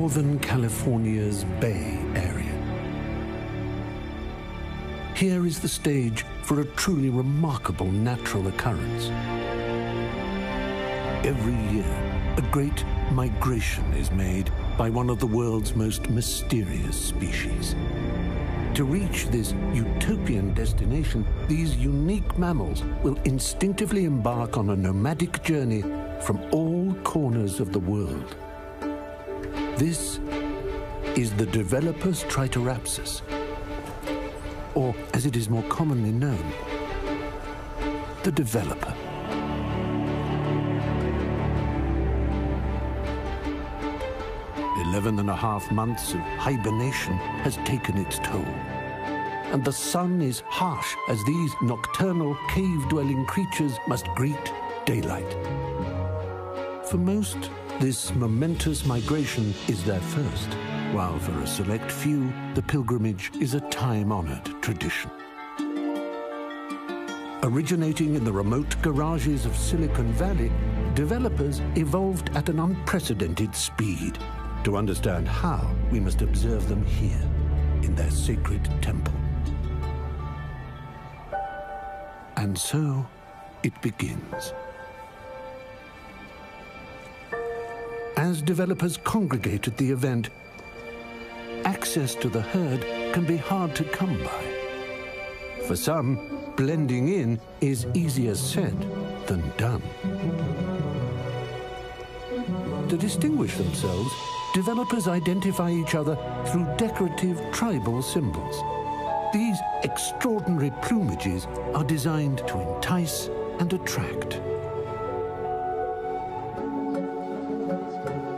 Northern California's Bay Area. Here is the stage for a truly remarkable natural occurrence. Every year, a great migration is made by one of the world's most mysterious species. To reach this utopian destination, these unique mammals will instinctively embark on a nomadic journey from all corners of the world. This is the developer's Triceratops, or as it is more commonly known, the developer. 11.5 months of hibernation has taken its toll, and the sun is harsh as these nocturnal cave-dwelling creatures must greet daylight. For most, this momentous migration is their first, while for a select few, the pilgrimage is a time-honored tradition. Originating in the remote garages of Silicon Valley, developers evolved at an unprecedented speed. To understand how, we must observe them here, in their sacred temple. And so, it begins. As developers congregate at the event, access to the herd can be hard to come by. For some, blending in is easier said than done. To distinguish themselves, developers identify each other through decorative tribal symbols. These extraordinary plumages are designed to entice and attract.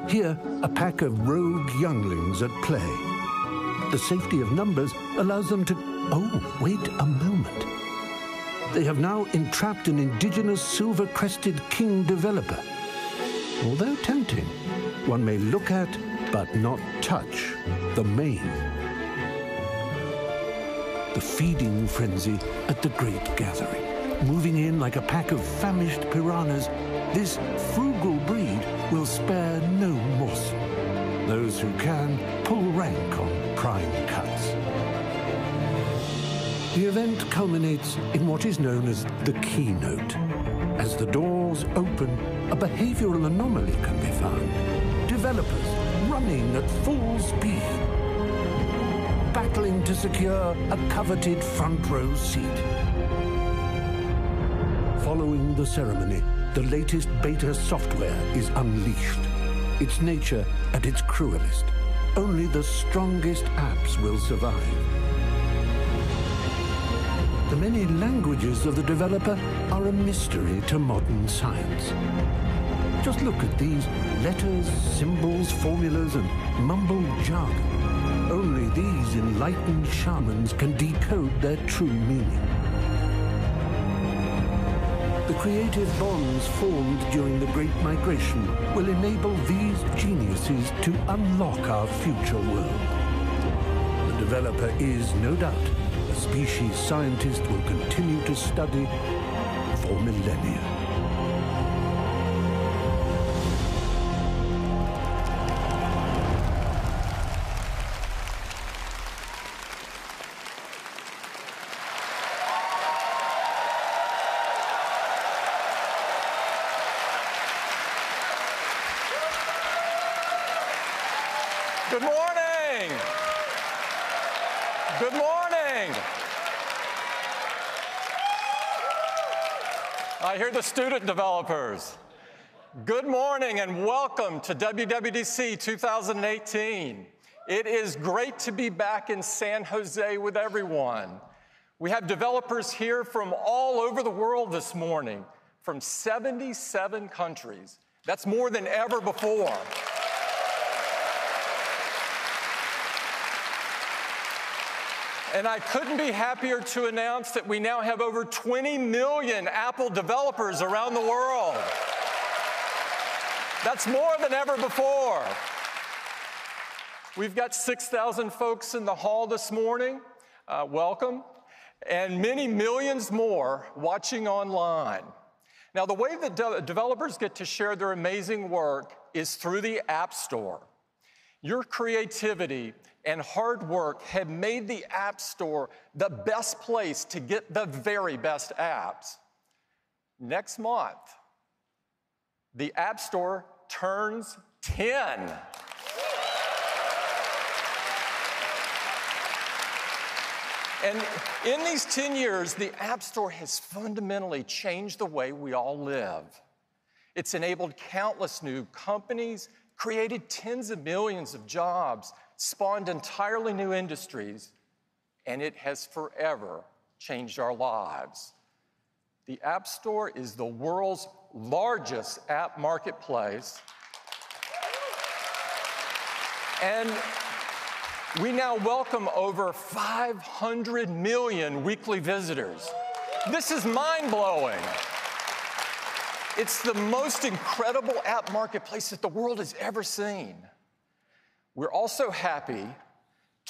Here, a pack of rogue younglings at play. The safety of numbers allows them to... Oh, wait a moment. They have now entrapped an indigenous silver-crested king developer. Although tempting, one may look at, but not touch, the mane. The feeding frenzy at the great gathering. Moving in like a pack of famished piranhas, this frugal breed will spare no morsel. Those who can pull rank on prime cuts. The event culminates in what is known as the Keynote. As the doors open, a behavioral anomaly can be found. Developers running at full speed, battling to secure a coveted front row seat. Following the ceremony, the latest beta software is unleashed. Its nature at its cruelest. Only the strongest apps will survive. The many languages of the developer are a mystery to modern science. Just look at these letters, symbols, formulas, and mumbled jargon. Only these enlightened shamans can decode their true meaning. The creative bonds formed during the Great Migration will enable these geniuses to unlock our future world. The developer is, no doubt, a species scientists will continue to study for millennia. Good morning. Good morning. I hear the student developers. Good morning and welcome to WWDC 2018. It is great to be back in San Jose with everyone. We have developers here from all over the world this morning, from 77 countries. That's more than ever before. And I couldn't be happier to announce that we now have over 20 million Apple developers around the world. That's more than ever before. We've got 6,000 folks in the hall this morning. Welcome. And many millions more watching online. Now, the way that developers get to share their amazing work is through the App Store. Your creativity and hard work have made the App Store the best place to get the very best apps. Next month, the App Store turns 10. And in these 10 years, the App Store has fundamentally changed the way we all live. It's enabled countless new companies, created tens of millions of jobs, spawned entirely new industries, and it has forever changed our lives. The App Store is the world's largest app marketplace, and we now welcome over 500 million weekly visitors. This is mind-blowing. It's the most incredible app marketplace that the world has ever seen. We're also happy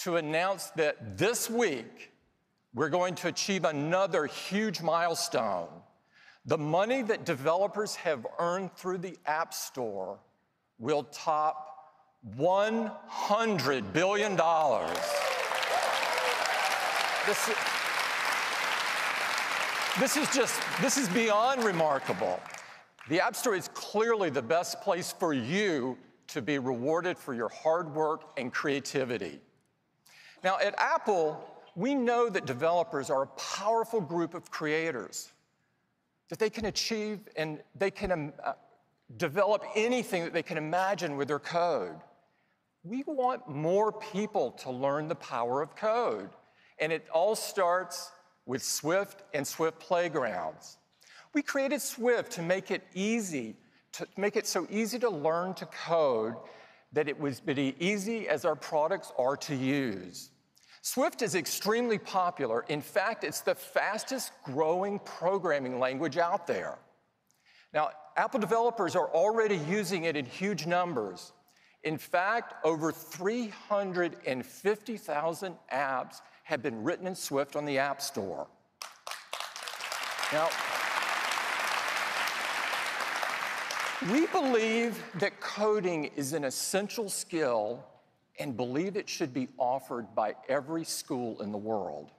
to announce that this week, we're going to achieve another huge milestone. The money that developers have earned through the App Store will top $100 billion. This is beyond remarkable. The App Store is clearly the best place for you to be rewarded for your hard work and creativity. Now, at Apple, we know that developers are a powerful group of creators, that they can achieve and they can develop anything that they can imagine with their code. We want more people to learn the power of code, and it all starts with Swift and Swift Playgrounds. We created Swift to make it so easy to learn to code that it was as easy as our products are to use. Swift is extremely popular. In fact, it's the fastest growing programming language out there. Now, Apple developers are already using it in huge numbers. In fact, over 350,000 apps have been written in Swift on the App Store. Now, we believe that coding is an essential skill and believe it should be offered by every school in the world.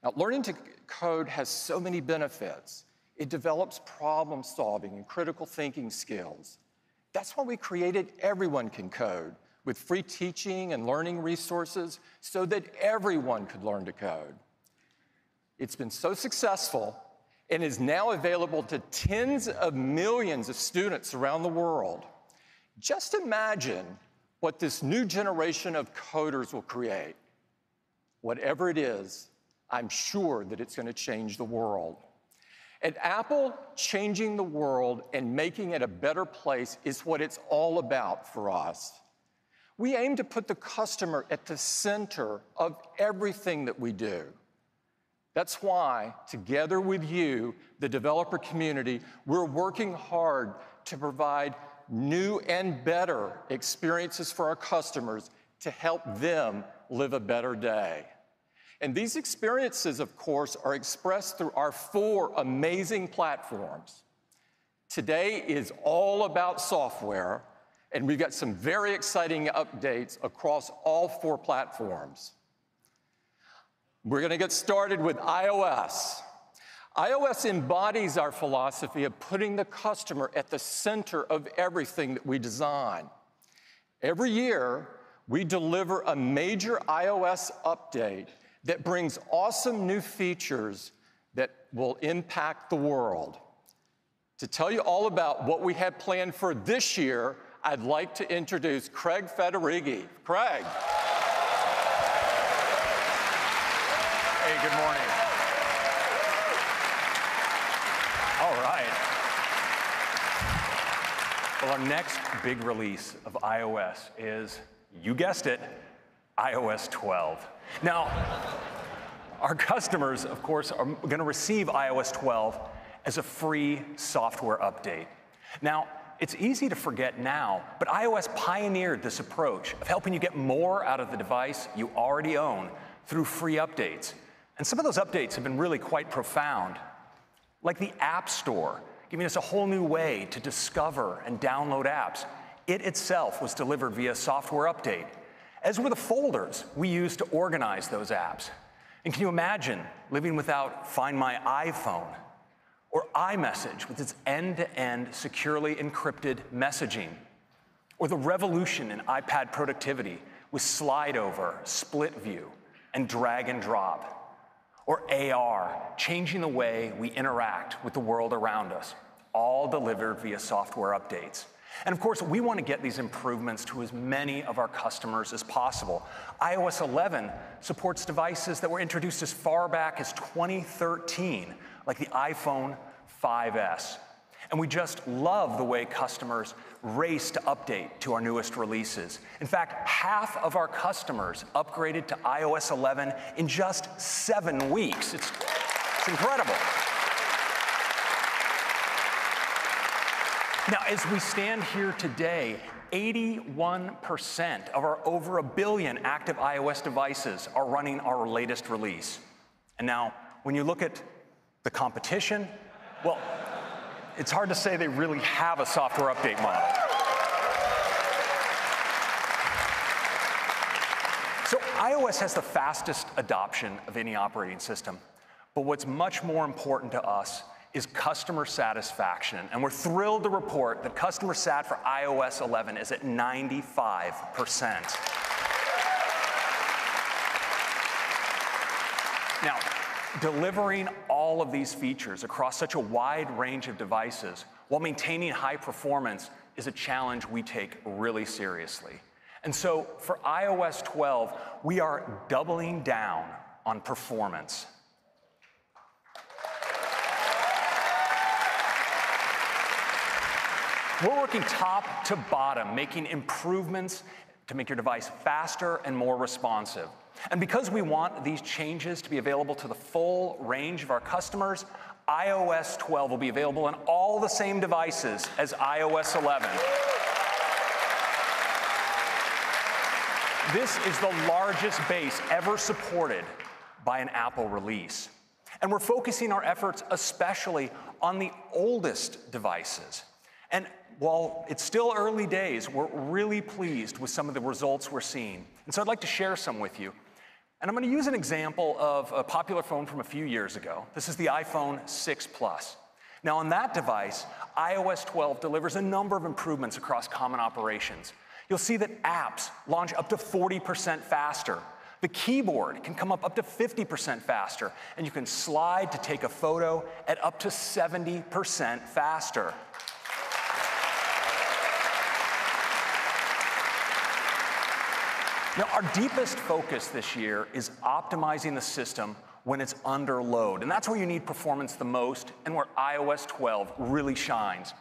Now, learning to code has so many benefits. It develops problem solving and critical thinking skills. That's why we created Everyone Can Code, with free teaching and learning resources so that everyone could learn to code. It's been so successful and is now available to tens of millions of students around the world. Just imagine what this new generation of coders will create. Whatever it is, I'm sure that it's going to change the world. At Apple, changing the world and making it a better place is what it's all about for us. We aim to put the customer at the center of everything that we do. That's why, together with you, the developer community, we're working hard to provide new and better experiences for our customers to help them live a better day. And these experiences, of course, are expressed through our 4 amazing platforms. Today is all about software, and we've got some very exciting updates across all 4 platforms. We're going to get started with iOS. iOS embodies our philosophy of putting the customer at the center of everything that we design. Every year, we deliver a major iOS update that brings awesome new features that will impact the world. To tell you all about what we have planned for this year, I'd like to introduce Craig Federighi. Craig. Hey, good morning. All right. Well, our next big release of iOS is, you guessed it, iOS 12. Now, our customers, of course, are going to receive iOS 12 as a free software update. Now, it's easy to forget now, but iOS pioneered this approach of helping you get more out of the device you already own through free updates. And some of those updates have been really quite profound, like the App Store, giving us a whole new way to discover and download apps, It itself was delivered via software update, as were the folders we used to organize those apps. And can you imagine living without Find My iPhone or iMessage with its end-to-end securely encrypted messaging, or the revolution in iPad productivity with slide over, split view, and drag and drop, or AR, changing the way we interact with the world around us, all delivered via software updates. And of course, we want to get these improvements to as many of our customers as possible. iOS 11 supports devices that were introduced as far back as 2013, like the iPhone 5S. And we just love the way customers race to update to our newest releases. In fact, half of our customers upgraded to iOS 11 in just 7 weeks. It's incredible. Now, as we stand here today, 81% of our over 1 billion active iOS devices are running our latest release. And now, when you look at the competition, well, it's hard to say they really have a software update model. So iOS has the fastest adoption of any operating system. But what's much more important to us is customer satisfaction. And we're thrilled to report that customer sat for iOS 11 is at 95%. Now, delivering all of these features across such a wide range of devices while maintaining high performance is a challenge we take really seriously. And so for iOS 12, we are doubling down on performance. We're working top to bottom, making improvements to make your device faster and more responsive. And because we want these changes to be available to the full range of our customers, iOS 12 will be available on all the same devices as iOS 11. This is the largest base ever supported by an Apple release. And we're focusing our efforts especially on the oldest devices. And while it's still early days, we're really pleased with some of the results we're seeing. And so I'd like to share some with you. And I'm going to use an example of a popular phone from a few years ago. This is the iPhone 6 Plus. Now, on that device, iOS 12 delivers a number of improvements across common operations. You'll see that apps launch up to 40% faster. The keyboard can come up to 50% faster, and you can slide to take a photo at up to 70% faster. Now, our deepest focus this year is optimizing the system when it's under load. And that's where you need performance the most and where iOS 12 really shines.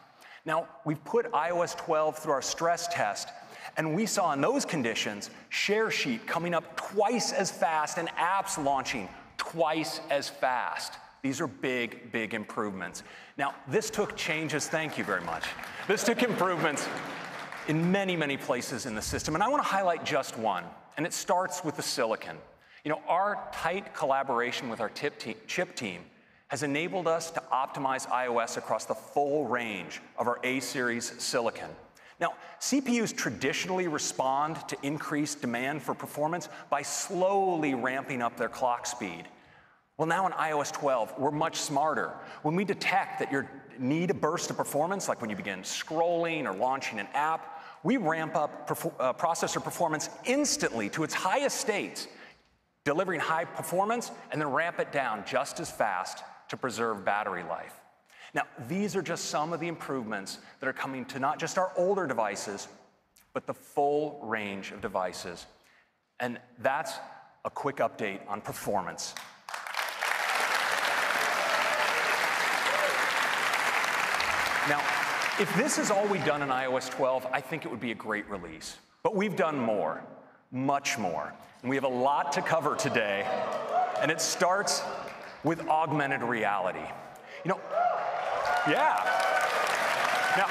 Now, we've put iOS 12 through our stress test, and we saw in those conditions Share Sheet coming up twice as fast and apps launching twice as fast. These are big, big improvements. Now, this took changes, thank you very much. This took improvements in many, many places in the system, and I want to highlight just one, and it starts with the silicon. You know, our tight collaboration with our chip team has enabled us to optimize iOS across the full range of our A-series silicon. Now, CPUs traditionally respond to increased demand for performance by slowly ramping up their clock speed. Well, now in iOS 12, we're much smarter. When we detect that you need a burst of performance, like when you begin scrolling or launching an app, we ramp up processor performance instantly to its highest states, delivering high performance, and then ramp it down just as fast to preserve battery life. Now, these are just some of the improvements that are coming to not just our older devices, but the full range of devices. And that's a quick update on performance. Now, if this is all we've done in iOS 12, I think it would be a great release. But we've done more, much more. And we have a lot to cover today. And it starts with augmented reality. You know, yeah. Now,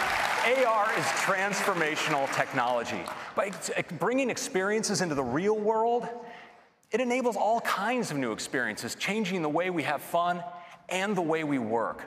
AR is transformational technology. By bringing experiences into the real world, it enables all kinds of new experiences, changing the way we have fun and the way we work.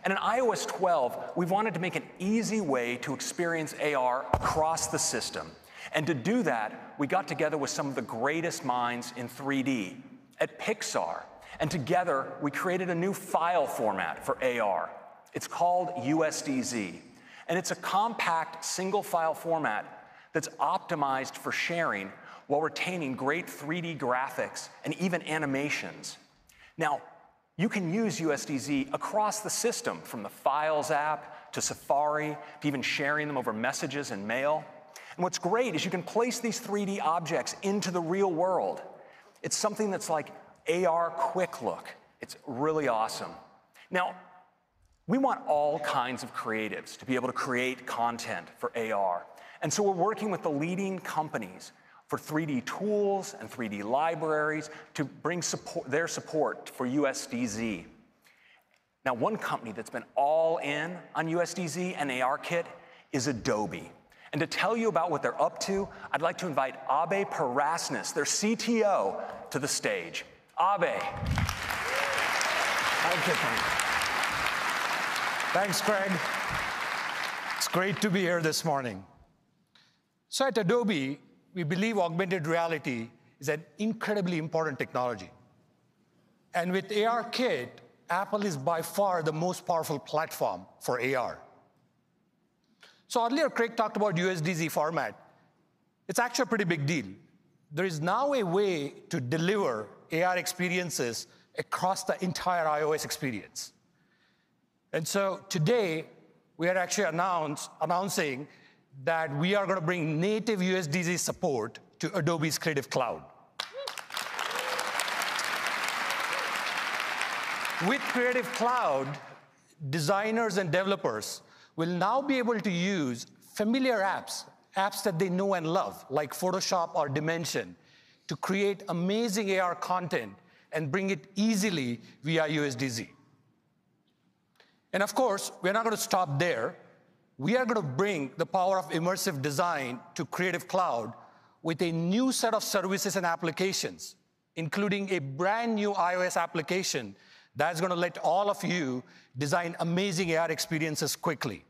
And in iOS 12, we've wanted to make an easy way to experience AR across the system. And to do that, we got together with some of the greatest minds in 3D at Pixar. And together, we created a new file format for AR. It's called USDZ. And it's a compact single file format that's optimized for sharing while retaining great 3D graphics and even animations. Now, you can use USDZ across the system, from the Files app to Safari, to even sharing them over messages and mail. And what's great is you can place these 3D objects into the real world. It's something that's like AR Quick Look. It's really awesome. Now, we want all kinds of creatives to be able to create content for AR. And so we're working with the leading companies for 3D tools and 3D libraries to bring their support for USDZ. Now, one company that's been all in on USDZ and ARKit is Adobe. And to tell you about what they're up to, I'd like to invite Abe Parasnis, their CTO, to the stage. Abe. Thank you. Thanks, Craig. It's great to be here this morning. So at Adobe, we believe augmented reality is an incredibly important technology. And with ARKit, Apple is by far the most powerful platform for AR. So earlier, Craig talked about USDZ format. It's actually a pretty big deal. There is now a way to deliver AR experiences across the entire iOS experience. And so today, we are actually announcing that we are going to bring native USDZ support to Adobe's Creative Cloud. With Creative Cloud, designers and developers will now be able to use familiar apps that they know and love, like Photoshop or Dimension, to create amazing AR content and bring it easily via USDZ. And of course, we're not going to stop there. We are going to bring the power of immersive design to Creative Cloud with a new set of services and applications, including a brand new iOS application that's going to let all of you design amazing AR experiences quickly.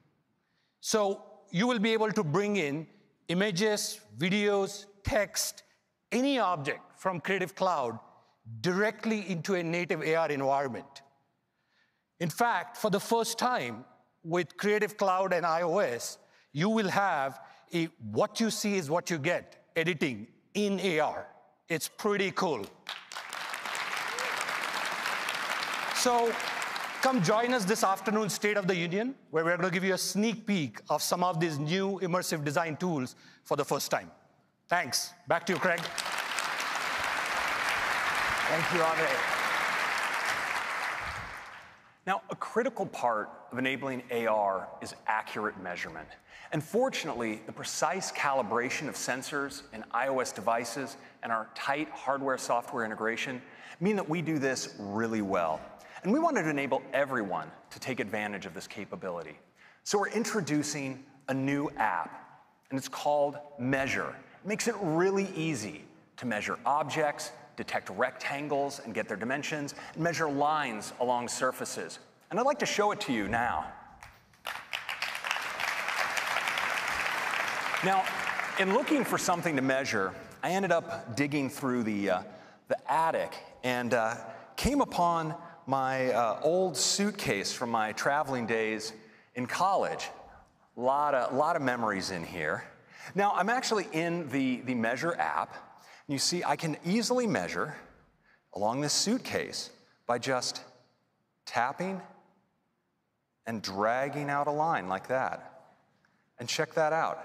So you will be able to bring in images, videos, text, any object from Creative Cloud directly into a native AR environment. In fact, for the first time with Creative Cloud and iOS, you will have a what you see is what you get editing in AR. It's pretty cool. So come join us this afternoon, State of the Union, where we're going to give you a sneak peek of some of these new immersive design tools for the first time. Thanks. Back to you, Craig. Thank you, Abe. Now, a critical part of enabling AR is accurate measurement. And fortunately, the precise calibration of sensors in iOS devices and our tight hardware-software integration mean that we do this really well. And we wanted to enable everyone to take advantage of this capability. So we're introducing a new app, and it's called Measure. It makes it really easy to measure objects, detect rectangles and get their dimensions, and measure lines along surfaces. And I'd like to show it to you now. Now, in looking for something to measure, I ended up digging through the attic and came upon my old suitcase from my traveling days in college. A lot of memories in here. Now, I'm actually in the Measure app. You see, I can easily measure along this suitcase by just tapping and dragging out a line like that. And check that out.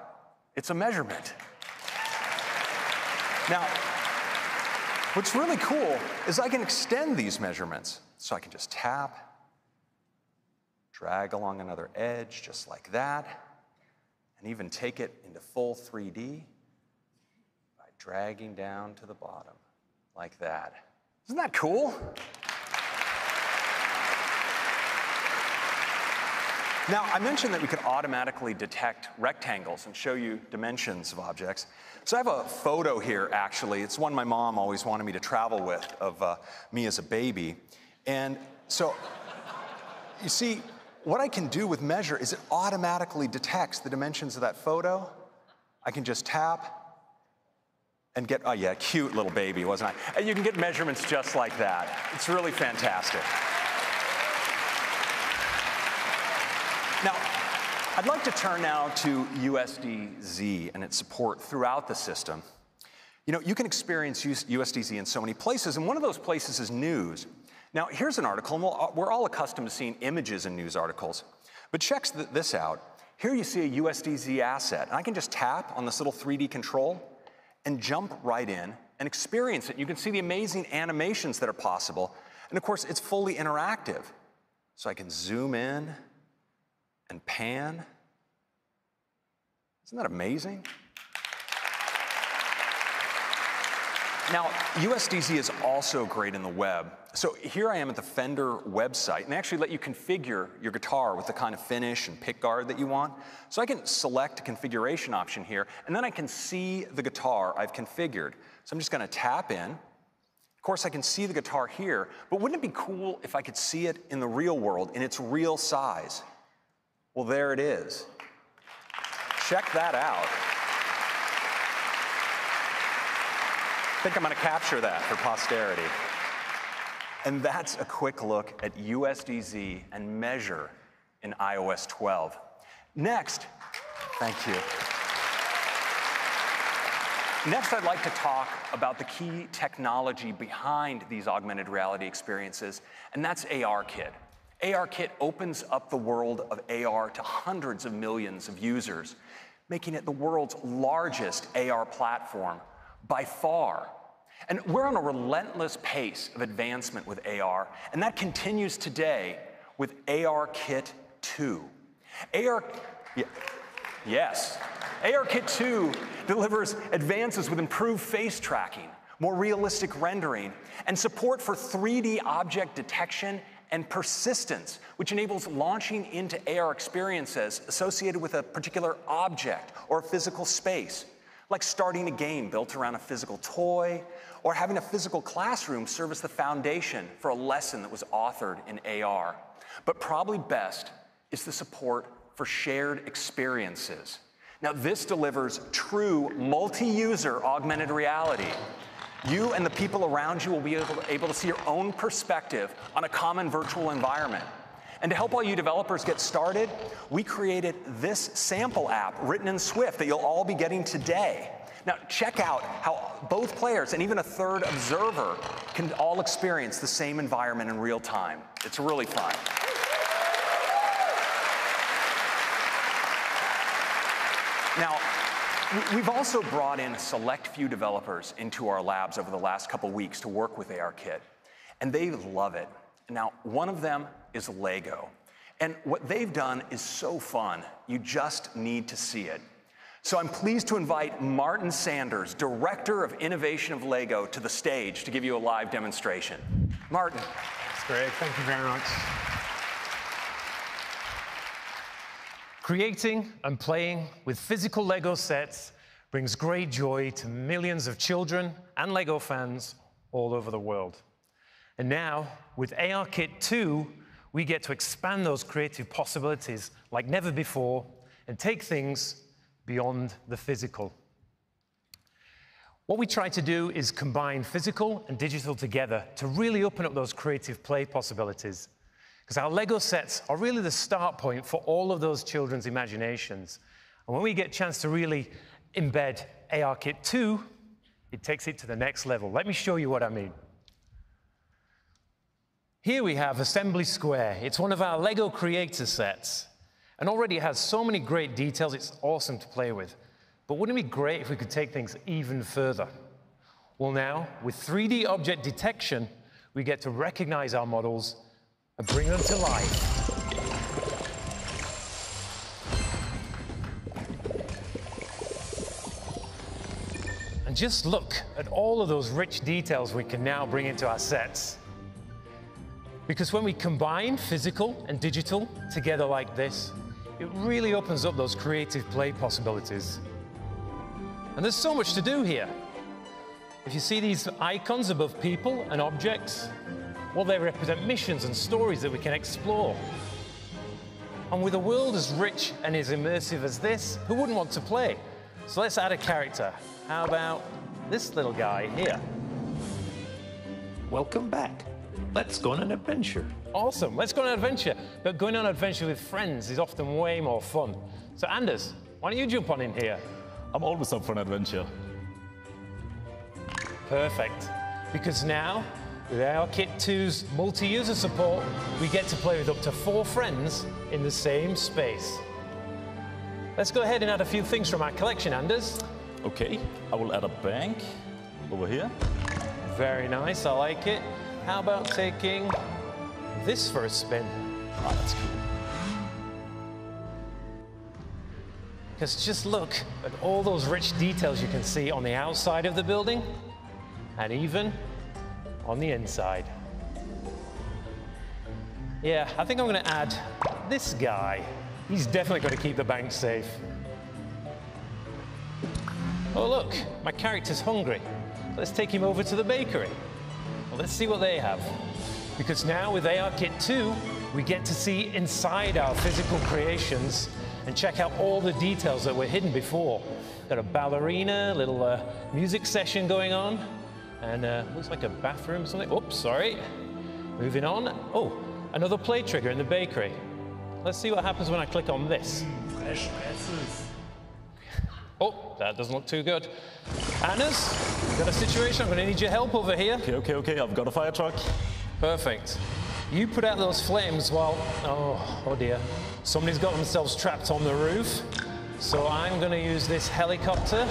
It's a measurement. Now, what's really cool is I can extend these measurements. So I can just tap, drag along another edge just like that, and even take it into full 3D by dragging down to the bottom like that. Isn't that cool? Now, I mentioned that we could automatically detect rectangles and show you dimensions of objects. So I have a photo here, actually. It's one my mom always wanted me to travel with of me as a baby. And so, you see, what I can do with Measure is it automatically detects the dimensions of that photo. I can just tap and get, oh yeah, cute little baby, wasn't I? And you can get measurements just like that. It's really fantastic. Now, I'd like to turn now to USDZ and its support throughout the system. You know, you can experience USDZ in so many places, and one of those places is news. Now, here's an article, and we're all accustomed to seeing images in news articles, but check this out. Here you see a USDZ asset, and I can just tap on this little 3D control and jump right in and experience it. You can see the amazing animations that are possible, and of course, it's fully interactive. So I can zoom in and pan. Isn't that amazing? Now, USDZ is also great in the web. So here I am at the Fender website, and they actually let you configure your guitar with the kind of finish and pickguard that you want. So I can select a configuration option here, and then I can see the guitar I've configured. So I'm just gonna tap in. Of course, I can see the guitar here, but wouldn't it be cool if I could see it in the real world, in its real size? Well, there it is. Check that out. I think I'm going to capture that for posterity. And that's a quick look at USDZ and Measure in iOS 12. Next, thank you. Next, I'd like to talk about the key technology behind these augmented reality experiences, and that's ARKit. ARKit opens up the world of AR to hundreds of millions of users, making it the world's largest AR platform by far. And we're on a relentless pace of advancement with AR, and that continues today with ARKit 2. ARKit 2 delivers advances with improved face tracking, more realistic rendering, and support for 3D object detection and persistence, which enables launching into AR experiences associated with a particular object or a physical space, like starting a game built around a physical toy, or having a physical classroom serve as the foundation for a lesson that was authored in AR. But probably best is the support for shared experiences. Now, this delivers true multi-user augmented reality. You and the people around you will be able to see your own perspective on a common virtual environment. And to help all you developers get started, we created this sample app written in Swift that you'll all be getting today. Now, check out how both players and even a third observer can all experience the same environment in real time. It's really fun. Now, we've also brought in a select few developers into our labs over the last couple weeks to work with ARKit, and they love it. Now, one of them is Lego, and what they've done is so fun, you just need to see it. So I'm pleased to invite Martin Sanders, Director of Innovation of Lego, to the stage to give you a live demonstration. Martin. That's great, thank you very much. Creating and playing with physical Lego sets brings great joy to millions of children and Lego fans all over the world. And now, with ARKit 2, we get to expand those creative possibilities like never before and take things beyond the physical. What we try to do is combine physical and digital together to really open up those creative play possibilities. Because our Lego sets are really the start point for all of those children's imaginations. And when we get a chance to really embed ARKit 2, it takes it to the next level. Let me show you what I mean. Here we have Assembly Square. It's one of our Lego creator sets. And already it has so many great details, it's awesome to play with. But wouldn't it be great if we could take things even further? Well now, with 3D object detection, we get to recognize our models and bring them to life. And just look at all of those rich details we can now bring into our sets. Because when we combine physical and digital together like this, it really opens up those creative play possibilities. And there's so much to do here. If you see these icons above people and objects, well, they represent missions and stories that we can explore. And with a world as rich and as immersive as this, who wouldn't want to play? So let's add a character. How about this little guy here? Welcome back. Let's go on an adventure. Awesome, let's go on an adventure. But going on an adventure with friends is often way more fun. So Anders, why don't you jump on in here? I'm always up for an adventure. Perfect. Because now, with ARKit 2's multi-user support, we get to play with up to 4 friends in the same space. Let's go ahead and add a few things from our collection, Anders. Okay, I will add a bank over here. Very nice, I like it. How about taking this for a spin? Ah, that's cool. Because just look at all those rich details you can see on the outside of the building, and even on the inside. Yeah, I think I'm going to add this guy. He's definitely going to keep the bank safe. Oh look, my character's hungry. Let's take him over to the bakery. Well, let's see what they have. Because now with ARKit 2, we get to see inside our physical creations and check out all the details that were hidden before. Got a ballerina, a little music session going on, and looks like a bathroom or something. Oops, sorry. Moving on. Oh, another play trigger in the bakery. Let's see what happens when I click on this. Fresh pretzels. Oh, that doesn't look too good. Anders, got a situation. I'm going to need your help over here. Okay. I've got a fire truck. Perfect. You put out those flames while... Oh dear. Somebody's got themselves trapped on the roof. So I'm going to use this helicopter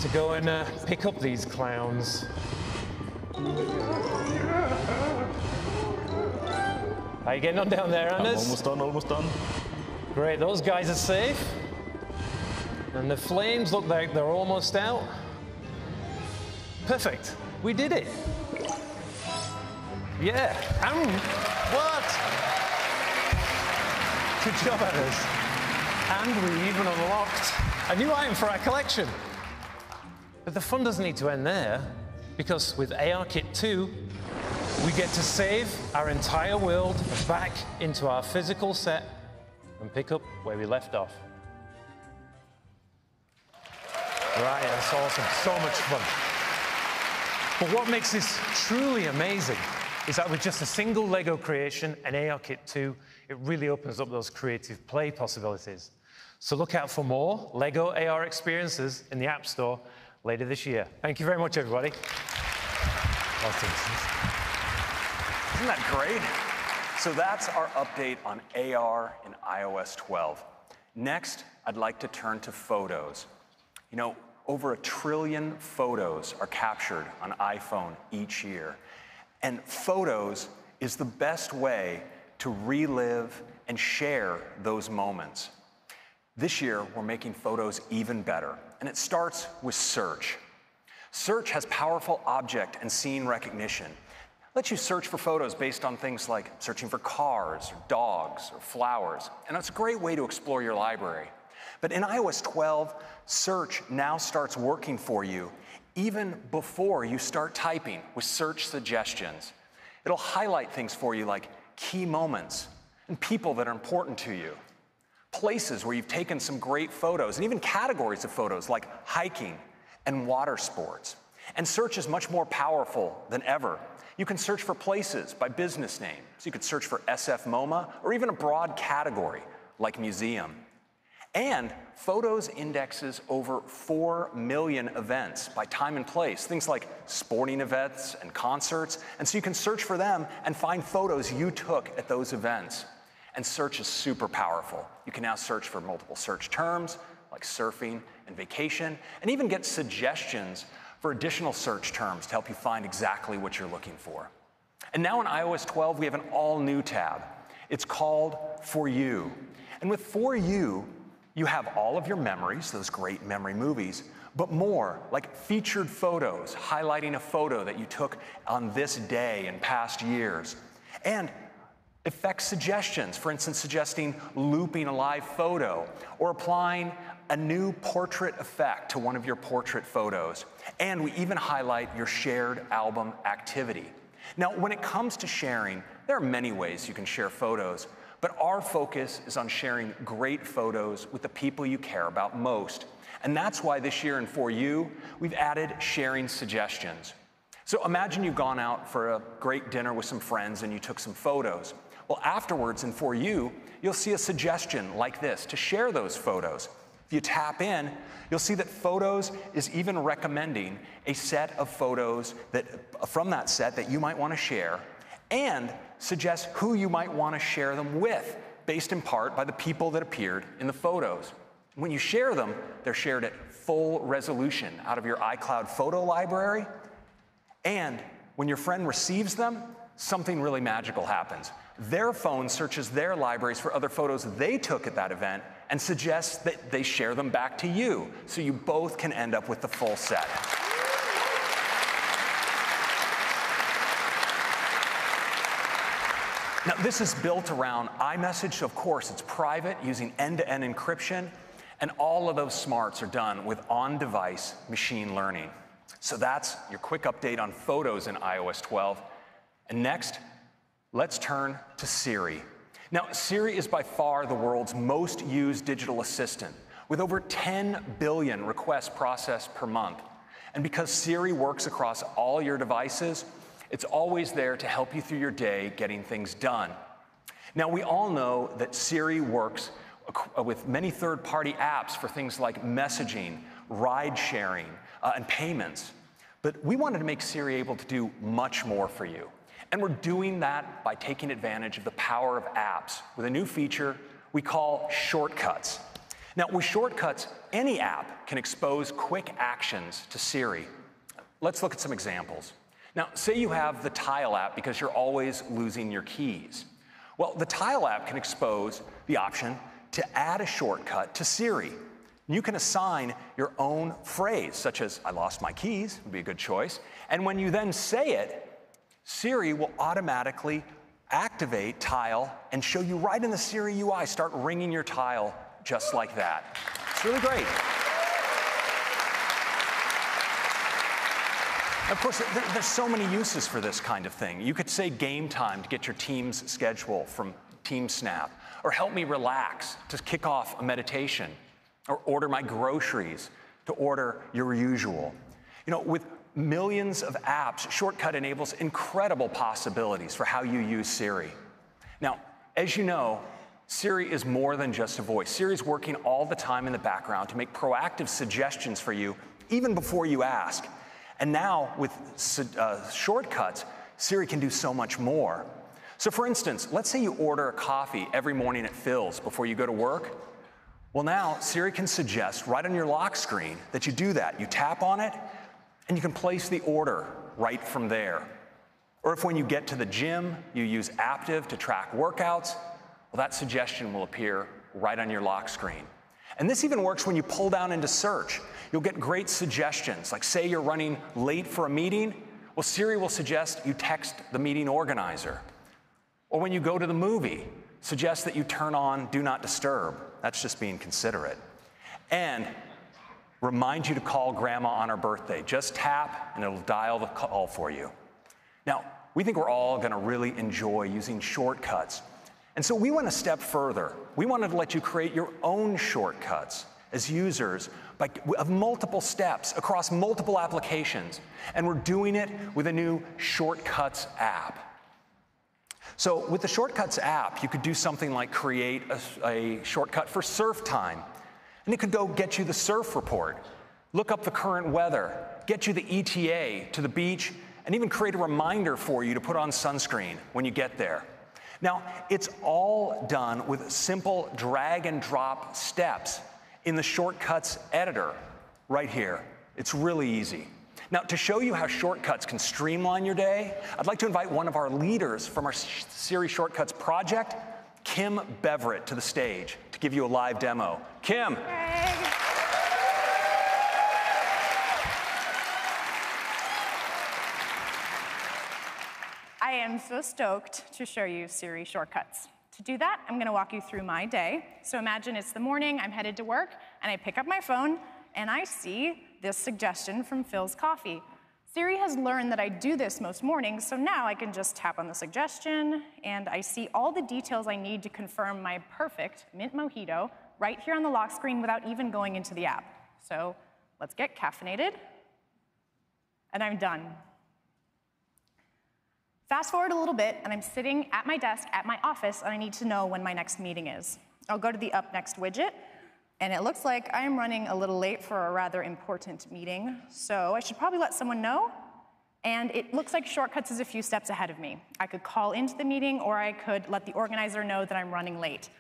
to go and pick up these clowns. How you getting on down there, Anders? I'm almost done. Great, those guys are safe. And the flames look like they're almost out. Perfect, we did it. Yeah, and what? Good job, Anders. And we even unlocked a new item for our collection. But the fun doesn't need to end there, because with ARKit 2, we get to save our entire world back into our physical set and pick up where we left off. Right, that's awesome. So much fun. But what makes this truly amazing is that with just a single Lego creation and ARKit 2, it really opens up those creative play possibilities. So look out for more Lego AR experiences in the App Store later this year. Thank you very much, everybody. Isn't that great? So that's our update on AR in iOS 12. Next, I'd like to turn to photos. You know, over 1 trillion photos are captured on iPhone each year. And photos is the best way to relive and share those moments. This year, we're making photos even better, and it starts with search. Search has powerful object and scene recognition. It lets you search for photos based on things like searching for cars, or dogs, or flowers, and it's a great way to explore your library. But in iOS 12, search now starts working for you even before you start typing with search suggestions. It'll highlight things for you like key moments and people that are important to you, places where you've taken some great photos, and even categories of photos like hiking and water sports. And search is much more powerful than ever. You can search for places by business name. So you could search for SF MoMA or even a broad category like museum. And Photos indexes over 4 million events by time and place, things like sporting events and concerts, and so you can search for them and find photos you took at those events. And search is super powerful. You can now search for multiple search terms, like surfing and vacation, and even get suggestions for additional search terms to help you find exactly what you're looking for. And now in iOS 12, we have an all-new tab. It's called For You. And with For You, you have all of your memories, those great memory movies, but more, like featured photos, highlighting a photo that you took on this day in past years. And effect suggestions, for instance, suggesting looping a live photo or applying a new portrait effect to one of your portrait photos. And we even highlight your shared album activity. Now, when it comes to sharing, there are many ways you can share photos, But our focus is on sharing great photos with the people you care about most. And that's why this year in For You, we've added sharing suggestions. So imagine you've gone out for a great dinner with some friends and you took some photos. Well, afterwards in For You, you'll see a suggestion like this to share those photos. If you tap in, you'll see that Photos is even recommending a set of photos from that set that you might want to share, and suggests who you might want to share them with, based in part by the people that appeared in the photos. When you share them, they're shared at full resolution out of your iCloud photo library, and when your friend receives them, something really magical happens. Their phone searches their libraries for other photos they took at that event and suggests that they share them back to you, so you both can end up with the full set. Now, this is built around iMessage, so of course it's private using end-to-end encryption, and all of those smarts are done with on-device machine learning. So that's your quick update on Photos in iOS 12. And next, let's turn to Siri. Now, Siri is by far the world's most used digital assistant, with over 10 billion requests processed per month. And because Siri works across all your devices, it's always there to help you through your day getting things done. Now, we all know that Siri works with many third-party apps for things like messaging, ride-sharing, and payments. But we wanted to make Siri able to do much more for you. And we're doing that by taking advantage of the power of apps with a new feature we call shortcuts. Now, with shortcuts, any app can expose quick actions to Siri. Let's look at some examples. Now, say you have the Tile app because you're always losing your keys. Well, the Tile app can expose the option to add a shortcut to Siri. You can assign your own phrase, such as, "I lost my keys," would be a good choice. And when you then say it, Siri will automatically activate Tile and show you right in the Siri UI, start ringing your Tile just like that. It's really great. Of course, there's so many uses for this kind of thing. You could say game time to get your team's schedule from TeamSnap, or help me relax to kick off a meditation, or order my groceries to order your usual. You know, with millions of apps, Shortcut enables incredible possibilities for how you use Siri. Now, as you know, Siri is more than just a voice. Siri's working all the time in the background to make proactive suggestions for you, even before you ask. And now, with shortcuts, Siri can do so much more. So for instance, let's say you order a coffee every morning at Phil's before you go to work. Well, now Siri can suggest right on your lock screen that you do that. You tap on it, and you can place the order right from there. Or if when you get to the gym, you use Aptiv to track workouts, well, that suggestion will appear right on your lock screen. And this even works when you pull down into search. You'll get great suggestions, like say you're running late for a meeting, well, Siri will suggest you text the meeting organizer. Or when you go to the movie, suggest that you turn on Do Not Disturb. That's just being considerate. And remind you to call Grandma on her birthday. Just tap, and it'll dial the call for you. Now, we think we're all going to really enjoy using shortcuts. And so we went a step further. We wanted to let you create your own shortcuts as users of multiple steps across multiple applications. And we're doing it with a new Shortcuts app. So with the Shortcuts app, you could do something like create a shortcut for surf time. And it could go get you the surf report, look up the current weather, get you the ETA to the beach, and even create a reminder for you to put on sunscreen when you get there. Now, it's all done with simple drag and drop steps in the Shortcuts editor right here. It's really easy. Now, to show you how shortcuts can streamline your day, I'd like to invite one of our leaders from our Siri Shortcuts project, Kim Beverett, to the stage to give you a live demo. Kim. I am so stoked to show you Siri Shortcuts. To do that, I'm going to walk you through my day. So imagine it's the morning, I'm headed to work, and I pick up my phone, and I see this suggestion from Phil's Coffee. Siri has learned that I do this most mornings, so now I can just tap on the suggestion, and I see all the details I need to confirm my perfect mint mojito right here on the lock screen without even going into the app. So let's get caffeinated, and I'm done. Fast forward a little bit, and I'm sitting at my desk at my office, and I need to know when my next meeting is. I'll go to the Up Next widget, and it looks like I am running a little late for a rather important meeting, so I should probably let someone know. And it looks like Shortcuts is a few steps ahead of me. I could call into the meeting, or I could let the organizer know that I'm running late.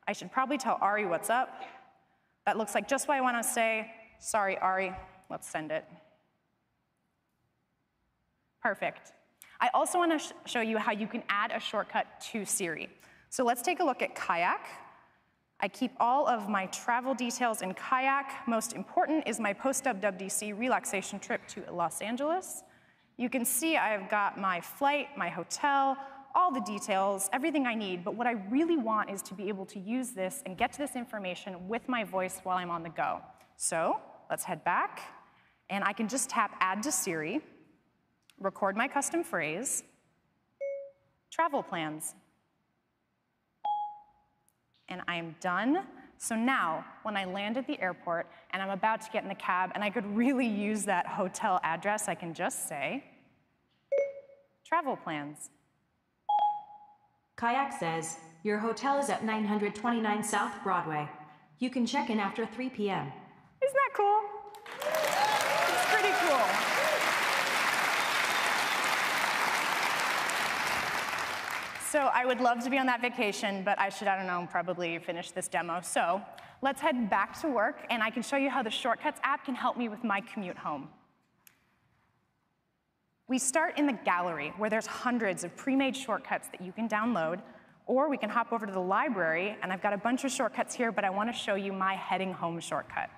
I should probably tell Ari what's up. That looks like just what I want to say. Sorry, Ari, let's send it. Perfect. I also want to show you how you can add a shortcut to Siri. So let's take a look at Kayak. I keep all of my travel details in Kayak. Most important is my post-WWDC relaxation trip to Los Angeles. You can see I've got my flight, my hotel, all the details, everything I need, but what I really want is to be able to use this and get to this information with my voice while I'm on the go. So let's head back, and I can just tap Add to Siri, record my custom phrase, travel plans. And I am done. So now, when I land at the airport and I'm about to get in the cab and I could really use that hotel address, I can just say, travel plans. Kayak says, your hotel is at 929 South Broadway. You can check in after 3 p.m. Isn't that cool? It's pretty cool. So I would love to be on that vacation, but I should, I don't know, probably finish this demo. So let's head back to work, and I can show you how the Shortcuts app can help me with my commute home. We start in the gallery, where there's hundreds of pre-made shortcuts that you can download, or we can hop over to the library, and I've got a bunch of shortcuts here, but I want to show you my heading home shortcut.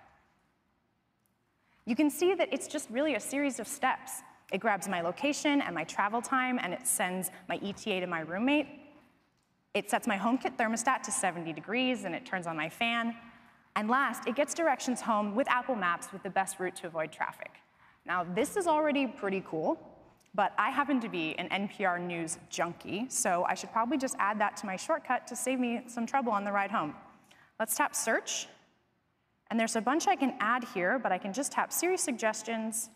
You can see that it's just really a series of steps. It grabs my location and my travel time, and it sends my ETA to my roommate. It sets my HomeKit thermostat to 70 degrees, and it turns on my fan. And last, it gets directions home with Apple Maps with the best route to avoid traffic. Now, this is already pretty cool, but I happen to be an NPR News junkie, so I should probably just add that to my shortcut to save me some trouble on the ride home. Let's tap Search, and there's a bunch I can add here, but I can just tap Siri Suggestions,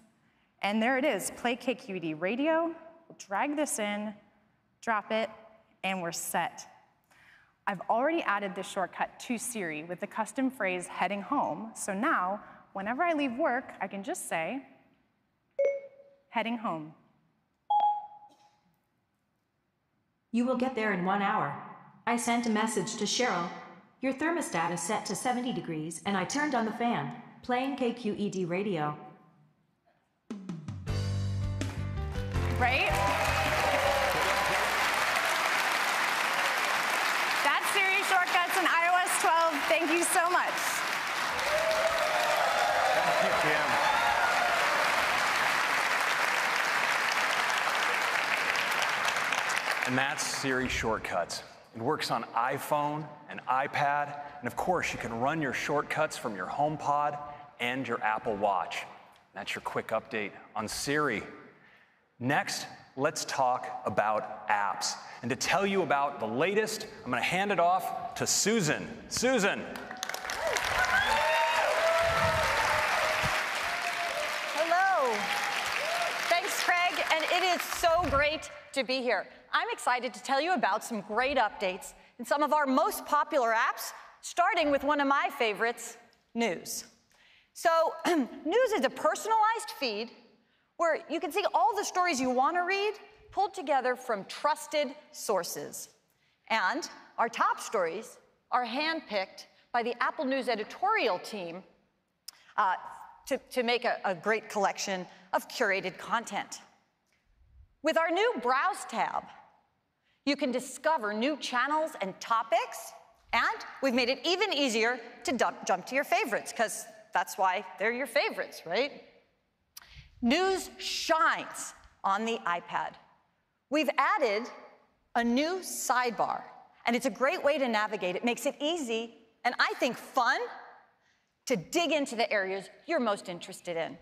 and there it is, Play KQED Radio. We'll drag this in, drop it, and we're set. I've already added this shortcut to Siri with the custom phrase heading home, so now, whenever I leave work, I can just say, heading home. You will get there in 1 hour. I sent a message to Cheryl. Your thermostat is set to 70 degrees, and I turned on the fan, playing KQED Radio. Right? That's Siri Shortcuts in iOS 12. Thank you so much. Thank you, Kim. And that's Siri Shortcuts. It works on iPhone and iPad, and of course, you can run your shortcuts from your HomePod and your Apple Watch. That's your quick update on Siri. Next, let's talk about apps. And to tell you about the latest, I'm going to hand it off to Susan. Susan. Hello. Thanks, Craig, and it is so great to be here. I'm excited to tell you about some great updates in some of our most popular apps, starting with one of my favorites, News. So, News is a personalized feed where you can see all the stories you want to read pulled together from trusted sources. And our top stories are handpicked by the Apple News editorial team to make a great collection of curated content. With our new Browse tab, you can discover new channels and topics, and we've made it even easier to jump to your favorites, because that's why they're your favorites, right? News shines on the iPad. We've added a new sidebar, and it's a great way to navigate. It makes it easy, and I think fun, to dig into the areas you're most interested in.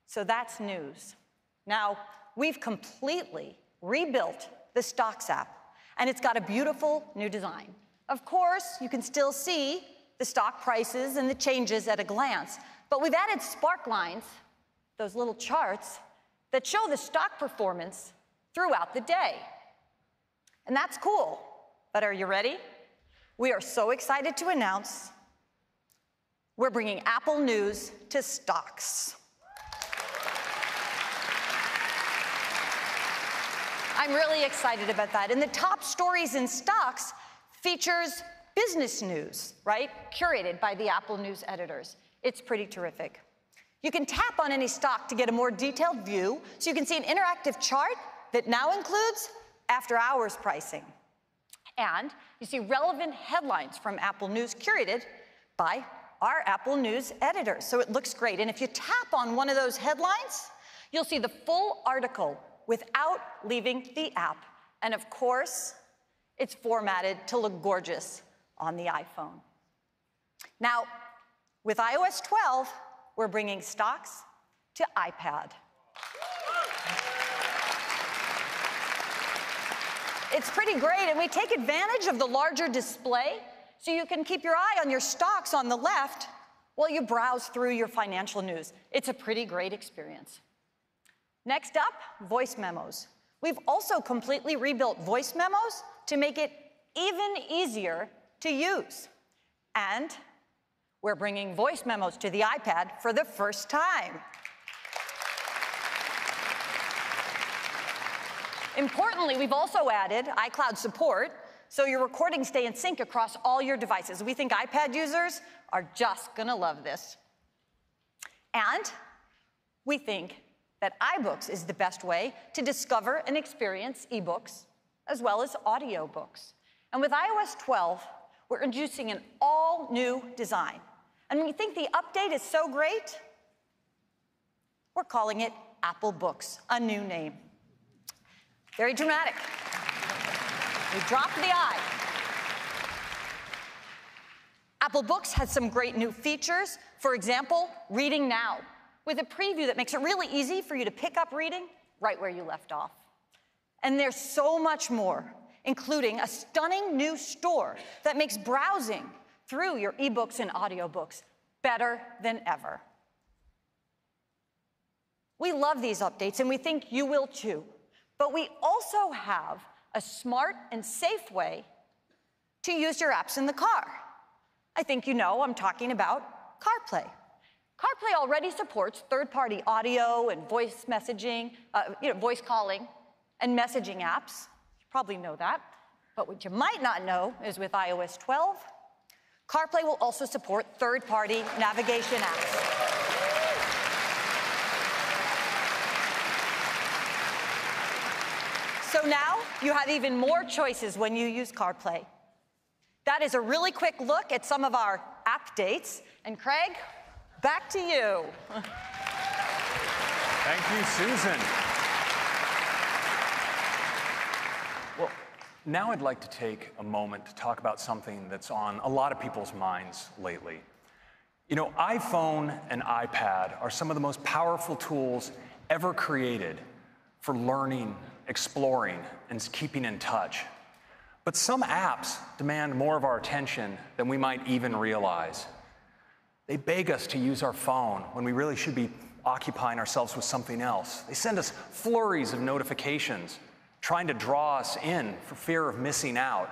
So that's News. Now, we've completely rebuilt the Stocks app, and it's got a beautiful new design. Of course, you can still see the stock prices and the changes at a glance, but we've added spark lines, those little charts, that show the stock performance throughout the day. And that's cool, but are you ready? We are so excited to announce we're bringing Apple News to Stocks. I'm really excited about that. And the top stories in Stocks features business news, right? Curated by the Apple News editors. It's pretty terrific. You can tap on any stock to get a more detailed view, so you can see an interactive chart that now includes after-hours pricing. And you see relevant headlines from Apple News curated by our Apple News editors. So it looks great. And if you tap on one of those headlines, you'll see the full article without leaving the app. And of course, it's formatted to look gorgeous on the iPhone. Now, with iOS 12, we're bringing Stocks to iPad. It's pretty great, and we take advantage of the larger display so you can keep your eye on your stocks on the left while you browse through your financial news. It's a pretty great experience. Next up, voice memos. We've also completely rebuilt voice memos to make it even easier to use. And we're bringing voice memos to the iPad for the first time. Importantly, we've also added iCloud support, so your recordings stay in sync across all your devices. We think iPad users are just gonna love this. And we think that iBooks is the best way to discover and experience ebooks, as well as audiobooks. And with iOS 12, we're introducing an all-new design. And we think the update is so great, we're calling it Apple Books, a new name. Very dramatic. We dropped the I. Apple Books has some great new features. For example, Reading Now, with a preview that makes it really easy for you to pick up reading right where you left off. And there's so much more, including a stunning new store that makes browsing through your ebooks and audiobooks better than ever. We love these updates, and we think you will too. But we also have a smart and safe way to use your apps in the car. I think you know I'm talking about CarPlay. CarPlay already supports third-party audio and voice messaging, voice calling and messaging apps. You probably know that. But what you might not know is with iOS 12, CarPlay will also support third-party navigation apps. So now you have even more choices when you use CarPlay. That is a really quick look at some of our app dates. And Craig, back to you. Thank you, Susan. Well, now I'd like to take a moment to talk about something that's on a lot of people's minds lately. You know, iPhone and iPad are some of the most powerful tools ever created for learning, exploring, and keeping in touch. But some apps demand more of our attention than we might even realize. They beg us to use our phone when we really should be occupying ourselves with something else. They send us flurries of notifications, trying to draw us in for fear of missing out.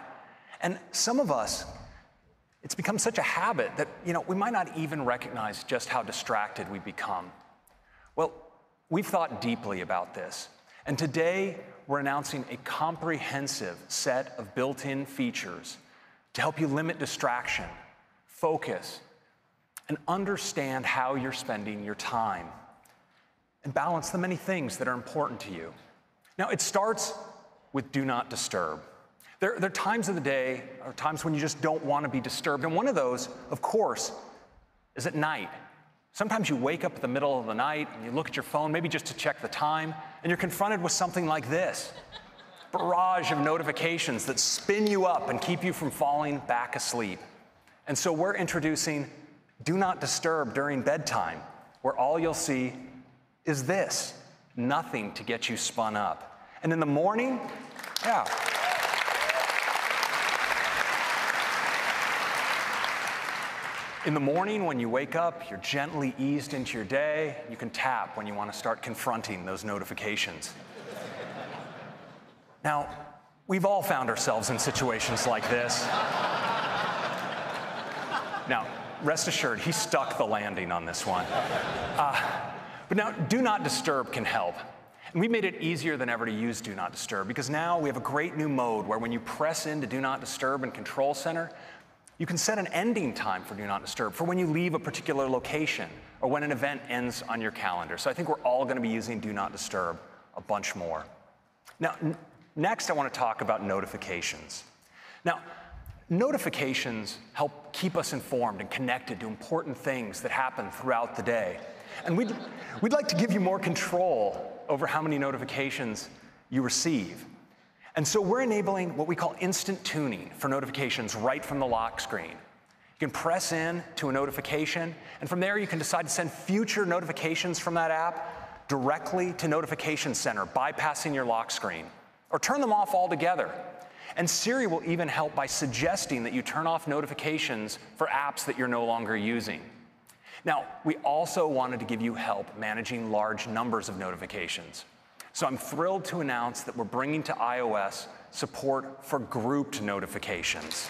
And some of us, it's become such a habit that, we might not even recognize just how distracted we become. Well, we've thought deeply about this. And today, we're announcing a comprehensive set of built-in features to help you limit distraction, focus, and understand how you're spending your time, and balance the many things that are important to you. Now, it starts with Do Not Disturb. There are times of the day, or times when you just don't want to be disturbed, and one of those, of course, is at night. Sometimes you wake up in the middle of the night and you look at your phone, maybe just to check the time, and you're confronted with something like this. Barrage of notifications that spin you up and keep you from falling back asleep. And so we're introducing Do Not Disturb during bedtime, where all you'll see is this. nothing to get you spun up. And in the morning, yeah. In the morning, when you wake up, you're gently eased into your day. You can tap when you want to start confronting those notifications. Now, we've all found ourselves in situations like this. Now, rest assured, he stuck the landing on this one. But now, Do Not Disturb can help. And we made it easier than ever to use Do Not Disturb, because now we have a great new mode where when you press into Do Not Disturb in Control Center, you can set an ending time for Do Not Disturb for when you leave a particular location or when an event ends on your calendar. So I think we're all going to be using Do Not Disturb a bunch more. Now, next I want to talk about notifications. Now, notifications help keep us informed and connected to important things that happen throughout the day. And we'd like to give you more control over how many notifications you receive. And so we're enabling what we call instant tuning for notifications right from the lock screen. You can press in to a notification, and from there you can decide to send future notifications from that app directly to Notification Center, bypassing your lock screen, or turn them off altogether. And Siri will even help by suggesting that you turn off notifications for apps that you're no longer using. Now, we also wanted to give you help managing large numbers of notifications. So I'm thrilled to announce that we're bringing to iOS support for grouped notifications.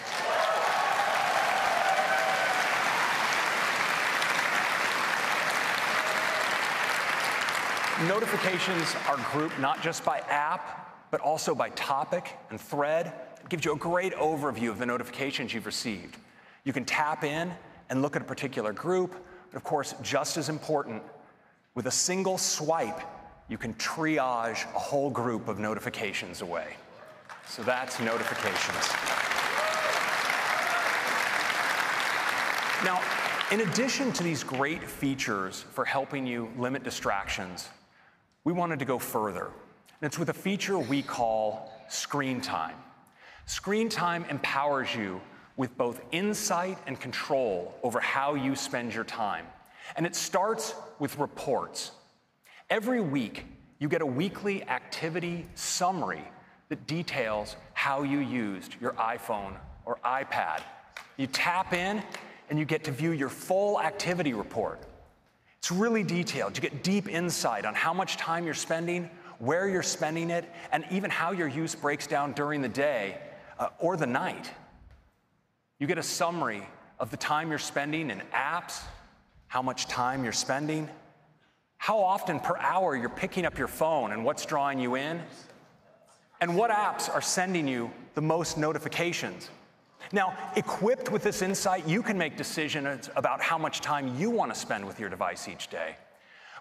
Notifications are grouped not just by app, but also by topic and thread. It gives you a great overview of the notifications you've received. You can tap in and look at a particular group, but of course, just as important, with a single swipe, you can triage a whole group of notifications away. So that's notifications. Now, in addition to these great features for helping you limit distractions, we wanted to go further. And it's with a feature we call Screen Time. Screen Time empowers you with both insight and control over how you spend your time. And it starts with reports. Every week, you get a weekly activity summary that details how you used your iPhone or iPad. You tap in, and you get to view your full activity report. It's really detailed. You get deep insight on how much time you're spending, where you're spending it, and even how your use breaks down during the day or the night. You get a summary of the time you're spending in apps, how much time you're spending, how often per hour you're picking up your phone and what's drawing you in, and what apps are sending you the most notifications. Now, equipped with this insight, you can make decisions about how much time you want to spend with your device each day.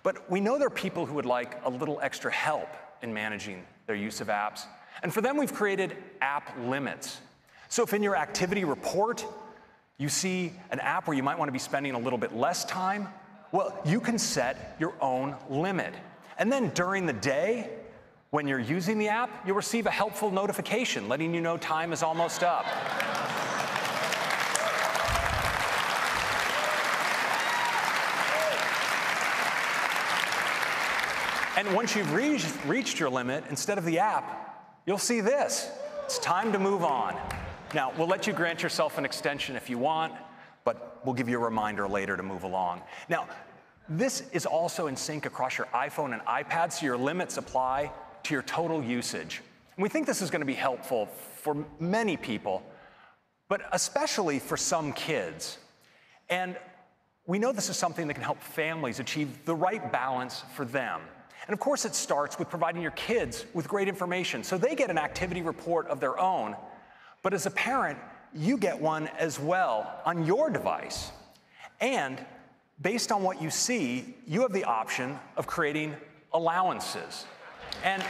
But we know there are people who would like a little extra help in managing their use of apps. And for them, we've created app limits. So if in your activity report, you see an app where you might want to be spending a little bit less time, well, you can set your own limit. And then during the day, when you're using the app, you'll receive a helpful notification letting you know time is almost up. And once you've reached your limit, instead of the app, you'll see this. It's time to move on. Now, we'll let you grant yourself an extension if you want, but we'll give you a reminder later to move along. Now, this is also in sync across your iPhone and iPad, so your limits apply to your total usage. And we think this is going to be helpful for many people, but especially for some kids. And we know this is something that can help families achieve the right balance for them. And of course, it starts with providing your kids with great information, so they get an activity report of their own. But as a parent, you get one as well on your device. And based on what you see, you have the option of creating allowances. And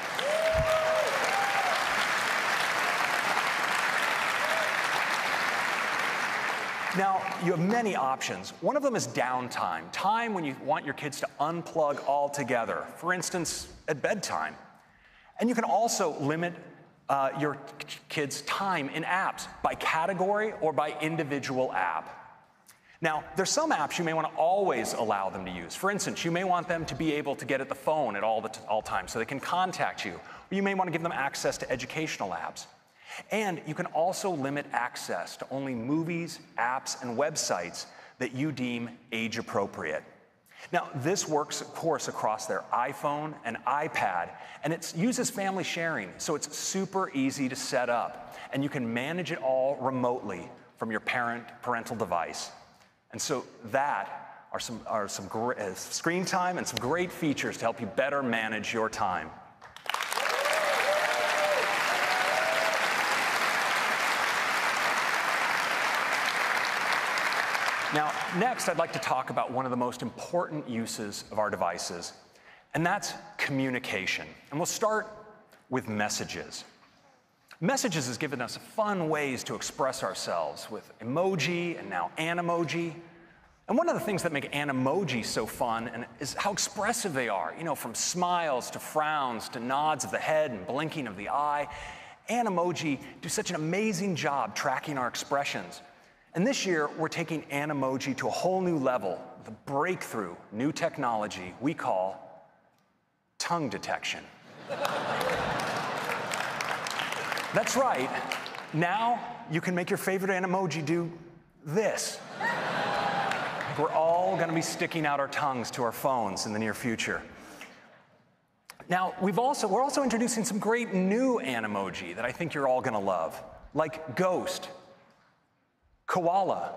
now, you have many options. One of them is downtime, time when you want your kids to unplug altogether, for instance, at bedtime. And you can also limit your kids' time in apps by category or by individual app. Now, there's some apps you may want to always allow them to use. For instance, you may want them to be able to get at the phone at all times so they can contact you. Or you may want to give them access to educational apps. And you can also limit access to only movies, apps, and websites that you deem age appropriate. Now, this works, of course, across their iPhone and iPad, and it uses family sharing, so it's super easy to set up. And you can manage it all remotely from your parental device. And so that are some great screen time and some great features to help you better manage your time. Now, next, I'd like to talk about one of the most important uses of our devices, and that's communication. And we'll start with messages. Messages has given us fun ways to express ourselves with emoji and now Animoji. And one of the things that make Animoji so fun is how expressive they are. You know, from smiles to frowns to nods of the head and blinking of the eye. Animoji do such an amazing job tracking our expressions. And this year, we're taking Animoji to a whole new level with a breakthrough new technology we call tongue detection. That's right. Now you can make your favorite Animoji do this. We're all going to be sticking out our tongues to our phones in the near future. Now, we're also introducing some great new Animoji that I think you're all going to love, like ghost, koala,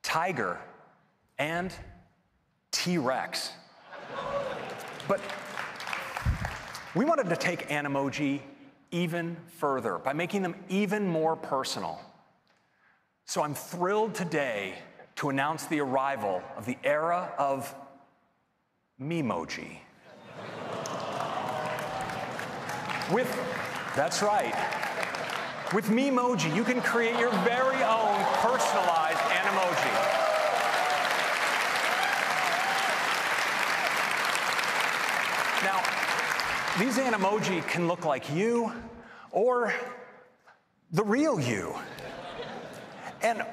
tiger, and T-Rex. But we wanted to take Animoji even further by making them even more personal. So I'm thrilled today to announce the arrival of the era of Memoji. That's right. With Memoji, you can create your very own personalized Animoji. Now, these Animoji can look like you or the real you. And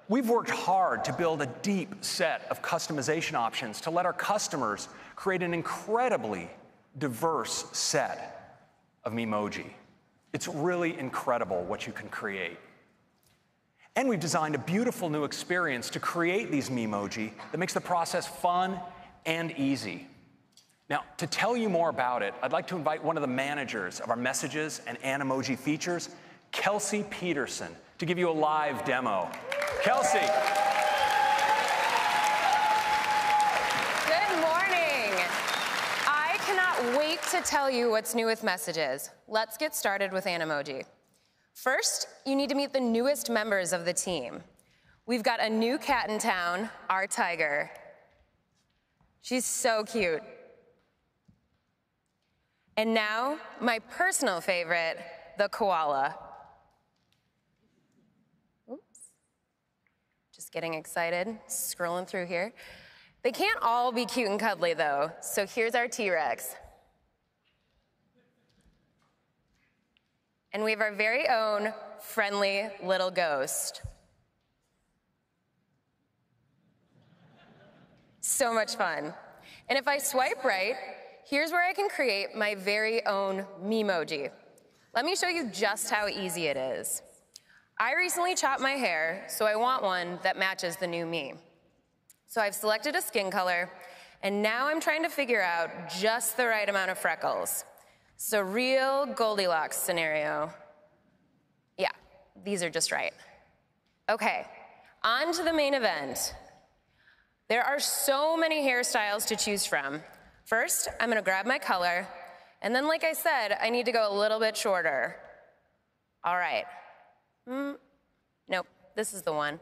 we've worked hard to build a deep set of customization options to let our customers create an incredibly diverse set of Memoji. It's really incredible what you can create. And we've designed a beautiful new experience to create these Memoji that makes the process fun and easy. Now, to tell you more about it, I'd like to invite one of the managers of our messages and Animoji features, Kelsey Peterson, to give you a live demo. Kelsey. Good morning. I cannot wait to tell you what's new with messages. Let's get started with Animoji. First, you need to meet the newest members of the team. We've got a new cat in town, our tiger. She's so cute. And now, my personal favorite, the koala. Oops. Just getting excited, scrolling through here. They can't all be cute and cuddly, though, so here's our T-Rex. And we have our very own friendly little ghost. So much fun. And if I swipe right, here's where I can create my very own Memoji. Let me show you just how easy it is. I recently chopped my hair, so I want one that matches the new me. So I've selected a skin color, and now I'm trying to figure out just the right amount of freckles. It's a real Goldilocks scenario. Yeah, these are just right. Okay, on to the main event. There are so many hairstyles to choose from. First, I'm gonna grab my color, and then like I said, I need to go a little bit shorter. All right. Nope, this is the one.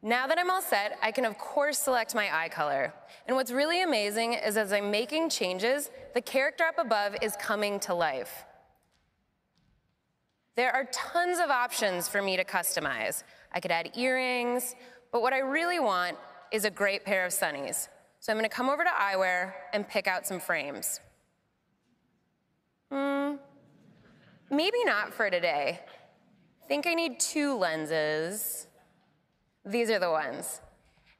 Now that I'm all set, I can of course select my eye color. And what's really amazing is as I'm making changes, the character up above is coming to life. There are tons of options for me to customize. I could add earrings, but what I really want is a great pair of sunnies. So I'm gonna come over to eyewear and pick out some frames. Maybe not for today. I think I need 2 lenses. These are the ones.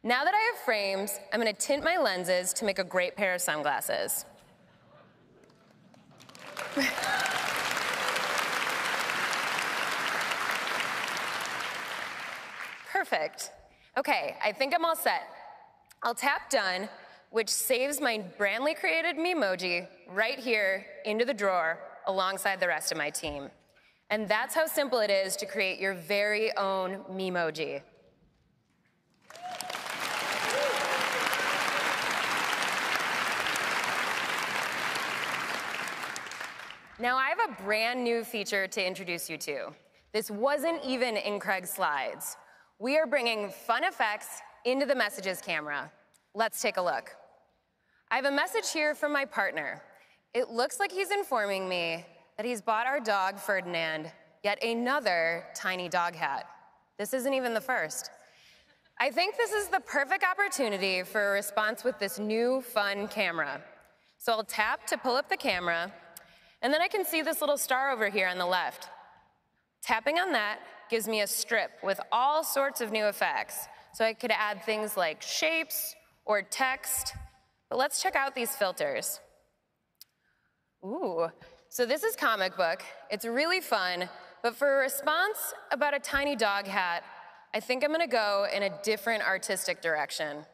Now that I have frames, I'm going to tint my lenses to make a great pair of sunglasses. Perfect. Okay, I think I'm all set. I'll tap done, which saves my brandly created Memoji right here into the drawer alongside the rest of my team. And that's how simple it is to create your very own Memoji. Now I have a brand new feature to introduce you to. This wasn't even in Craig's slides. We are bringing fun effects into the messages camera. Let's take a look. I have a message here from my partner. It looks like he's informing me that he's bought our dog, Ferdinand, yet another tiny dog hat. This isn't even the first. I think this is the perfect opportunity for a response with this new fun camera. So I'll tap to pull up the camera, and then I can see this little star over here on the left. Tapping on that gives me a strip with all sorts of new effects. So I could add things like shapes or text. But let's check out these filters. Ooh, so this is comic book. It's really fun. But for a response about a tiny dog hat, I think I'm going to go in a different artistic direction.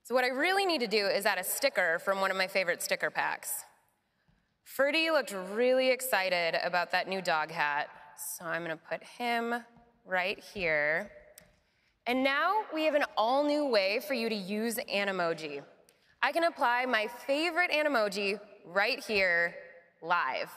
So what I really need to do is add a sticker from one of my favorite sticker packs. Ferdy looked really excited about that new dog hat, so I'm going to put him right here. And now we have an all-new way for you to use Animoji. I can apply my favorite Animoji right here, live.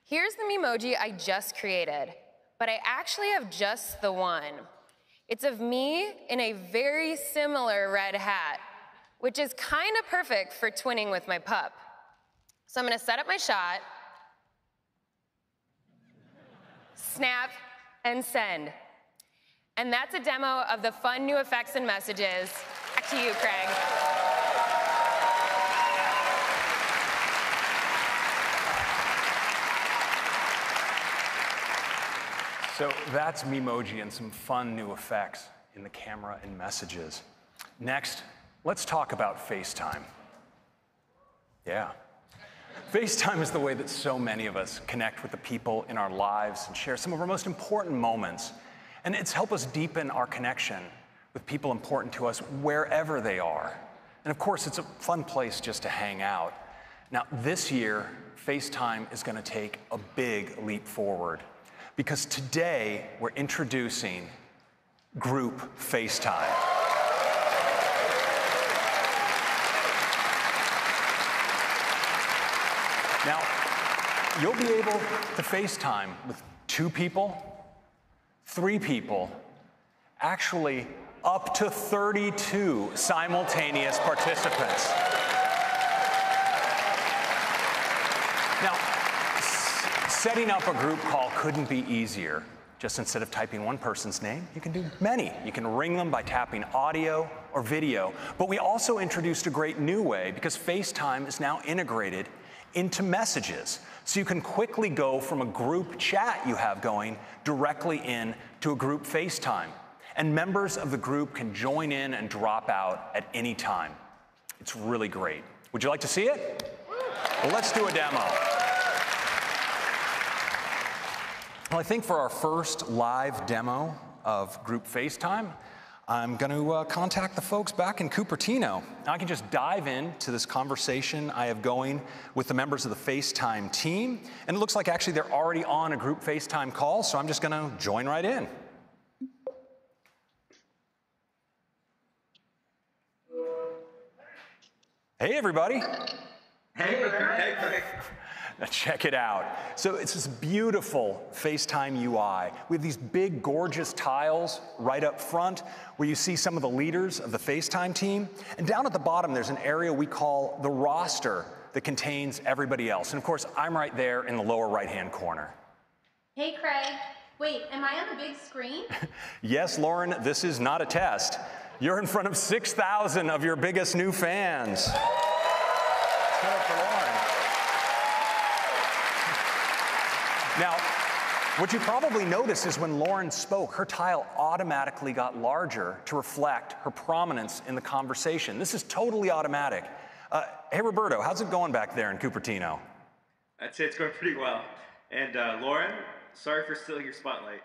Here's the Memoji I just created, but I actually have just the one. It's of me in a very similar red hat, which is kind of perfect for twinning with my pup. So I'm going to set up my shot, snap, and send. And that's a demo of the fun new effects and messages. Back to you, Craig. So that's Memoji and some fun new effects in the camera and messages. Next, let's talk about FaceTime. Yeah. FaceTime is the way that so many of us connect with the people in our lives and share some of our most important moments. And it's helped us deepen our connection with people important to us wherever they are. And of course, it's a fun place just to hang out. Now, this year, FaceTime is going to take a big leap forward, because today we're introducing Group FaceTime. Now, you'll be able to FaceTime with 2 people, 3 people, actually up to 32 simultaneous participants. Now, setting up a group call couldn't be easier. Just instead of typing one person's name, you can do many. You can ring them by tapping audio or video. But we also introduced a great new way, because FaceTime is now integrated into messages. So you can quickly go from a group chat you have going directly in to a group FaceTime. And members of the group can join in and drop out at any time. It's really great. Would you like to see it? Well, let's do a demo. Well, I think for our first live demo of Group FaceTime, I'm going to contact the folks back in Cupertino. Now, I can just dive into this conversation I have going with the members of the FaceTime team. And it looks like actually they're already on a group FaceTime call, so I'm just going to join right in. Hey, everybody. Hey, Craig. Now check it out. So it's this beautiful FaceTime UI. We have these big, gorgeous tiles right up front where you see some of the leaders of the FaceTime team. And down at the bottom, there's an area we call the roster that contains everybody else. And of course, I'm right there in the lower right-hand corner. Hey, Craig. Wait, am I on the big screen? Yes, Lauren, this is not a test. You're in front of 6,000 of your biggest new fans. Now, what you probably noticed is when Lauren spoke, her tile automatically got larger to reflect her prominence in the conversation. This is totally automatic. Hey, Roberto, how's it going back there in Cupertino? I'd say it's going pretty well. And Lauren, sorry for stealing your spotlight.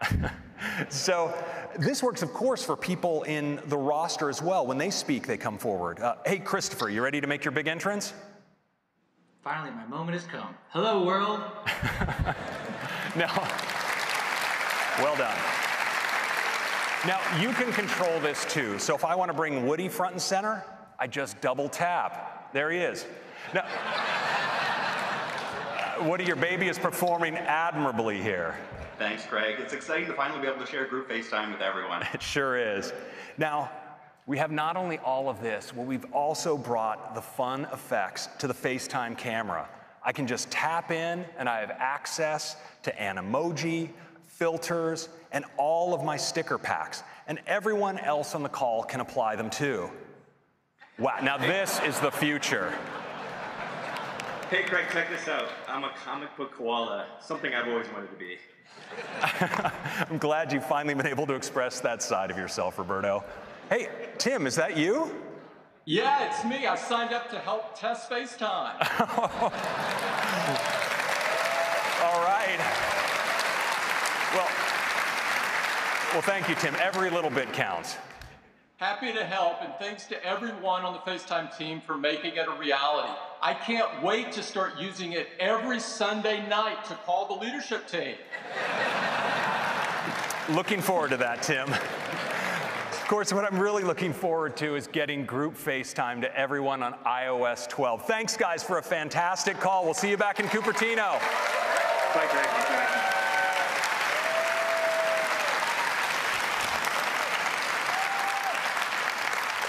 So this works, of course, for people in the roster as well. When they speak, they come forward. Hey, Christopher, you ready to make your big entrance? Finally, my moment has come. Hello, world. No. Well done. Now, you can control this too. So if I want to bring Woody front and center, I just double tap. There he is. Now, Woody, your baby is performing admirably here. Thanks, Craig. It's exciting to finally be able to share group FaceTime with everyone. It sure is. Now, we have not only all of this, but we've also brought the fun effects to the FaceTime camera. I can just tap in and I have access to an emoji, filters, and all of my sticker packs. And everyone else on the call can apply them too. Wow, now this is the future. Hey, Craig, check this out. I'm a comic book koala, something I've always wanted to be. I'm glad you've finally been able to express that side of yourself, Roberto. Hey, Tim, is that you? Yeah, it's me. I signed up to help test FaceTime. All right. Well, thank you, Tim. Every little bit counts. Happy to help, and thanks to everyone on the FaceTime team for making it a reality. I can't wait to start using it every Sunday night to call the leadership team. Looking forward to that, Tim. Of course, what I'm really looking forward to is getting group FaceTime to everyone on iOS 12. Thanks, guys, for a fantastic call. We'll see you back in Cupertino. Bye, Greg.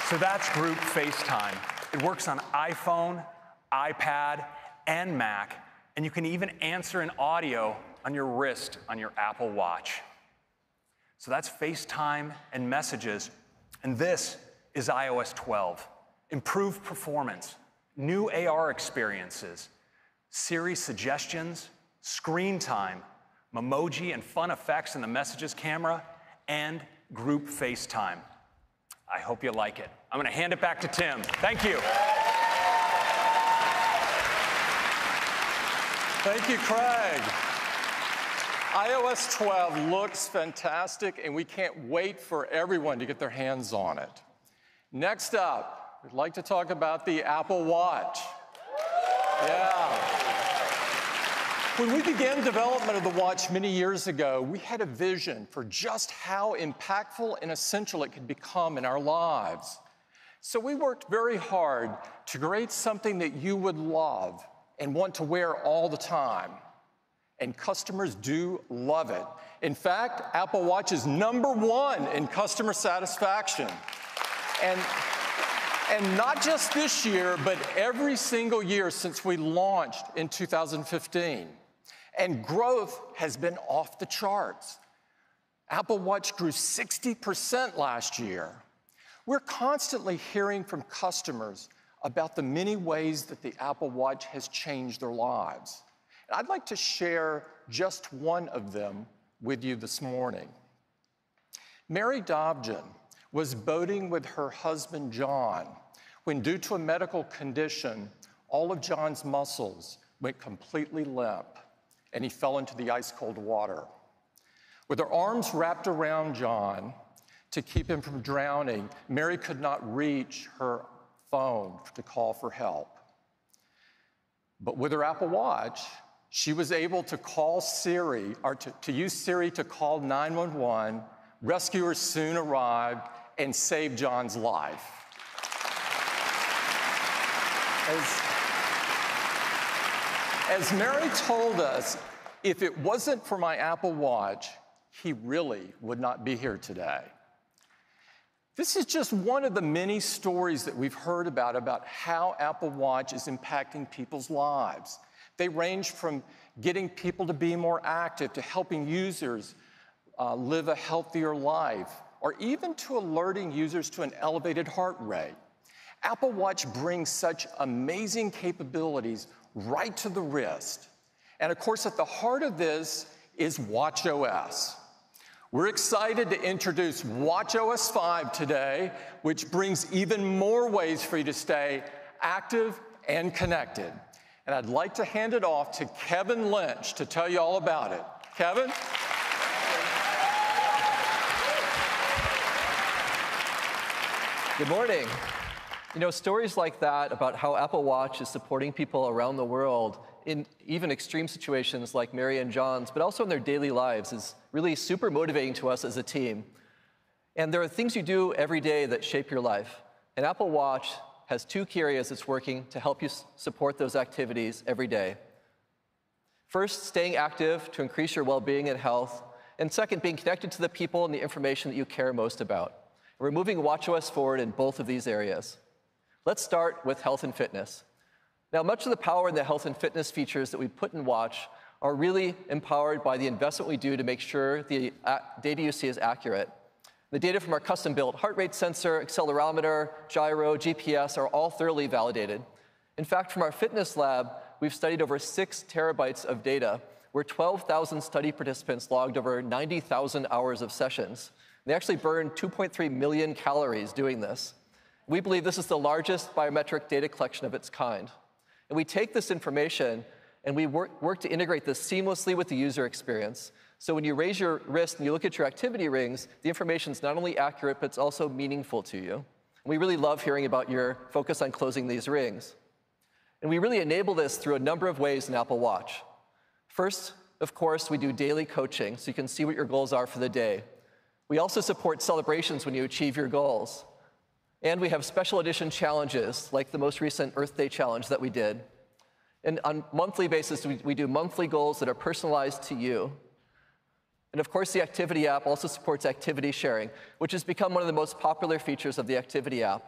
So that's group FaceTime. It works on iPhone, iPad, and Mac, and you can even answer in audio on your wrist on your Apple Watch. So that's FaceTime and messages, and this is iOS 12. Improved performance, new AR experiences, Siri suggestions, screen time, Memoji and fun effects in the messages camera, and group FaceTime. I hope you like it. I'm going to hand it back to Tim. Thank you. Thank you, Craig. iOS 12 looks fantastic, and we can't wait for everyone to get their hands on it. Next up, we'd like to talk about the Apple Watch. Yeah. When we began development of the watch many years ago, we had a vision for just how impactful and essential it could become in our lives. So we worked very hard to create something that you would love and want to wear all the time. And customers do love it. In fact, Apple Watch is #1 in customer satisfaction. And not just this year, but every single year since we launched in 2015. And growth has been off the charts. Apple Watch grew 60% last year. We're constantly hearing from customers about the many ways that the Apple Watch has changed their lives. And I'd like to share just one of them with you this morning. Mary Dobjan was boating with her husband, John, when due to a medical condition, all of John's muscles went completely limp, and he fell into the ice-cold water. With her arms wrapped around John to keep him from drowning, Mary could not reach her phone to call for help. But with her Apple Watch, she was able to call Siri, or to use Siri to call 911. Rescuers soon arrived and saved John's life. As Mary told us, if it wasn't for my Apple Watch, he really would not be here today. This is just one of the many stories that we've heard about how Apple Watch is impacting people's lives. They range from getting people to be more active, to helping users live a healthier life, or even to alerting users to an elevated heart rate. Apple Watch brings such amazing capabilities right to the wrist. And of course, at the heart of this is watchOS. We're excited to introduce watchOS 5 today, which brings even more ways for you to stay active and connected. And I'd like to hand it off to Kevin Lynch to tell you all about it. Kevin? Good morning. You know, stories like that about how Apple Watch is supporting people around the world in even extreme situations like Mary and John's, but also in their daily lives, is really super motivating to us as a team. And there are things you do every day that shape your life. And Apple Watch has two key areas it's working to help you support those activities every day. First, staying active to increase your well-being and health. And second, being connected to the people and the information that you care most about. We're moving watchOS forward in both of these areas. Let's start with health and fitness. Now, much of the power in the health and fitness features that we put in Watch are really empowered by the investment we do to make sure the data you see is accurate. The data from our custom-built heart rate sensor, accelerometer, gyro, GPS are all thoroughly validated. In fact, from our fitness lab, we've studied over 6 terabytes of data, where 12,000 study participants logged over 90,000 hours of sessions. They actually burned 2.3 million calories doing this. We believe this is the largest biometric data collection of its kind. And we take this information and we work to integrate this seamlessly with the user experience. So when you raise your wrist and you look at your activity rings, the information is not only accurate, but it's also meaningful to you. And we really love hearing about your focus on closing these rings. And we really enable this through a number of ways in Apple Watch. First, of course, we do daily coaching, so you can see what your goals are for the day. We also support celebrations when you achieve your goals. And we have special edition challenges, like the most recent Earth Day challenge that we did. And on a monthly basis, we do monthly goals that are personalized to you. And of course, the Activity app also supports activity sharing, which has become one of the most popular features of the Activity app.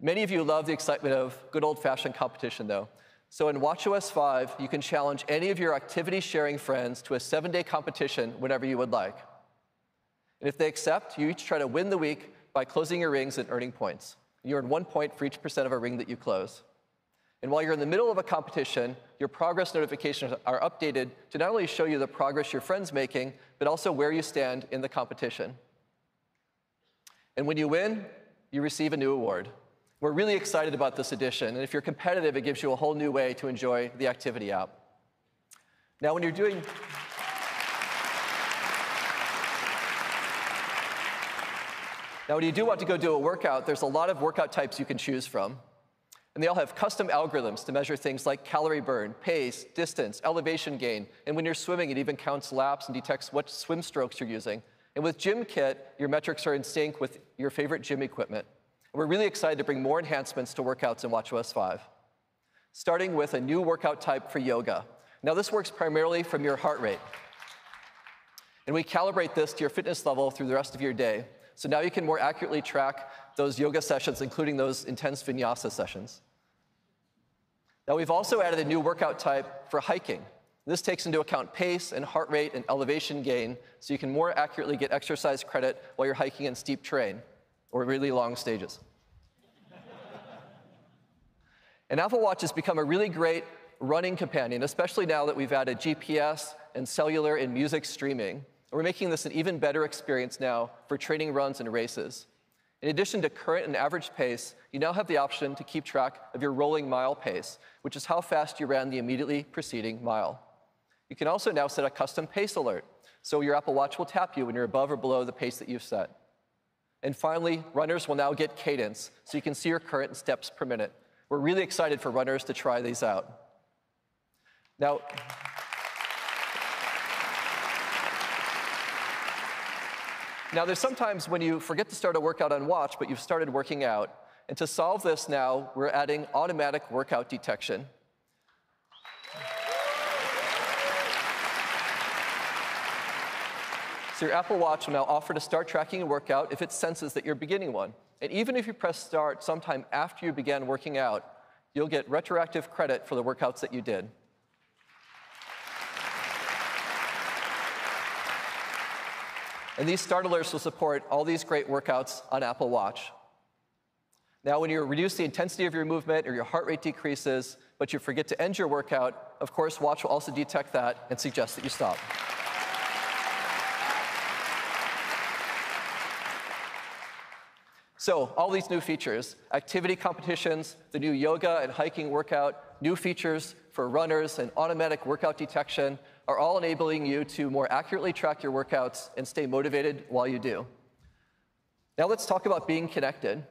Many of you love the excitement of good old-fashioned competition, though. So in watchOS 5, you can challenge any of your activity-sharing friends to a 7-day competition whenever you would like. And if they accept, you each try to win the week by closing your rings and earning points. You earn 1 point for each % of a ring that you close. And while you're in the middle of a competition, your progress notifications are updated to not only show you the progress your friend's making, but also where you stand in the competition. And when you win, you receive a new award. We're really excited about this addition, and if you're competitive, it gives you a whole new way to enjoy the Activity app. Now, when you do want to go do a workout, there's a lot of workout types you can choose from. And they all have custom algorithms to measure things like calorie burn, pace, distance, elevation gain. And when you're swimming, it even counts laps and detects what swim strokes you're using. And with Gym Kit, your metrics are in sync with your favorite gym equipment. And we're really excited to bring more enhancements to workouts in watchOS 5, starting with a new workout type for yoga. Now, this works primarily from your heart rate. And we calibrate this to your fitness level through the rest of your day. So now you can more accurately track those yoga sessions, including those intense vinyasa sessions. Now, we've also added a new workout type for hiking. This takes into account pace and heart rate and elevation gain, so you can more accurately get exercise credit while you're hiking in steep terrain or really long stages. And Apple Watch has become a really great running companion, especially now that we've added GPS and cellular and music streaming. We're making this an even better experience now for training runs and races. In addition to current and average pace, you now have the option to keep track of your rolling mile pace, which is how fast you ran the immediately preceding mile. You can also now set a custom pace alert, so your Apple Watch will tap you when you're above or below the pace that you've set. And finally, runners will now get cadence, so you can see your current steps per minute. We're really excited for runners to try these out. Now, there's sometimes when you forget to start a workout on Watch, but you've started working out. And to solve this now, we're adding automatic workout detection. So your Apple Watch will now offer to start tracking a workout if it senses that you're beginning one. And even if you press start sometime after you began working out, you'll get retroactive credit for the workouts that you did. And these start alerts will support all these great workouts on Apple Watch. Now, when you reduce the intensity of your movement or your heart rate decreases, but you forget to end your workout, of course, Watch will also detect that and suggest that you stop. So all these new features, activity competitions, the new yoga and hiking workout, new features for runners and automatic workout detection are all enabling you to more accurately track your workouts and stay motivated while you do. Now let's talk about being connected.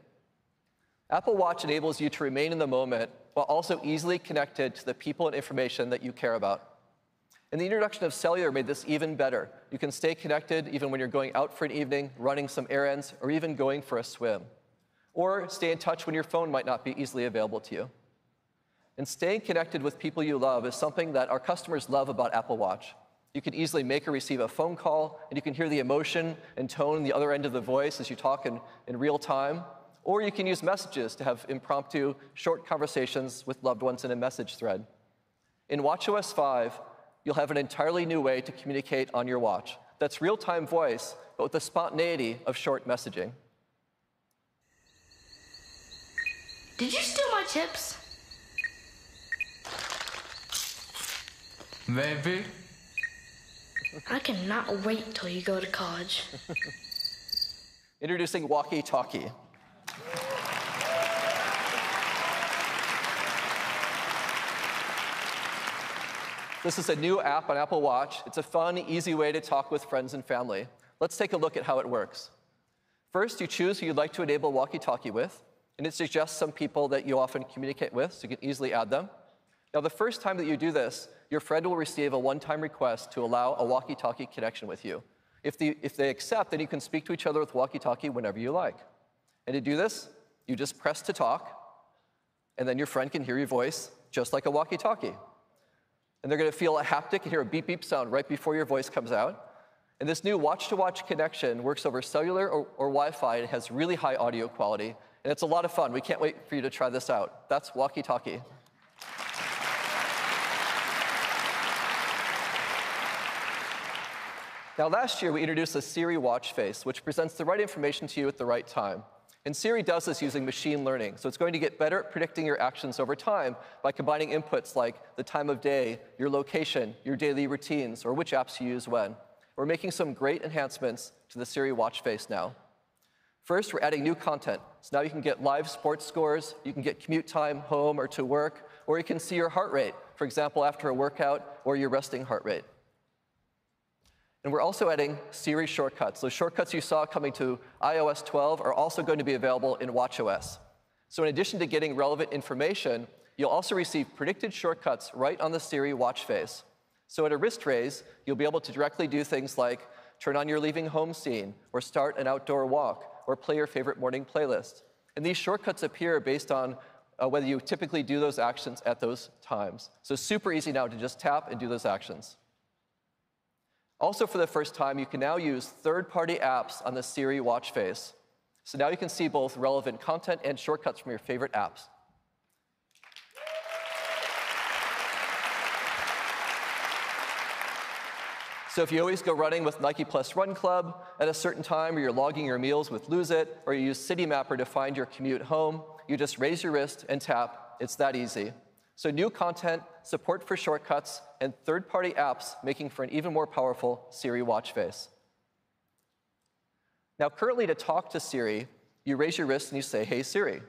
Apple Watch enables you to remain in the moment while also easily connected to the people and information that you care about. And the introduction of cellular made this even better. You can stay connected even when you're going out for an evening, running some errands, or even going for a swim. Or stay in touch when your phone might not be easily available to you. And staying connected with people you love is something that our customers love about Apple Watch. You can easily make or receive a phone call, and you can hear the emotion and tone on the other end of the voice as you talk in real time. Or you can use messages to have impromptu, short conversations with loved ones in a message thread. In watchOS 5, you'll have an entirely new way to communicate on your watch. That's real-time voice, but with the spontaneity of short messaging. Did you steal my chips? Maybe. I cannot wait till you go to college. Introducing Walkie Talkie. This is a new app on Apple Watch. It's a fun, easy way to talk with friends and family. Let's take a look at how it works. First, you choose who you'd like to enable walkie-talkie with, and it suggests some people that you often communicate with, so you can easily add them. Now, the first time that you do this, your friend will receive a one-time request to allow a walkie-talkie connection with you. If they accept, then you can speak to each other with walkie-talkie whenever you like. And to do this, you just press to talk, and then your friend can hear your voice just like a walkie-talkie. And they're going to feel a haptic and hear a beep beep sound right before your voice comes out. And this new watch-to-watch connection works over cellular or Wi-Fi. It has really high audio quality, and it's a lot of fun. We can't wait for you to try this out. That's walkie-talkie. Now, last year, we introduced a Siri watch face, which presents the right information to you at the right time. And Siri does this using machine learning, so it's going to get better at predicting your actions over time by combining inputs like the time of day, your location, your daily routines, or which apps you use when. We're making some great enhancements to the Siri watch face now. First, we're adding new content. So now you can get live sports scores, you can get commute time home or to work, or you can see your heart rate, for example, after a workout, or your resting heart rate. And we're also adding Siri shortcuts. Those shortcuts you saw coming to iOS 12 are also going to be available in watchOS. So in addition to getting relevant information, you'll also receive predicted shortcuts right on the Siri watch face. So at a wrist raise, you'll be able to directly do things like turn on your leaving home scene, or start an outdoor walk, or play your favorite morning playlist. And these shortcuts appear based on whether you typically do those actions at those times. So super easy now to just tap and do those actions. Also, for the first time, you can now use third-party apps on the Siri watch face. So now you can see both relevant content and shortcuts from your favorite apps. So if you always go running with Nike Plus Run Club at a certain time, or you're logging your meals with Lose It, or you use Citymapper to find your commute home, you just raise your wrist and tap. It's that easy. So new content, support for shortcuts, and third-party apps making for an even more powerful Siri watch face. Now, currently, to talk to Siri, you raise your wrist and you say, "Hey, Siri."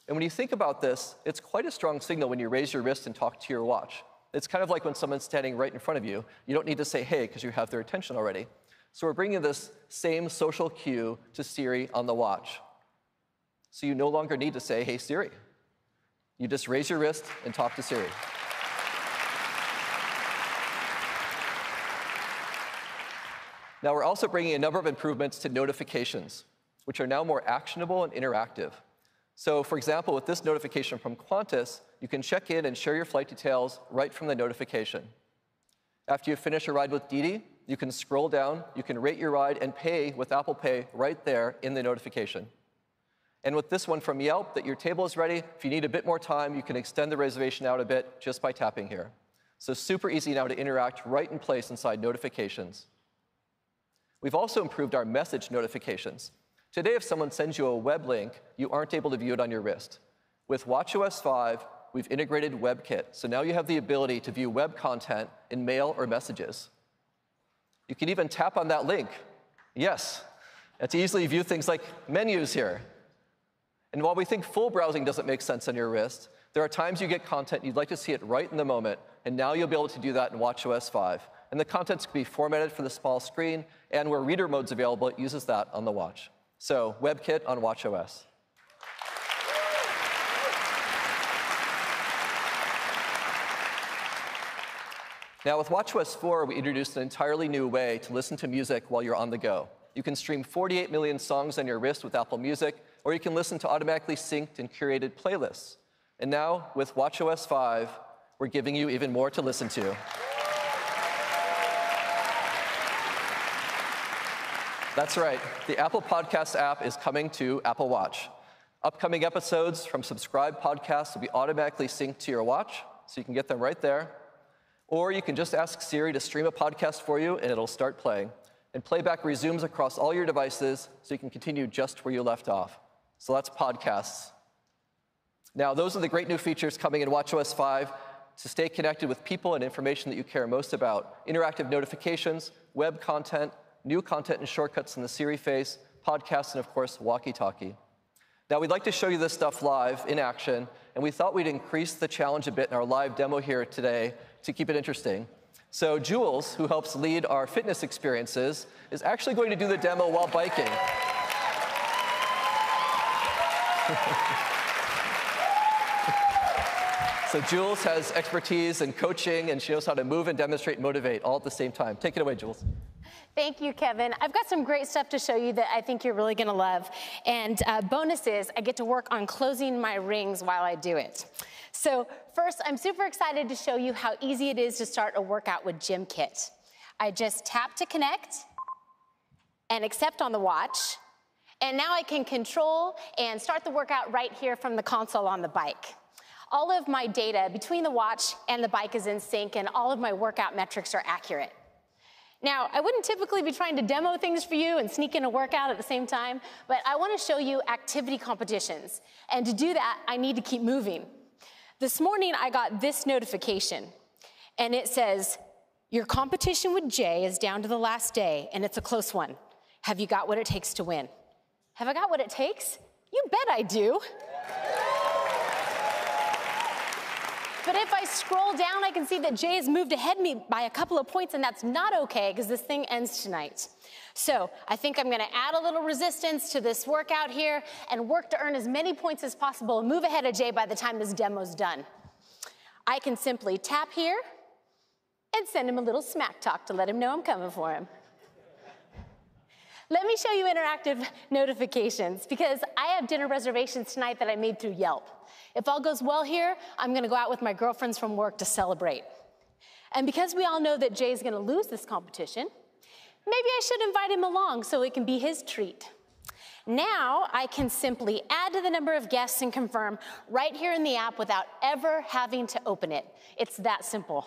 And when you think about this, it's quite a strong signal when you raise your wrist and talk to your watch. It's kind of like when someone's standing right in front of you. You don't need to say, "Hey," because you have their attention already. So we're bringing this same social cue to Siri on the watch. So you no longer need to say, "Hey, Siri." You just raise your wrist and talk to Siri. Now, we're also bringing a number of improvements to notifications, which are now more actionable and interactive. So, for example, with this notification from Qantas, you can check in and share your flight details right from the notification. After you finish a ride with Didi, you can scroll down, you can rate your ride and pay with Apple Pay right there in the notification. And with this one from Yelp, that your table is ready, if you need a bit more time, you can extend the reservation out a bit just by tapping here. So super easy now to interact right in place inside notifications. We've also improved our message notifications. Today, if someone sends you a web link, you aren't able to view it on your wrist. With watchOS 5, we've integrated WebKit. So now you have the ability to view web content in mail or messages. You can even tap on that link. Yes, and to easily view things like menus here. And while we think full browsing doesn't make sense on your wrist, there are times you get content you'd like to see it right in the moment, and now you'll be able to do that in watchOS 5. And the contents can be formatted for the small screen, and where reader mode's available, it uses that on the watch. So WebKit on watchOS. Now with watchOS 4, we introduced an entirely new way to listen to music while you're on the go. You can stream 48 million songs on your wrist with Apple Music, or you can listen to automatically synced and curated playlists. And now, with watchOS 5, we're giving you even more to listen to. That's right. The Apple Podcasts app is coming to Apple Watch. Upcoming episodes from subscribed podcasts will be automatically synced to your watch, so you can get them right there. Or you can just ask Siri to stream a podcast for you, and it'll start playing. And playback resumes across all your devices, so you can continue just where you left off. So that's podcasts. Now, those are the great new features coming in watchOS 5 to stay connected with people and information that you care most about. Interactive notifications, web content, new content and shortcuts in the Siri face, podcasts, and of course, walkie-talkie. Now, we'd like to show you this stuff live in action, and we thought we'd increase the challenge a bit in our live demo here today to keep it interesting. So Jules, who helps lead our fitness experiences, is actually going to do the demo while biking. So Jules has expertise in coaching, and she knows how to move and demonstrate and motivate all at the same time. Take it away, Jules. Thank you, Kevin. I've got some great stuff to show you that I think you're really going to love. And bonus is I get to work on closing my rings while I do it. So first, I'm super excited to show you how easy it is to start a workout with GymKit. I just tap to connect and accept on the watch. And now I can control and start the workout right here from the console on the bike. All of my data between the watch and the bike is in sync, and all of my workout metrics are accurate. Now, I wouldn't typically be trying to demo things for you and sneak in a workout at the same time, but I want to show you activity competitions. And to do that, I need to keep moving. This morning, I got this notification, and it says, your competition with Jay is down to the last day, and it's a close one. Have you got what it takes to win? Have I got what it takes? You bet I do. But if I scroll down, I can see that Jay has moved ahead of me by a couple of points, and that's not okay because this thing ends tonight. So I think I'm going to add a little resistance to this workout here and work to earn as many points as possible and move ahead of Jay by the time this demo's done. I can simply tap here and send him a little smack talk to let him know I'm coming for him. Let me show you interactive notifications because I have dinner reservations tonight that I made through Yelp. If all goes well here, I'm going to go out with my girlfriends from work to celebrate. And because we all know that Jay's going to lose this competition, maybe I should invite him along so it can be his treat. Now I can simply add to the number of guests and confirm right here in the app without ever having to open it. It's that simple.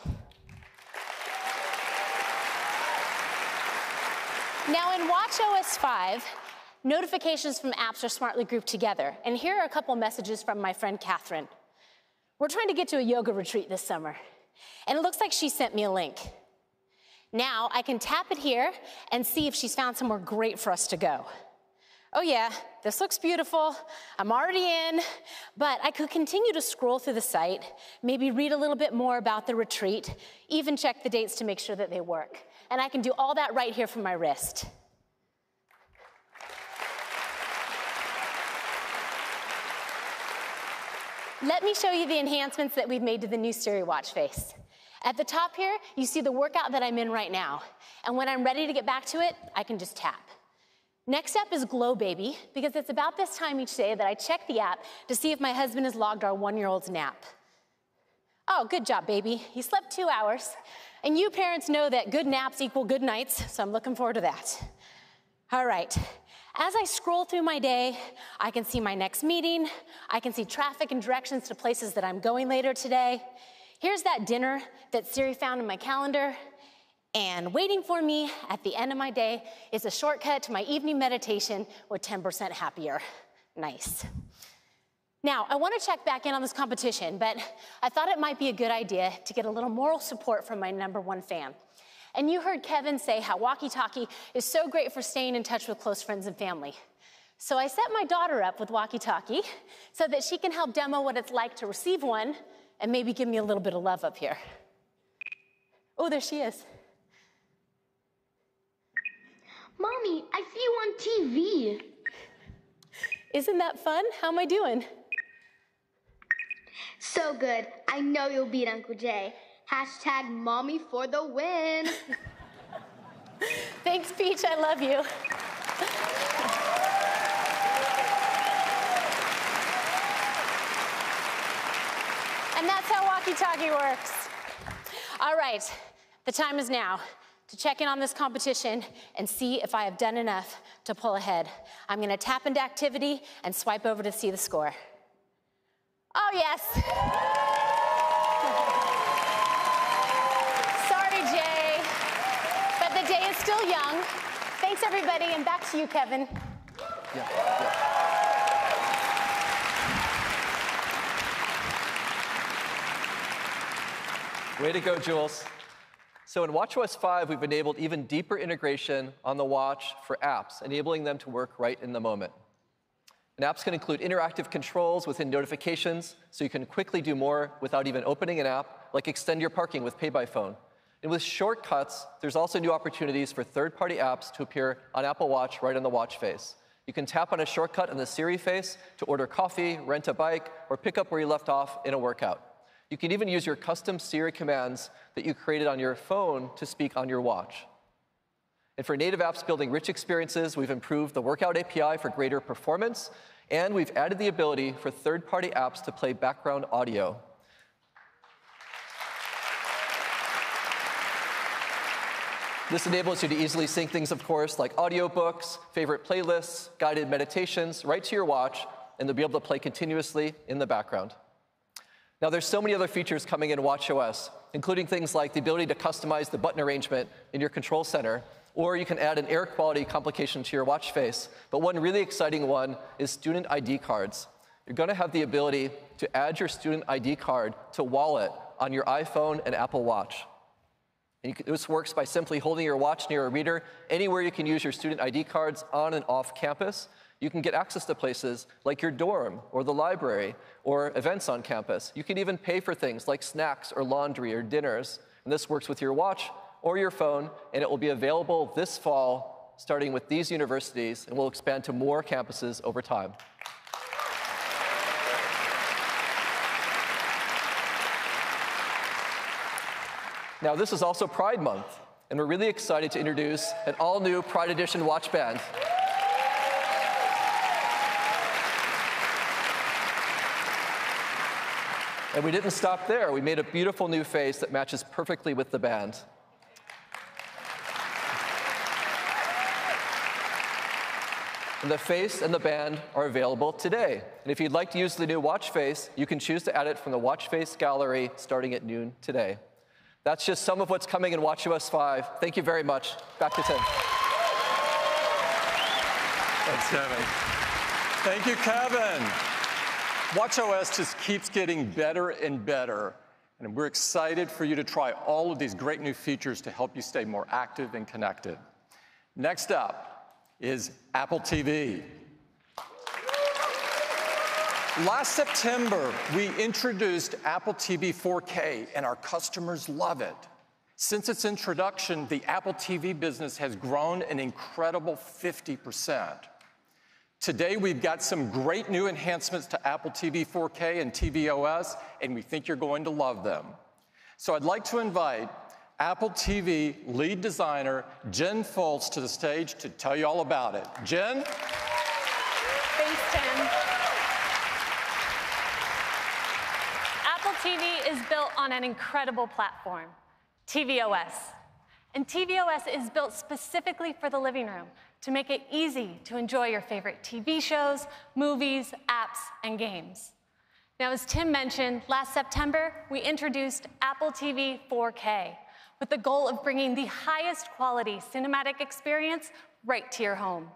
Now in watchOS 5, notifications from apps are smartly grouped together. And here are a couple messages from my friend Catherine. We're trying to get to a yoga retreat this summer, and it looks like she sent me a link. Now I can tap it here and see if she's found somewhere great for us to go. Oh yeah, this looks beautiful. I'm already in, but I could continue to scroll through the site, maybe read a little bit more about the retreat, even check the dates to make sure that they work. And I can do all that right here from my wrist. Let me show you the enhancements that we've made to the new Siri watch face. At the top here, you see the workout that I'm in right now. And when I'm ready to get back to it, I can just tap. Next up is Glow Baby, because it's about this time each day that I check the app to see if my husband has logged our 1-year-old's nap. Oh, good job, baby. He slept 2 hours. And you parents know that good naps equal good nights, so I'm looking forward to that. All right. As I scroll through my day, I can see my next meeting. I can see traffic and directions to places that I'm going later today. Here's that dinner that Siri found in my calendar. And waiting for me at the end of my day is a shortcut to my evening meditation with 10% happier. Nice. Now, I want to check back in on this competition, but I thought it might be a good idea to get a little moral support from my #1 fan. And you heard Kevin say how walkie-talkie is so great for staying in touch with close friends and family. So I set my daughter up with walkie-talkie so that she can help demo what it's like to receive one and maybe give me a little bit of love up here. Oh, there she is. Mommy, I see you on TV. Isn't that fun? How am I doing? So good. I know you'll beat Uncle Jay. Hashtag mommy for the win. Thanks, Peach. I love you. And that's how walkie-talkie works. All right, the time is now to check in on this competition and see if I have done enough to pull ahead. I'm gonna tap into activity and swipe over to see the score. Oh, yes. Sorry, Jay, but the day is still young. Thanks, everybody, and back to you, Kevin. Way to go, Jules. So in watchOS 5, we've enabled even deeper integration on the watch for apps, enabling them to work right in the moment. And apps can include interactive controls within notifications, so you can quickly do more without even opening an app, like extend your parking with Pay by Phone. And with shortcuts, there's also new opportunities for third-party apps to appear on Apple Watch right on the watch face. You can tap on a shortcut on the Siri face to order coffee, rent a bike, or pick up where you left off in a workout. You can even use your custom Siri commands that you created on your phone to speak on your watch. And for native apps building rich experiences, we've improved the Workout API for greater performance, and we've added the ability for third-party apps to play background audio. This enables you to easily sync things, of course, like audiobooks, favorite playlists, guided meditations, right to your watch, and they'll be able to play continuously in the background. Now, there's so many other features coming in watchOS, including things like the ability to customize the button arrangement in your control center, or you can add an air quality complication to your watch face. But one really exciting one is student ID cards. You're going to have the ability to add your student ID card to Wallet on your iPhone and Apple Watch. And this works by simply holding your watch near a reader. Anywhere you can use your student ID cards on and off campus, you can get access to places like your dorm or the library or events on campus. You can even pay for things like snacks or laundry or dinners. And this works with your watch or your phone, and it will be available this fall, starting with these universities, and will expand to more campuses over time. Now, this is also Pride Month, and we're really excited to introduce an all-new Pride Edition watch band. And we didn't stop there. We made a beautiful new face that matches perfectly with the band. And the face and the band are available today. And if you'd like to use the new watch face, you can choose to add it from the watch face gallery starting at noon today. That's just some of what's coming in watchOS 5. Thank you very much. Back to Tim. Thanks, Kevin. Thank you, Kevin. watchOS just keeps getting better and better, and we're excited for you to try all of these great new features to help you stay more active and connected. Next up is Apple TV. Last September, we introduced Apple TV 4K, and our customers love it. Since its introduction, the Apple TV business has grown an incredible 50%. Today, we've got some great new enhancements to Apple TV 4K and tvOS, and we think you're going to love them. So I'd like to invite Apple TV lead designer Jen Foltz to the stage to tell you all about it. Jen? Thanks, Tim. Apple TV is built on an incredible platform, tvOS. And tvOS is built specifically for the living room to make it easy to enjoy your favorite TV shows, movies, apps, and games. Now, as Tim mentioned, last September, we introduced Apple TV 4K with the goal of bringing the highest quality cinematic experience right to your home.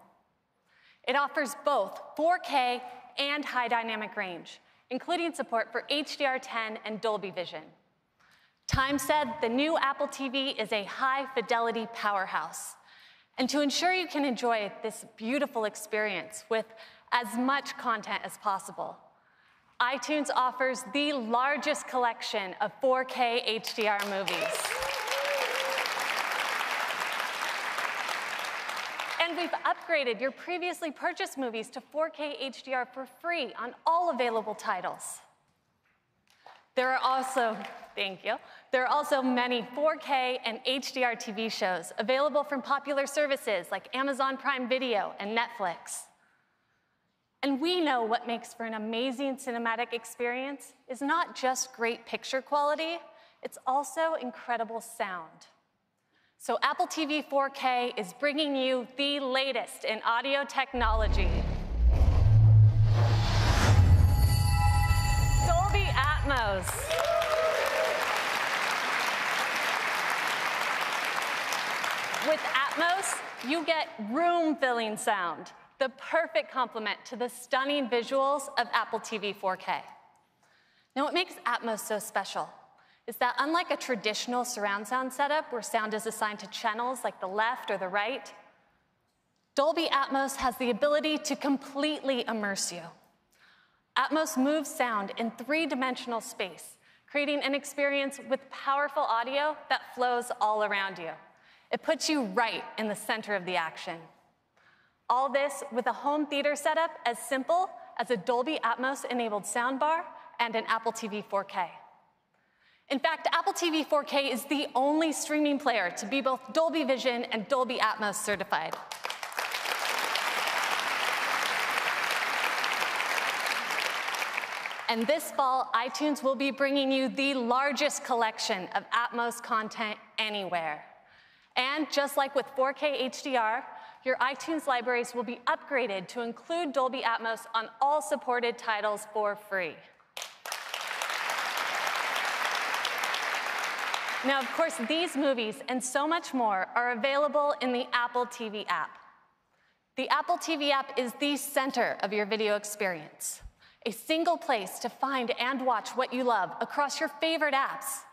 It offers both 4K and high dynamic range, including support for HDR10 and Dolby Vision. Time said the new Apple TV is a high-fidelity powerhouse. And to ensure you can enjoy this beautiful experience with as much content as possible, iTunes offers the largest collection of 4K HDR movies. And we've upgraded your previously purchased movies to 4K HDR for free on all available titles. There are also, thank you, there are also many 4K and HDR TV shows available from popular services like Amazon Prime Video and Netflix. And we know what makes for an amazing cinematic experience is not just great picture quality, it's also incredible sound. So Apple TV 4K is bringing you the latest in audio technology. Dolby Atmos. With Atmos, you get room-filling sound, the perfect complement to the stunning visuals of Apple TV 4K. Now, what makes Atmos so special is that unlike a traditional surround sound setup where sound is assigned to channels like the left or the right, Dolby Atmos has the ability to completely immerse you. Atmos moves sound in three-dimensional space, creating an experience with powerful audio that flows all around you. It puts you right in the center of the action. All this with a home theater setup as simple as a Dolby Atmos-enabled soundbar and an Apple TV 4K. In fact, Apple TV 4K is the only streaming player to be both Dolby Vision and Dolby Atmos certified. And this fall, iTunes will be bringing you the largest collection of Atmos content anywhere. And just like with 4K HDR, your iTunes libraries will be upgraded to include Dolby Atmos on all supported titles for free. Now, of course, these movies and so much more are available in the Apple TV app. The Apple TV app is the center of your video experience, a single place to find and watch what you love across your favorite apps.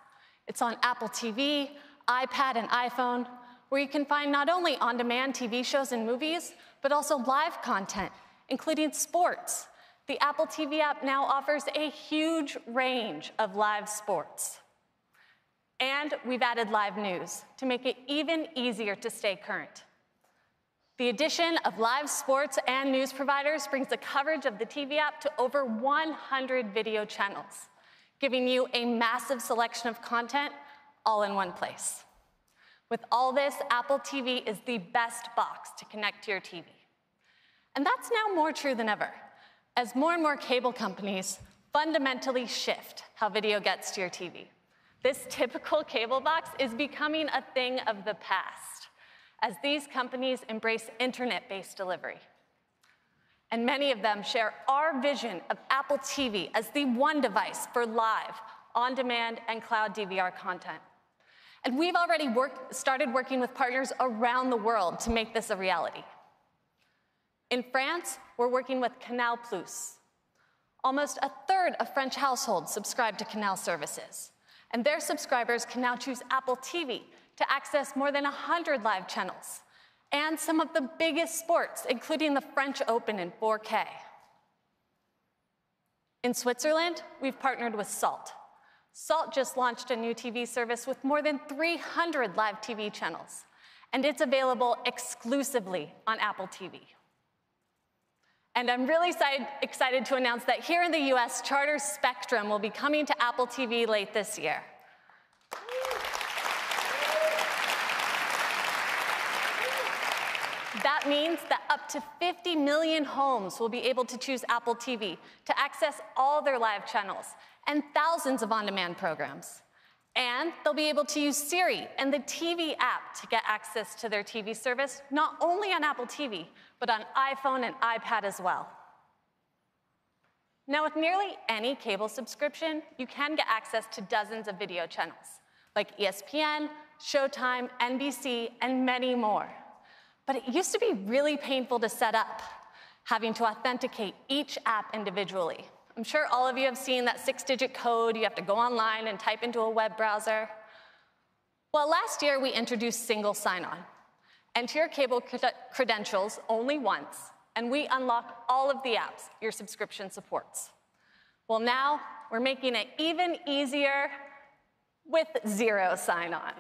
It's on Apple TV, iPad, and iPhone, where you can find not only on-demand TV shows and movies, but also live content, including sports. The Apple TV app now offers a huge range of live sports. And we've added live news to make it even easier to stay current. The addition of live sports and news providers brings the coverage of the TV app to over 100 video channels, giving you a massive selection of content all in one place. With all this, Apple TV is the best box to connect to your TV. And that's now more true than ever, as more and more cable companies fundamentally shift how video gets to your TV. This typical cable box is becoming a thing of the past, as these companies embrace internet-based delivery. And many of them share our vision of Apple TV as the one device for live, on-demand, and cloud DVR content. And we've already started working with partners around the world to make this a reality. In France, we're working with Canal+. Almost a third of French households subscribe to Canal services. And their subscribers can now choose Apple TV to access more than 100 live channels and some of the biggest sports, including the French Open in 4K. In Switzerland, we've partnered with Salt. Salt just launched a new TV service with more than 300 live TV channels, and it's available exclusively on Apple TV. And I'm really excited to announce that here in the US, Charter's Spectrum will be coming to Apple TV late this year. That means that up to 50 million homes will be able to choose Apple TV to access all their live channels and thousands of on-demand programs. And they'll be able to use Siri and the TV app to get access to their TV service, not only on Apple TV, but on iPhone and iPad as well. Now, with nearly any cable subscription, you can get access to dozens of video channels, like ESPN, Showtime, NBC, and many more. But it used to be really painful to set up. having to authenticate each app individually. I'm sure all of you have seen that 6-digit code you have to go online and type into a web browser. Well, last year we introduced single sign-on. Enter your cable credentials only once, and we unlock all of the apps your subscription supports. Well, now we're making it even easier with zero sign-on.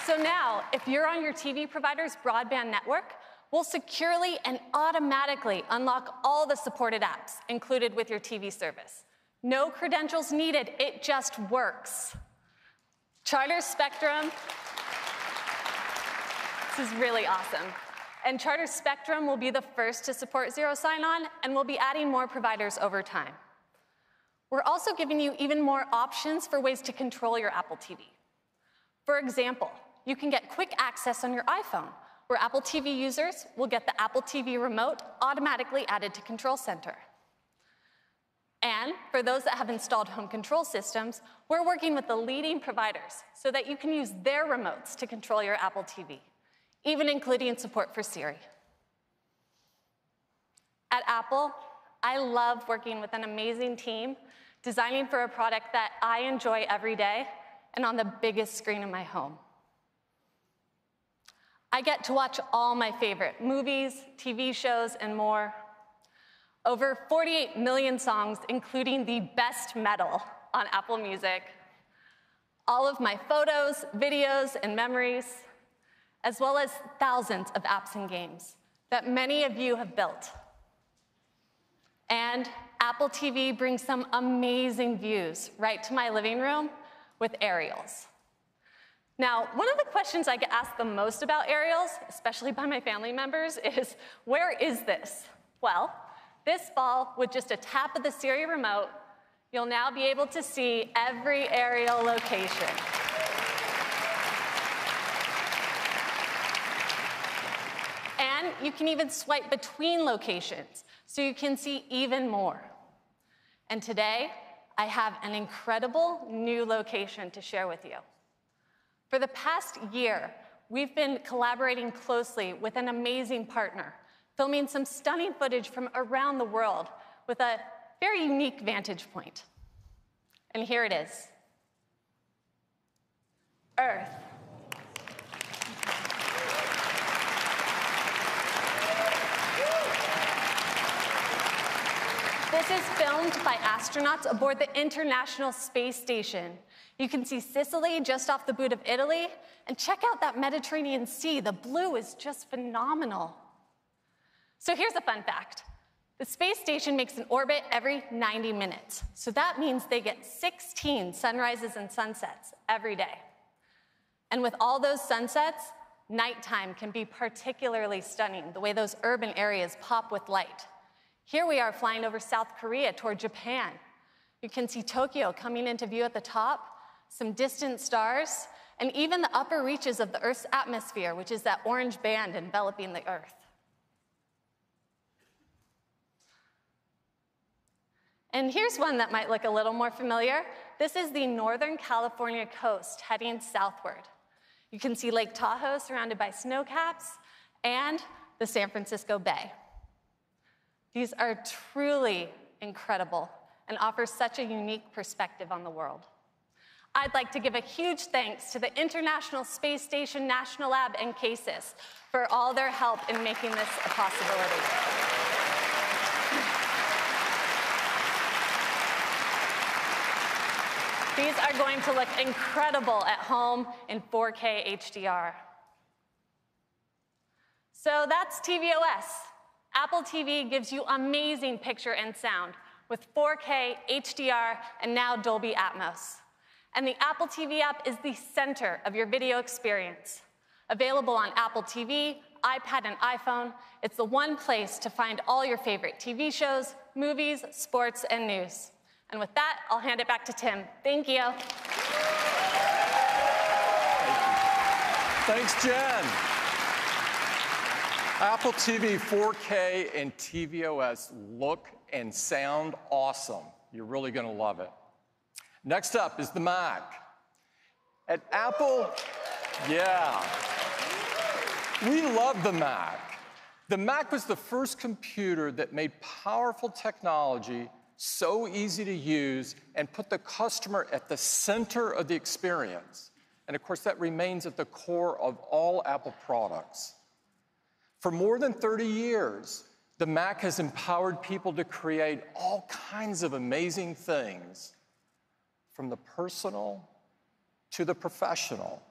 So now, if you're on your TV provider's broadband network, we'll securely and automatically unlock all the supported apps included with your TV service. No credentials needed, it just works. Charter Spectrum, this is really awesome. And Charter Spectrum will be the first to support zero sign-on, and we'll be adding more providers over time. We're also giving you even more options for ways to control your Apple TV. For example, you can get quick access on your iPhone, where Apple TV users will get the Apple TV remote automatically added to Control Center. And for those that have installed home control systems, we're working with the leading providers so that you can use their remotes to control your Apple TV, even including support for Siri. At Apple, I love working with an amazing team, designing for a product that I enjoy every day and on the biggest screen in my home. I get to watch all my favorite movies, TV shows, and more. Over 48 million songs, including the best metal on Apple Music. All of my photos, videos, and memories, as well as thousands of apps and games that many of you have built. And Apple TV brings some amazing views right to my living room with aerials. Now, one of the questions I get asked the most about aerials, especially by my family members, is, where is this? Well, this fall, with just a tap of the Siri remote, you'll now be able to see every aerial location. And you can even swipe between locations, so you can see even more. And today, I have an incredible new location to share with you. For the past year, we've been collaborating closely with an amazing partner, filming some stunning footage from around the world with a very unique vantage point. And here it is. Earth. This is filmed by astronauts aboard the International Space Station. You can see Sicily just off the boot of Italy, and check out that Mediterranean Sea. The blue is just phenomenal. So here's a fun fact. The space station makes an orbit every 90 minutes. So that means they get 16 sunrises and sunsets every day. And with all those sunsets, nighttime can be particularly stunning, the way those urban areas pop with light. Here we are flying over South Korea toward Japan. You can see Tokyo coming into view at the top, some distant stars, and even the upper reaches of the Earth's atmosphere, which is that orange band enveloping the Earth. And here's one that might look a little more familiar. This is the Northern California coast heading southward. You can see Lake Tahoe surrounded by snowcaps and the San Francisco Bay. These are truly incredible and offer such a unique perspective on the world. I'd like to give a huge thanks to the International Space Station National Lab and CASIS for all their help in making this a possibility. These are going to look incredible at home in 4K HDR. So that's tvOS. Apple TV gives you amazing picture and sound with 4K, HDR, and now Dolby Atmos. And the Apple TV app is the center of your video experience. Available on Apple TV, iPad, and iPhone, it's the one place to find all your favorite TV shows, movies, sports, and news. And with that, I'll hand it back to Tim. Thank you. Thanks, Jen. Apple TV 4K and tvOS look and sound awesome. You're really going to love it. Next up is the Mac. At Apple, yeah. We love the Mac. The Mac was the first computer that made powerful technology so easy to use and put the customer at the center of the experience. And of course, that remains at the core of all Apple products. For more than 30 years, the Mac has empowered people to create all kinds of amazing things, from the personal to the professional.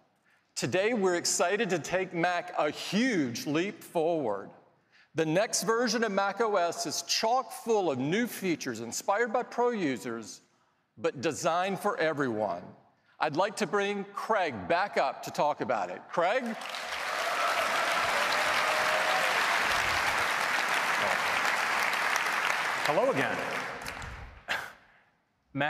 Today, we're excited to take Mac a huge leap forward. The next version of macOS is chock full of new features inspired by pro users, but designed for everyone. I'd like to bring Craig back up to talk about it. Craig? Hello again.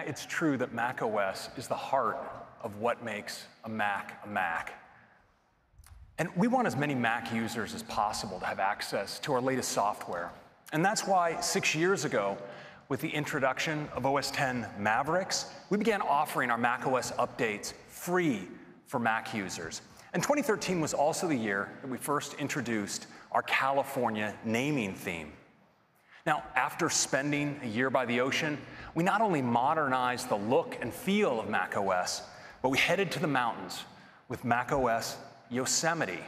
It's true that macOS is the heart of what makes a Mac a Mac. And we want as many Mac users as possible to have access to our latest software. And that's why 6 years ago, with the introduction of OS X Mavericks, we began offering our macOS updates free for Mac users. And 2013 was also the year that we first introduced our California naming theme. Now, after spending a year by the ocean, we not only modernized the look and feel of macOS, but we headed to the mountains with macOS Yosemite.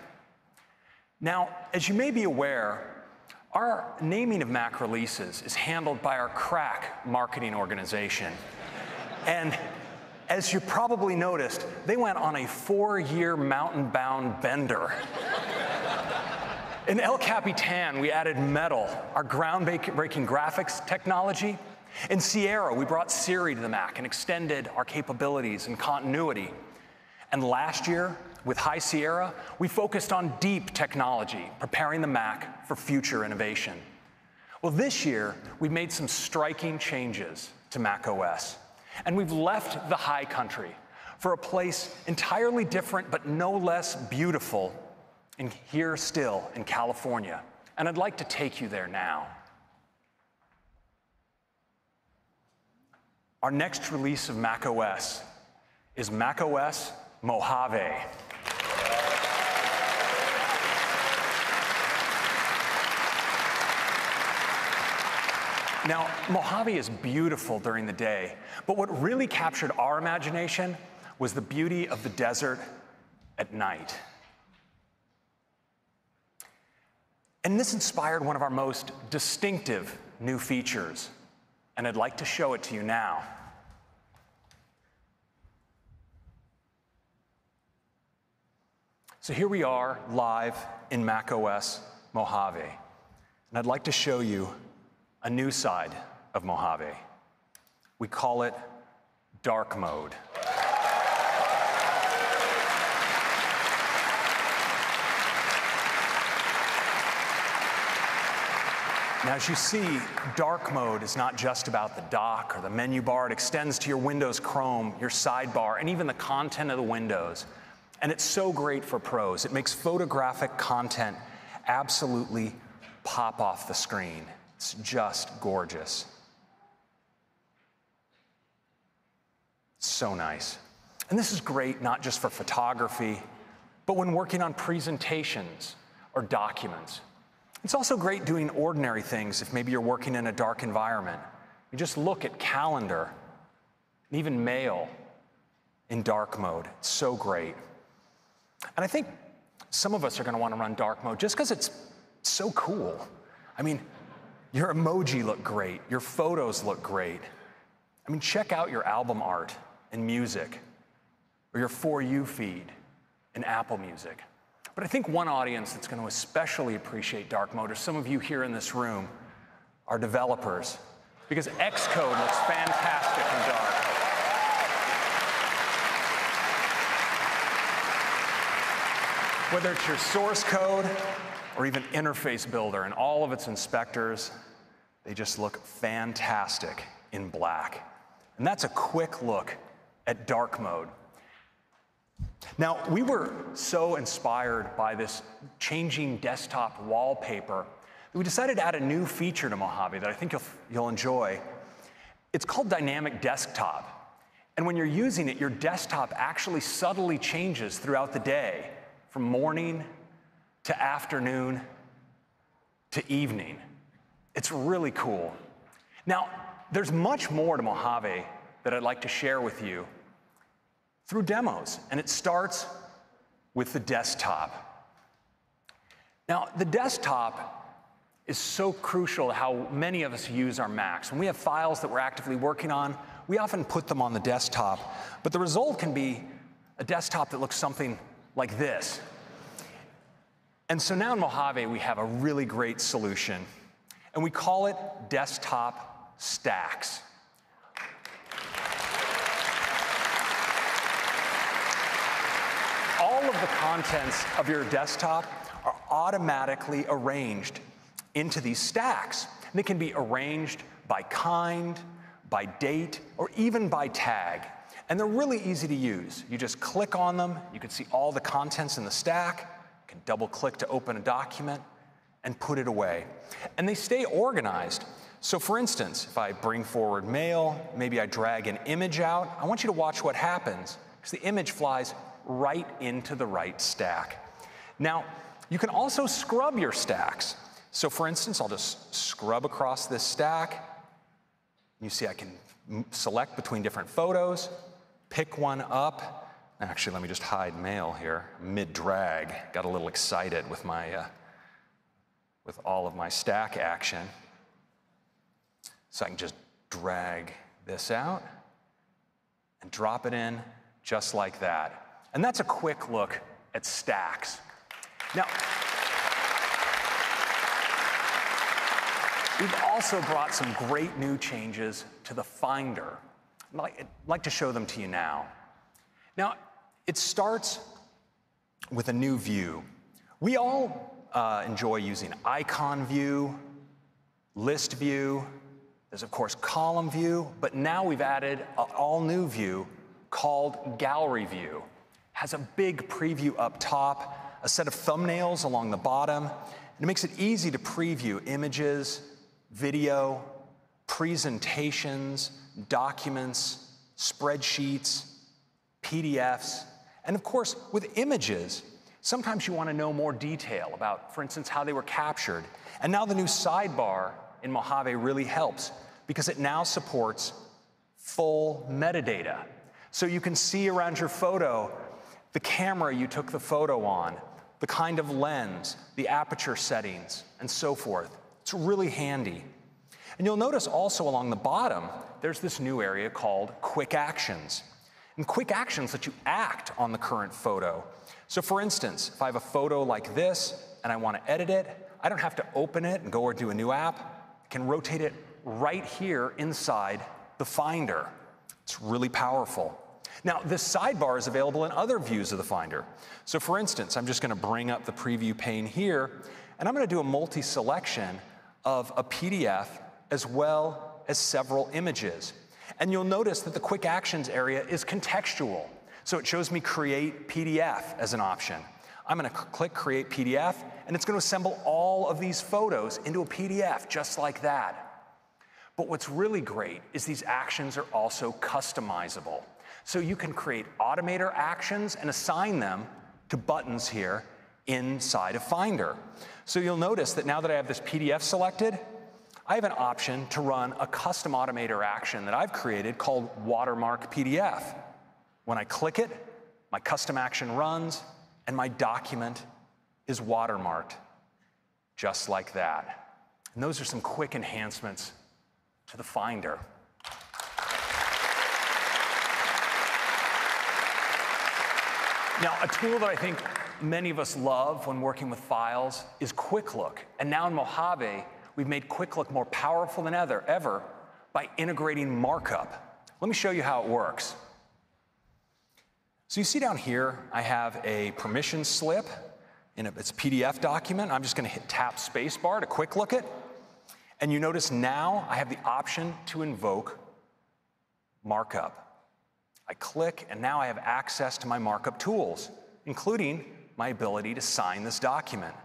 Now, as you may be aware, our naming of Mac releases is handled by our crack marketing organization. And as you probably noticed, they went on a 4-year mountain-bound bender. In El Capitan, we added Metal, our groundbreaking graphics technology. In Sierra, we brought Siri to the Mac and extended our capabilities and continuity. And last year, with High Sierra, we focused on deep technology, preparing the Mac for future innovation. Well, this year, we've made some striking changes to macOS. And we've left the high country for a place entirely different but no less beautiful, and here still in California. And I'd like to take you there now. Our next release of macOS is macOS Mojave. Now, Mojave is beautiful during the day, but what really captured our imagination was the beauty of the desert at night. And this inspired one of our most distinctive new features, and I'd like to show it to you now. So here we are live in macOS Mojave, and I'd like to show you a new side of Mojave. We call it dark mode. Now, as you see, dark mode is not just about the dock or the menu bar. It extends to your Windows Chrome, your sidebar, and even the content of the windows. And it's so great for pros. It makes photographic content absolutely pop off the screen. It's just gorgeous. So nice. And this is great not just for photography, but when working on presentations or documents. It's also great doing ordinary things if maybe you're working in a dark environment. You just look at calendar and even mail in dark mode. It's so great. And I think some of us are going to want to run dark mode just because it's so cool. I mean, your emoji look great. Your photos look great. I mean, check out your album art in music or your For You feed in Apple Music. But I think one audience that's going to especially appreciate dark mode are some of you here in this room, our developers, because Xcode looks fantastic in dark. Whether it's your source code or even interface builder and all of its inspectors, they just look fantastic in black. And that's a quick look at dark mode. Now, we were so inspired by this changing desktop wallpaper that we decided to add a new feature to Mojave that I think you'll enjoy. It's called Dynamic Desktop. And when you're using it, your desktop actually subtly changes throughout the day, from morning to afternoon to evening. It's really cool. Now, there's much more to Mojave that I'd like to share with you through demos, and it starts with the desktop. Now, the desktop is so crucial to how many of us use our Macs. When we have files that we're actively working on, we often put them on the desktop, but the result can be a desktop that looks something like this. And so now in Mojave, we have a really great solution, and we call it desktop stacks. All of the contents of your desktop are automatically arranged into these stacks. And they can be arranged by kind, by date, or even by tag. And they're really easy to use. You just click on them, you can see all the contents in the stack, you can double click to open a document, and put it away. And they stay organized. So for instance, if I bring forward mail, maybe I drag an image out, I want you to watch what happens, because the image flies right into the right stack. Now, you can also scrub your stacks. So for instance, I'll just scrub across this stack. You see I can select between different photos, pick one up. Actually, let me just hide mail here, mid-drag. Got a little excited with my, with all of my stack action. So I can just drag this out and drop it in just like that. And that's a quick look at stacks. Now, we've also brought some great new changes to the Finder. I'd like to show them to you now. Now, it starts with a new view. We all enjoy using icon view, list view. There's, of course, column view, but now we've added an all-new view called gallery view. Has a big preview up top, a set of thumbnails along the bottom, and it makes it easy to preview images, video, presentations, documents, spreadsheets, PDFs, and of course, with images, sometimes you want to know more detail about, for instance, how they were captured. And now the new sidebar in Mojave really helps because it now supports full metadata. So you can see around your photo the camera you took the photo on, the kind of lens, the aperture settings, and so forth. It's really handy. And you'll notice also along the bottom, there's this new area called Quick Actions. And Quick Actions let you act on the current photo. So for instance, if I have a photo like this and I want to edit it, I don't have to open it and go or do a new app. I can rotate it right here inside the Finder. It's really powerful. Now, this sidebar is available in other views of the Finder. So for instance, I'm just going to bring up the preview pane here, and I'm going to do a multi-selection of a PDF as well as several images. And you'll notice that the Quick Actions area is contextual. So it shows me Create PDF as an option. I'm going to click Create PDF, and it's going to assemble all of these photos into a PDF just like that. But what's really great is these actions are also customizable. So you can create automator actions and assign them to buttons here inside of Finder. So you'll notice that now that I have this PDF selected, I have an option to run a custom automator action that I've created called Watermark PDF. When I click it, my custom action runs, and my document is watermarked, just like that. And those are some quick enhancements to the Finder. Now, a tool that I think many of us love when working with files is Quick Look. And now in Mojave, we've made Quick Look more powerful than ever by integrating markup. Let me show you how it works. So you see down here, I have a permission slip in its PDF document. I'm just going to tap spacebar to quick look it. And you notice now I have the option to invoke markup. I click, and now I have access to my markup tools, including my ability to sign this document.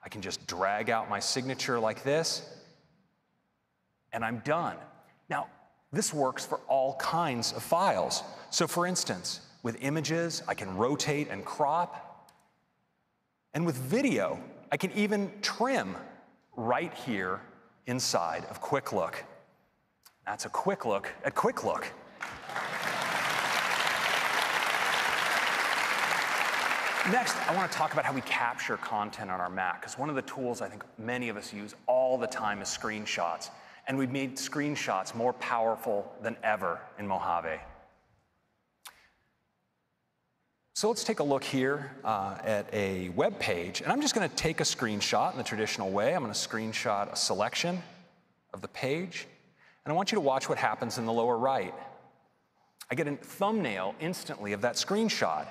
I can just drag out my signature like this, and I'm done. Now, this works for all kinds of files. So for instance, with images, I can rotate and crop, And with video, I can even trim right here inside of Quick Look. That's a quick look at Quick Look. Next, I want to talk about how we capture content on our Mac, because one of the tools I think many of us use all the time is screenshots. And we've made screenshots more powerful than ever in Mojave. So let's take a look here at a web page, and I'm just going to take a screenshot in the traditional way. I'm going to screenshot a selection of the page, and I want you to watch what happens in the lower right. I get a thumbnail instantly of that screenshot.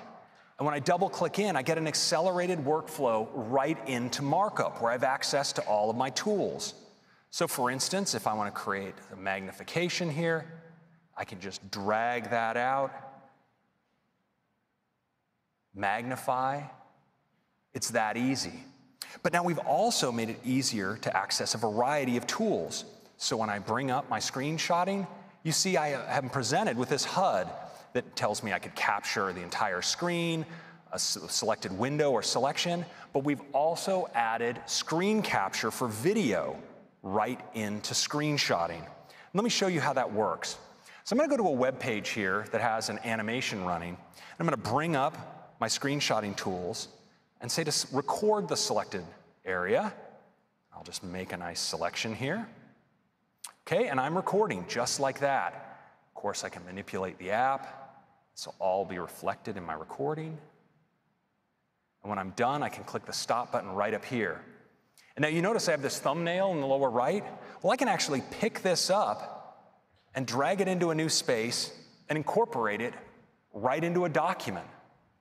And when I double-click in, I get an accelerated workflow right into markup, where I have access to all of my tools. So for instance, if I want to create a magnification here, I can just drag that out, magnify. It's that easy. But now we've also made it easier to access a variety of tools. So when I bring up my screenshotting, you see I am presented with this HUD that tells me I could capture the entire screen, a selected window or selection, but we've also added screen capture for video right into screenshotting. Let me show you how that works. So I'm going to go to a web page here that has an animation running. I'm going to bring up my screenshotting tools and say to record the selected area. I'll just make a nice selection here. Okay, and I'm recording just like that. Of course, I can manipulate the app. This will all be reflected in my recording. And when I'm done, I can click the stop button right up here. And now you notice I have this thumbnail in the lower right. Well, I can actually pick this up and drag it into a new space and incorporate it right into a document,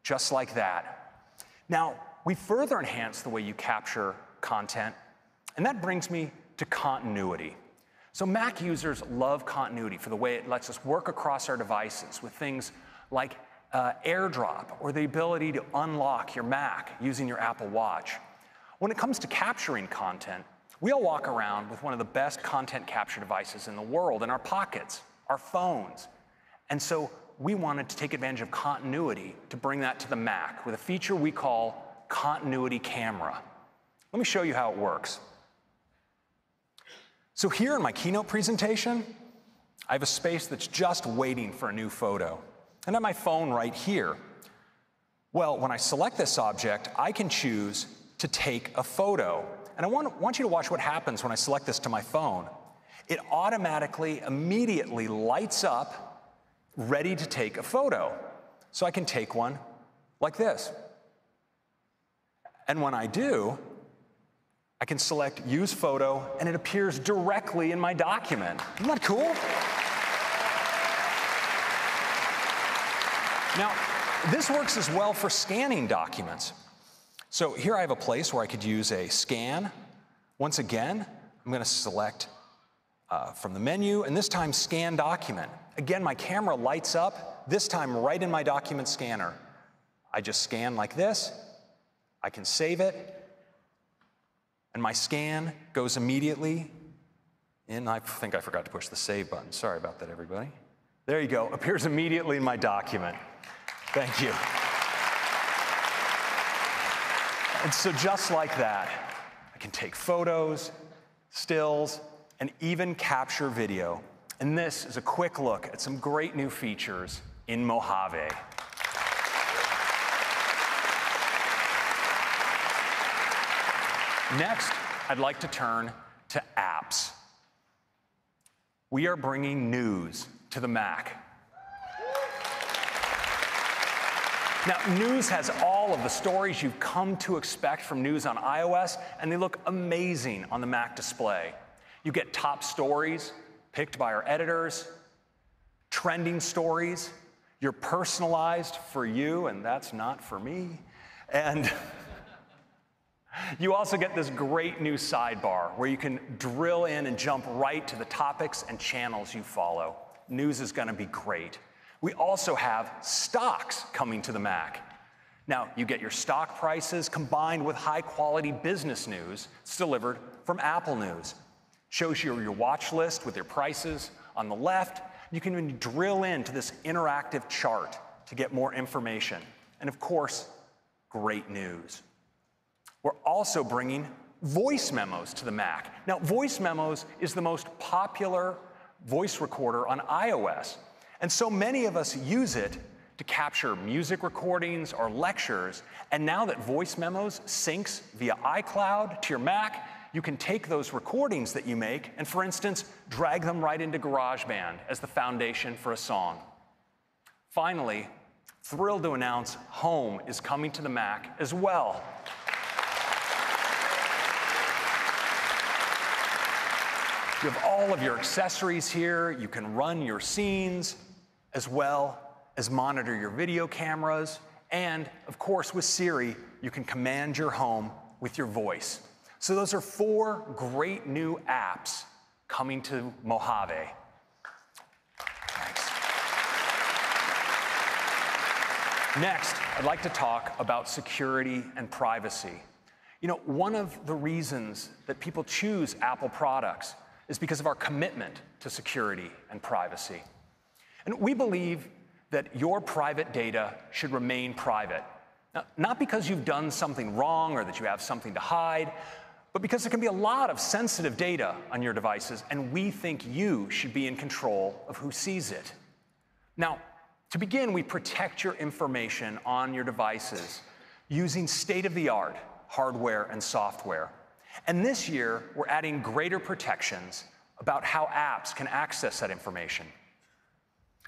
just like that. Now, we further enhance the way you capture content, and that brings me to continuity. So Mac users love continuity for the way it lets us work across our devices with things like AirDrop, or the ability to unlock your Mac using your Apple Watch. When it comes to capturing content, we all walk around with one of the best content capture devices in the world in our pockets, our phones. And so we wanted to take advantage of continuity to bring that to the Mac with a feature we call Continuity Camera. Let me show you how it works. So here in my Keynote presentation, I have a space that's just waiting for a new photo. And I have my phone right here. Well, when I select this object, I can choose to take a photo. And I want you to watch what happens when I select this to my phone. It automatically, immediately lights up, ready to take a photo. So I can take one like this. And when I do, I can select Use Photo, and it appears directly in my document. Isn't that cool? Now, this works as well for scanning documents. So here I have a place where I could use a scan. Once again, I'm going to select from the menu, and this time Scan Document. Again, my camera lights up, this time right in my document scanner. I just scan like this. I can save it, and my scan goes immediately in. I think I forgot to push the Save button. Sorry about that, everybody. There you go. Appears immediately in my document. Thank you. And so just like that, I can take photos, stills, and even capture video. And this is a quick look at some great new features in Mojave. Next, I'd like to turn to apps. We are bringing news to the Mac. Now, news has all of the stories you've come to expect from news on iOS, and they look amazing on the Mac display. You get top stories picked by our editors, trending stories, you're personalized for you, and that's not for me. And you also get this great new sidebar where you can drill in and jump right to the topics and channels you follow. News is going to be great. We also have stocks coming to the Mac. Now, you get your stock prices combined with high-quality business news. It's delivered from Apple News. Shows you your watch list with your prices on the left. You can even drill into this interactive chart to get more information. And of course, great news. We're also bringing voice memos to the Mac. Now, voice memos is the most popular voice recorder on iOS, and so many of us use it to capture music recordings or lectures, and now that voice memos syncs via iCloud to your Mac, you can take those recordings that you make and, for instance, drag them right into GarageBand as the foundation for a song. Finally, thrilled to announce Home is coming to the Mac as well. You have all of your accessories here. You can run your scenes as well as monitor your video cameras. And, of course, with Siri, you can command your home with your voice. So those are 4 great new apps coming to Mojave. Thanks. Next, I'd like to talk about security and privacy. You know, one of the reasons that people choose Apple products is because of our commitment to security and privacy. And we believe that your private data should remain private. Now, not because you've done something wrong or that you have something to hide, but because there can be a lot of sensitive data on your devices, and we think you should be in control of who sees it. Now, to begin, we protect your information on your devices using state-of-the-art hardware and software. And this year, we're adding greater protections about how apps can access that information.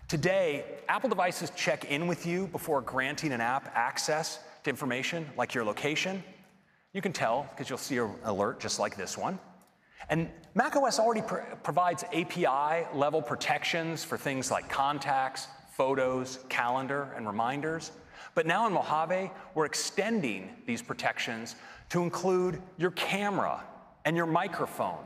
Today, Apple devices check in with you before granting an app access to information like your location. You can tell because you'll see an alert just like this one. And macOS already provides API-level protections for things like contacts, photos, calendar, and reminders. But now in Mojave, we're extending these protections to include your camera and your microphone,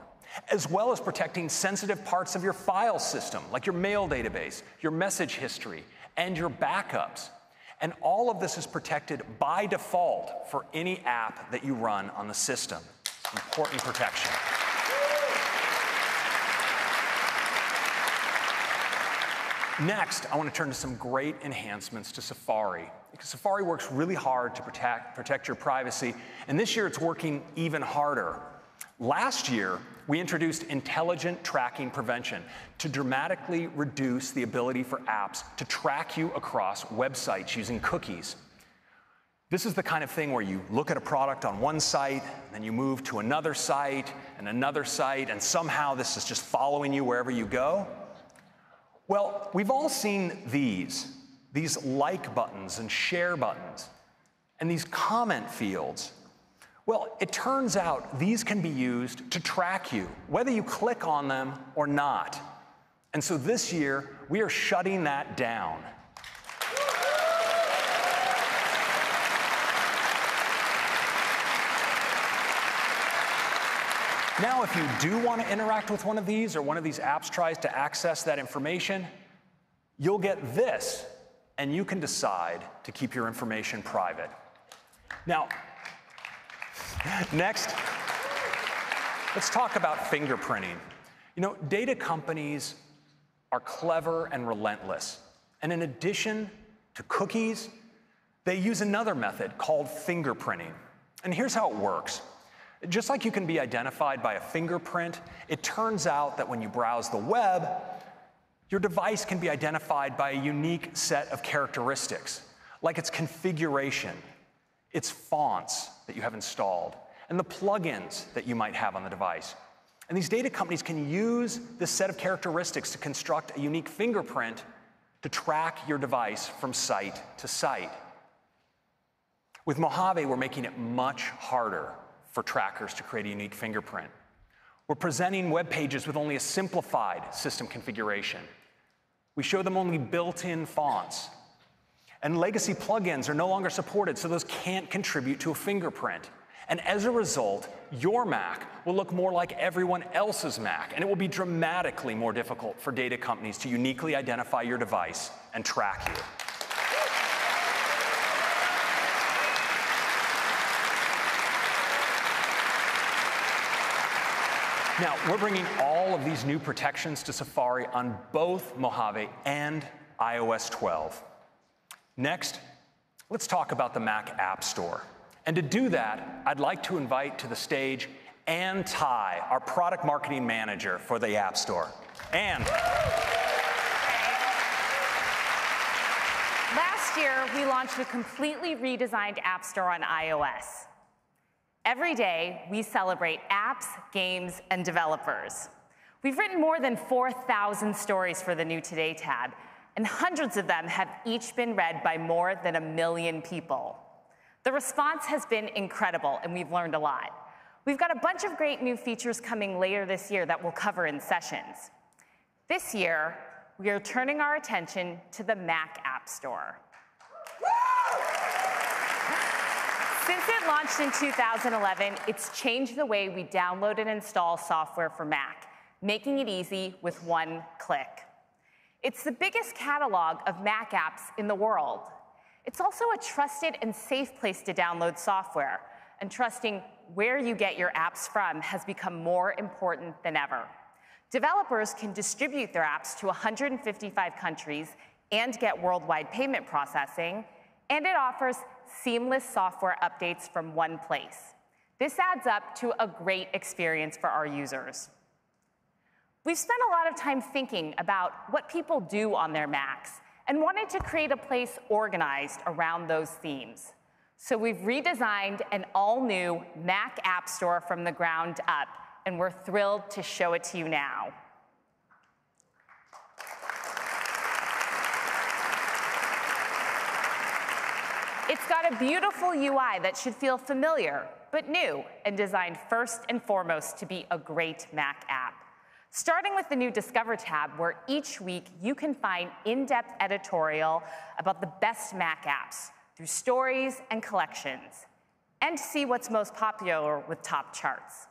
as well as protecting sensitive parts of your file system, like your mail database, your message history, and your backups. And all of this is protected by default for any app that you run on the system. Important protection. Next, I want to turn to some great enhancements to Safari, because Safari works really hard to protect your privacy, and this year it's working even harder. Last year, we introduced intelligent tracking prevention to dramatically reduce the ability for apps to track you across websites using cookies. This is the kind of thing where you look at a product on one site, and then you move to another site, and somehow this is just following you wherever you go. Well, we've all seen these like buttons and share buttons, and these comment fields. Well, it turns out these can be used to track you, whether you click on them or not. And so this year, we are shutting that down. Now, if you do want to interact with one of these, or one of these apps tries to access that information, you'll get this, and you can decide to keep your information private. Now, next, let's talk about fingerprinting. You know, data companies are clever and relentless. And in addition to cookies, they use another method called fingerprinting. And here's how it works. Just like you can be identified by a fingerprint, it turns out that when you browse the web, your device can be identified by a unique set of characteristics, like its configuration, its fonts that you have installed, and the plugins that you might have on the device. And these data companies can use this set of characteristics to construct a unique fingerprint to track your device from site to site. With Mojave, we're making it much harder for trackers to create a unique fingerprint. We're presenting web pages with only a simplified system configuration. We show them only built-in fonts. And legacy plugins are no longer supported, so those can't contribute to a fingerprint. And as a result, your Mac will look more like everyone else's Mac, and it will be dramatically more difficult for data companies to uniquely identify your device and track you. Now, we're bringing all of these new protections to Safari on both Mojave and iOS 12. Next, let's talk about the Mac App Store. And to do that, I'd like to invite to the stage Ann Ty, our product marketing manager for the App Store. Ann. Last year, we launched a completely redesigned App Store on iOS. Every day, we celebrate apps, games, and developers. We've written more than 4,000 stories for the New Today tab, and hundreds of them have each been read by more than 1 million people. The response has been incredible, and we've learned a lot. We've got a bunch of great new features coming later this year that we'll cover in sessions. This year, we are turning our attention to the Mac App Store. Since it launched in 2011, it's changed the way we download and install software for Mac, making it easy with one click. It's the biggest catalog of Mac apps in the world. It's also a trusted and safe place to download software, and trusting where you get your apps from has become more important than ever. Developers can distribute their apps to 155 countries and get worldwide payment processing, and it offers seamless software updates from one place. This adds up to a great experience for our users. We've spent a lot of time thinking about what people do on their Macs and wanted to create a place organized around those themes. So we've redesigned an all-new Mac App Store from the ground up, and we're thrilled to show it to you now. It's got a beautiful UI that should feel familiar, but new, and designed first and foremost to be a great Mac app. Starting with the new Discover tab, where each week you can find in-depth editorial about the best Mac apps through stories and collections, and see what's most popular with top charts.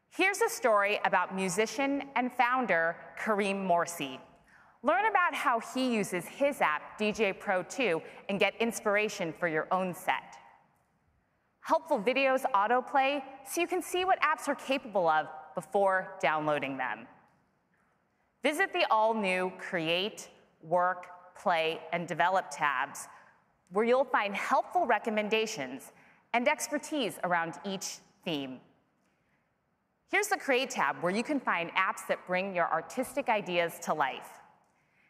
Here's a story about musician and founder Kareem Morsi. Learn about how he uses his app, DJ Pro 2, and get inspiration for your own set. Helpful videos autoplay so you can see what apps are capable of before downloading them. Visit the all-new Create, Work, Play, and Develop tabs, where you'll find helpful recommendations and expertise around each theme. Here's the Create tab, where you can find apps that bring your artistic ideas to life.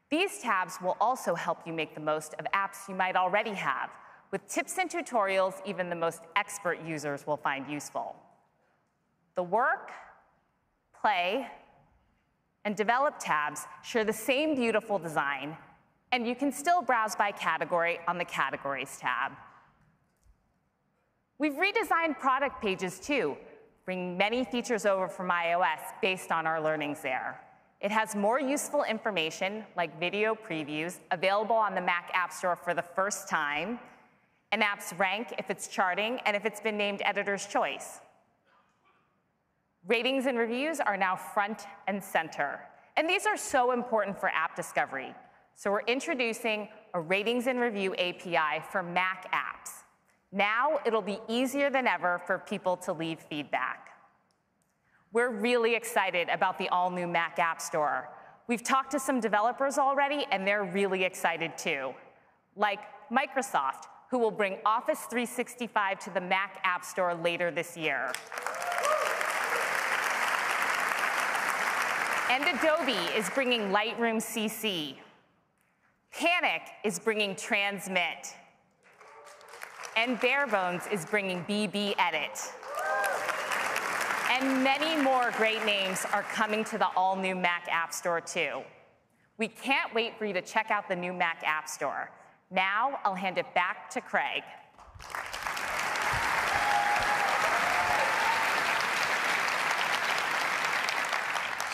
These tabs will also help you make the most of apps you might already have, with tips and tutorials even the most expert users will find useful. The Work, Play, and Develop tabs share the same beautiful design, and you can still browse by category on the Categories tab. We've redesigned product pages too, bringing many features over from iOS based on our learnings there. It has more useful information, like video previews, available on the Mac App Store for the first time, and apps rank if it's charting and if it's been named Editor's Choice. Ratings and reviews are now front and center, and these are so important for app discovery. So we're introducing a ratings and review API for Mac apps. Now it'll be easier than ever for people to leave feedback. We're really excited about the all-new Mac App Store. We've talked to some developers already, and they're really excited too, like Microsoft, who will bring Office 365 to the Mac App Store later this year. And Adobe is bringing Lightroom CC. Panic is bringing Transmit. And Barebones is bringing BB Edit. And many more great names are coming to the all-new Mac App Store too. We can't wait for you to check out the new Mac App Store. Now, I'll hand it back to Craig.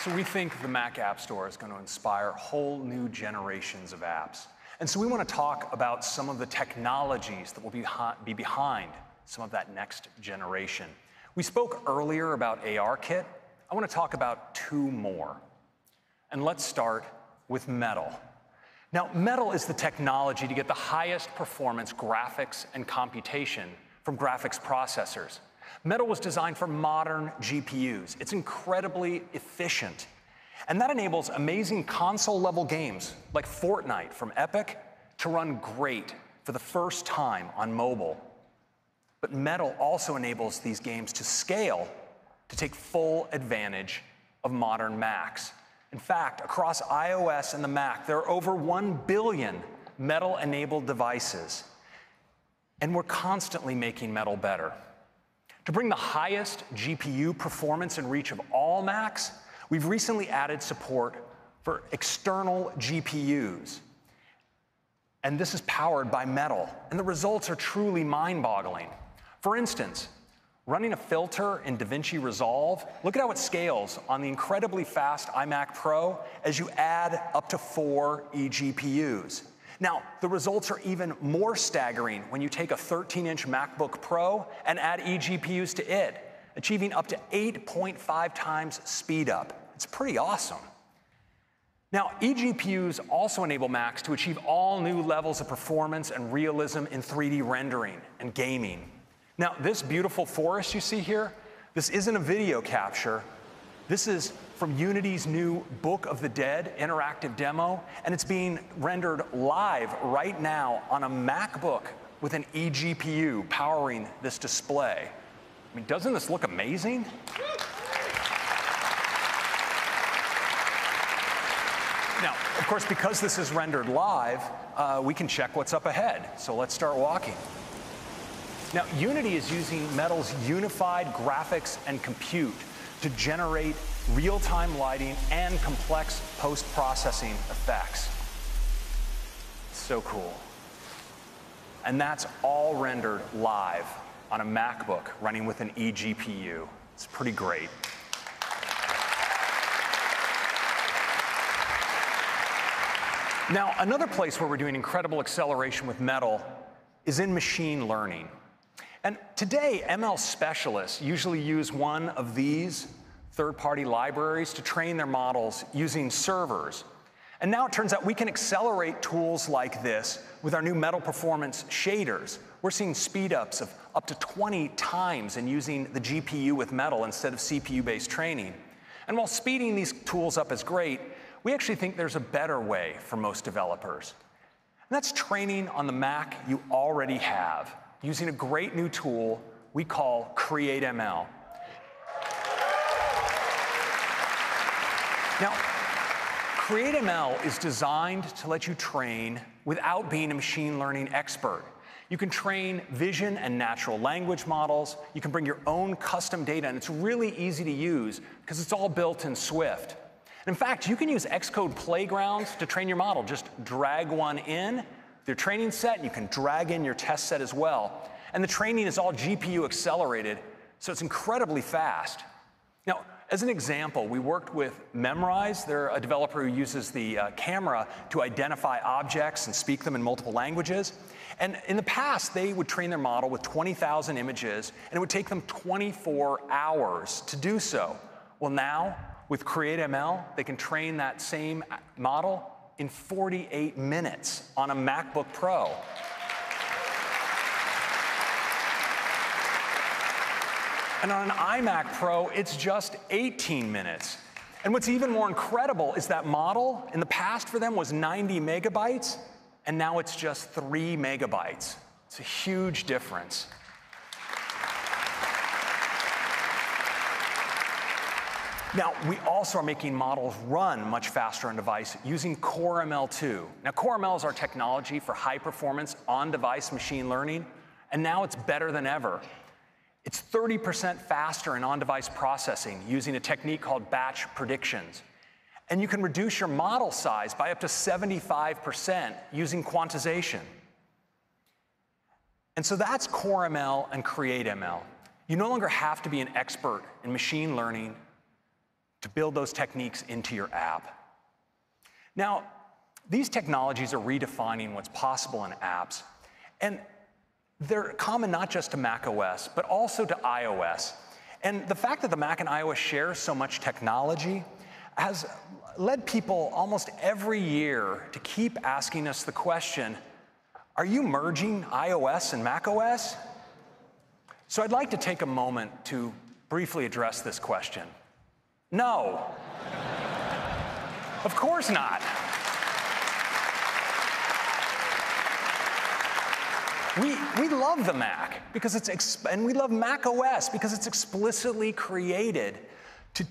So we think the Mac App Store is going to inspire whole new generations of apps. And so we want to talk about some of the technologies that will be behind some of that next generation. We spoke earlier about ARKit. I want to talk about 2 more. And let's start with Metal. Now, Metal is the technology to get the highest performance graphics and computation from graphics processors. Metal was designed for modern GPUs. It's incredibly efficient. And that enables amazing console-level games like Fortnite from Epic to run great for the first time on mobile. But Metal also enables these games to scale to take full advantage of modern Macs. In fact, across iOS and the Mac, there are over 1 billion Metal-enabled devices. And we're constantly making Metal better. To bring the highest GPU performance and reach of all Macs, we've recently added support for external GPUs. And this is powered by Metal. And the results are truly mind-boggling. For instance, running a filter in DaVinci Resolve, look at how it scales on the incredibly fast iMac Pro as you add up to 4 eGPUs. Now, the results are even more staggering when you take a 13-inch MacBook Pro and add eGPUs to it, achieving up to 8.5 times speed up. It's pretty awesome. Now, eGPUs also enable Macs to achieve all new levels of performance and realism in 3D rendering and gaming. Now, this beautiful forest you see here, this isn't a video capture. This is from Unity's new Book of the Dead interactive demo, and it's being rendered live right now on a MacBook with an eGPU powering this display. I mean, doesn't this look amazing? Now, of course, because this is rendered live, we can check what's up ahead. So let's start walking. Now, Unity is using Metal's unified graphics and compute to generate real-time lighting and complex post-processing effects. So cool. And that's all rendered live on a MacBook running with an eGPU. It's pretty great. Now, another place where we're doing incredible acceleration with Metal is in machine learning. And today, ML specialists usually use one of these third-party libraries to train their models using servers. And now it turns out we can accelerate tools like this with our new Metal Performance shaders. We're seeing speed-ups of up to 20 times in using the GPU with Metal instead of CPU-based training. And while speeding these tools up is great, we actually think there's a better way for most developers. And that's training on the Mac you already have, using a great new tool we call CreateML. Now, CreateML is designed to let you train without being a machine learning expert. You can train vision and natural language models. You can bring your own custom data, and it's really easy to use because it's all built in Swift. In fact, you can use Xcode playgrounds to train your model. Just drag one in, your training set, and you can drag in your test set as well. And the training is all GPU accelerated, so it's incredibly fast. Now, as an example, we worked with Memrise. They're a developer who uses the camera to identify objects and speak them in multiple languages. And in the past, they would train their model with 20,000 images, and it would take them 24 hours to do so. Well, now, with CreateML, they can train that same model in 48 minutes on a MacBook Pro. And on an iMac Pro, it's just 18 minutes. And what's even more incredible is that model, in the past for them, was 90 megabytes, and now it's just 3 megabytes. It's a huge difference. Now, we also are making models run much faster on device using CoreML2. Now, CoreML is our technology for high-performance on-device machine learning, and now it's better than ever. It's 30% faster in on-device processing using a technique called batch predictions. And you can reduce your model size by up to 75% using quantization. And so that's CoreML and CreateML. You no longer have to be an expert in machine learning to build those techniques into your app. Now, these technologies are redefining what's possible in apps, and they're common not just to macOS, but also to iOS. And the fact that the Mac and iOS share so much technology has led people almost every year to keep asking us the question, are you merging iOS and macOS? So I'd like to take a moment to briefly address this question. No. Of course not. We love the Mac because and we love Mac OS because it's explicitly created to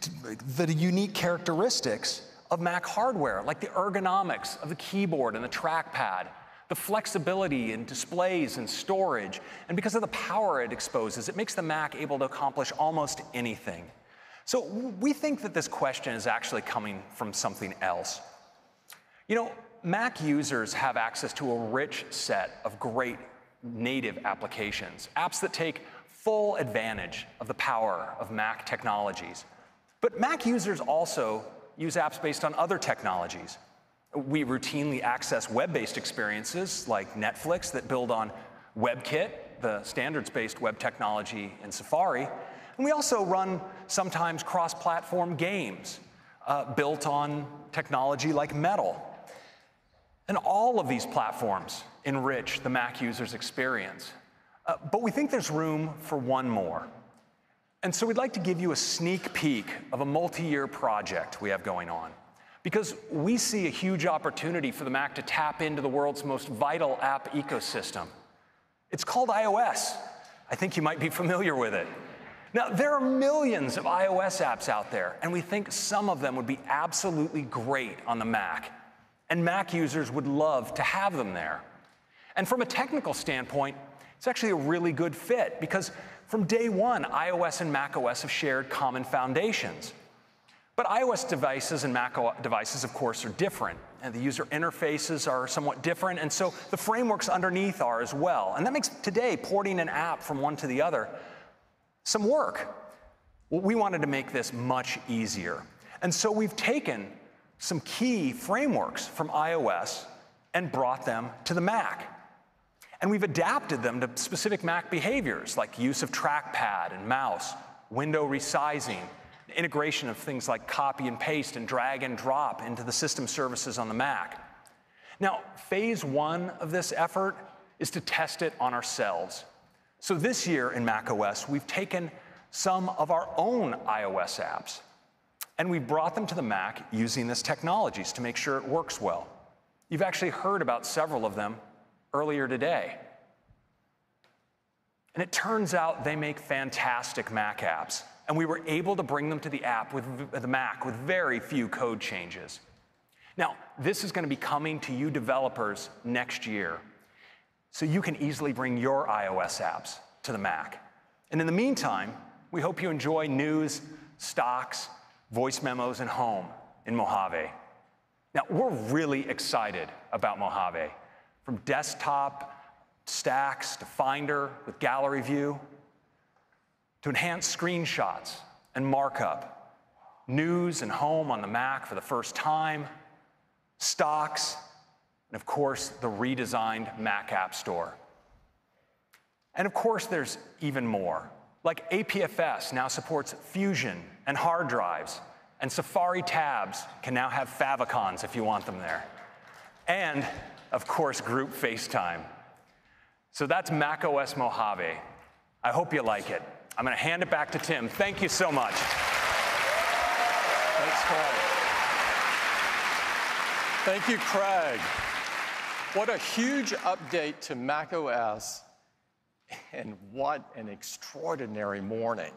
the unique characteristics of Mac hardware, like the ergonomics of the keyboard and the trackpad, the flexibility in displays and storage, and because of the power it exposes, it makes the Mac able to accomplish almost anything. So we think that this question is actually coming from something else. You know, Mac users have access to a rich set of great native applications, apps that take full advantage of the power of Mac technologies. But Mac users also use apps based on other technologies. We routinely access web-based experiences like Netflix that build on WebKit, the standards-based web technology in Safari. And we also run sometimes cross-platform games built on technology like Metal. And all of these platforms enrich the Mac user's experience. But we think there's room for one more. And so we'd like to give you a sneak peek of a multi-year project we have going on, because we see a huge opportunity for the Mac to tap into the world's most vital app ecosystem. It's called iOS. I think you might be familiar with it. Now, there are millions of iOS apps out there, and we think some of them would be absolutely great on the Mac, and Mac users would love to have them there. And from a technical standpoint, it's actually a really good fit, because from day one, iOS and macOS have shared common foundations. But iOS devices and Mac devices, of course, are different, and the user interfaces are somewhat different, and so the frameworks underneath are as well. And that makes today porting an app from one to the other some work. Well, we wanted to make this much easier. And so we've taken some key frameworks from iOS and brought them to the Mac. And we've adapted them to specific Mac behaviors, like use of trackpad and mouse, window resizing, integration of things like copy and paste and drag and drop into the system services on the Mac. Now, phase one of this effort is to test it on ourselves. So this year in macOS, we've taken some of our own iOS apps, and we've brought them to the Mac using this technologies to make sure it works well. You've actually heard about several of them earlier today. And it turns out they make fantastic Mac apps, and we were able to bring them to the Mac with very few code changes. Now, this is going to be coming to you developers next year, so you can easily bring your iOS apps to the Mac. And in the meantime, we hope you enjoy news, stocks, voice memos, and home in Mojave. Now, we're really excited about Mojave. From desktop stacks to Finder with gallery view, to enhanced screenshots and markup, news and home on the Mac for the first time, stocks, and of course, the redesigned Mac App Store. And of course, there's even more. Like APFS now supports Fusion and hard drives, and Safari tabs can now have favicons if you want them there. And of course, group FaceTime. So that's macOS Mojave. I hope you like it. I'm going to hand it back to Tim. Thank you so much. Thanks, Craig. Thank you, Craig. What a huge update to macOS, and what an extraordinary morning.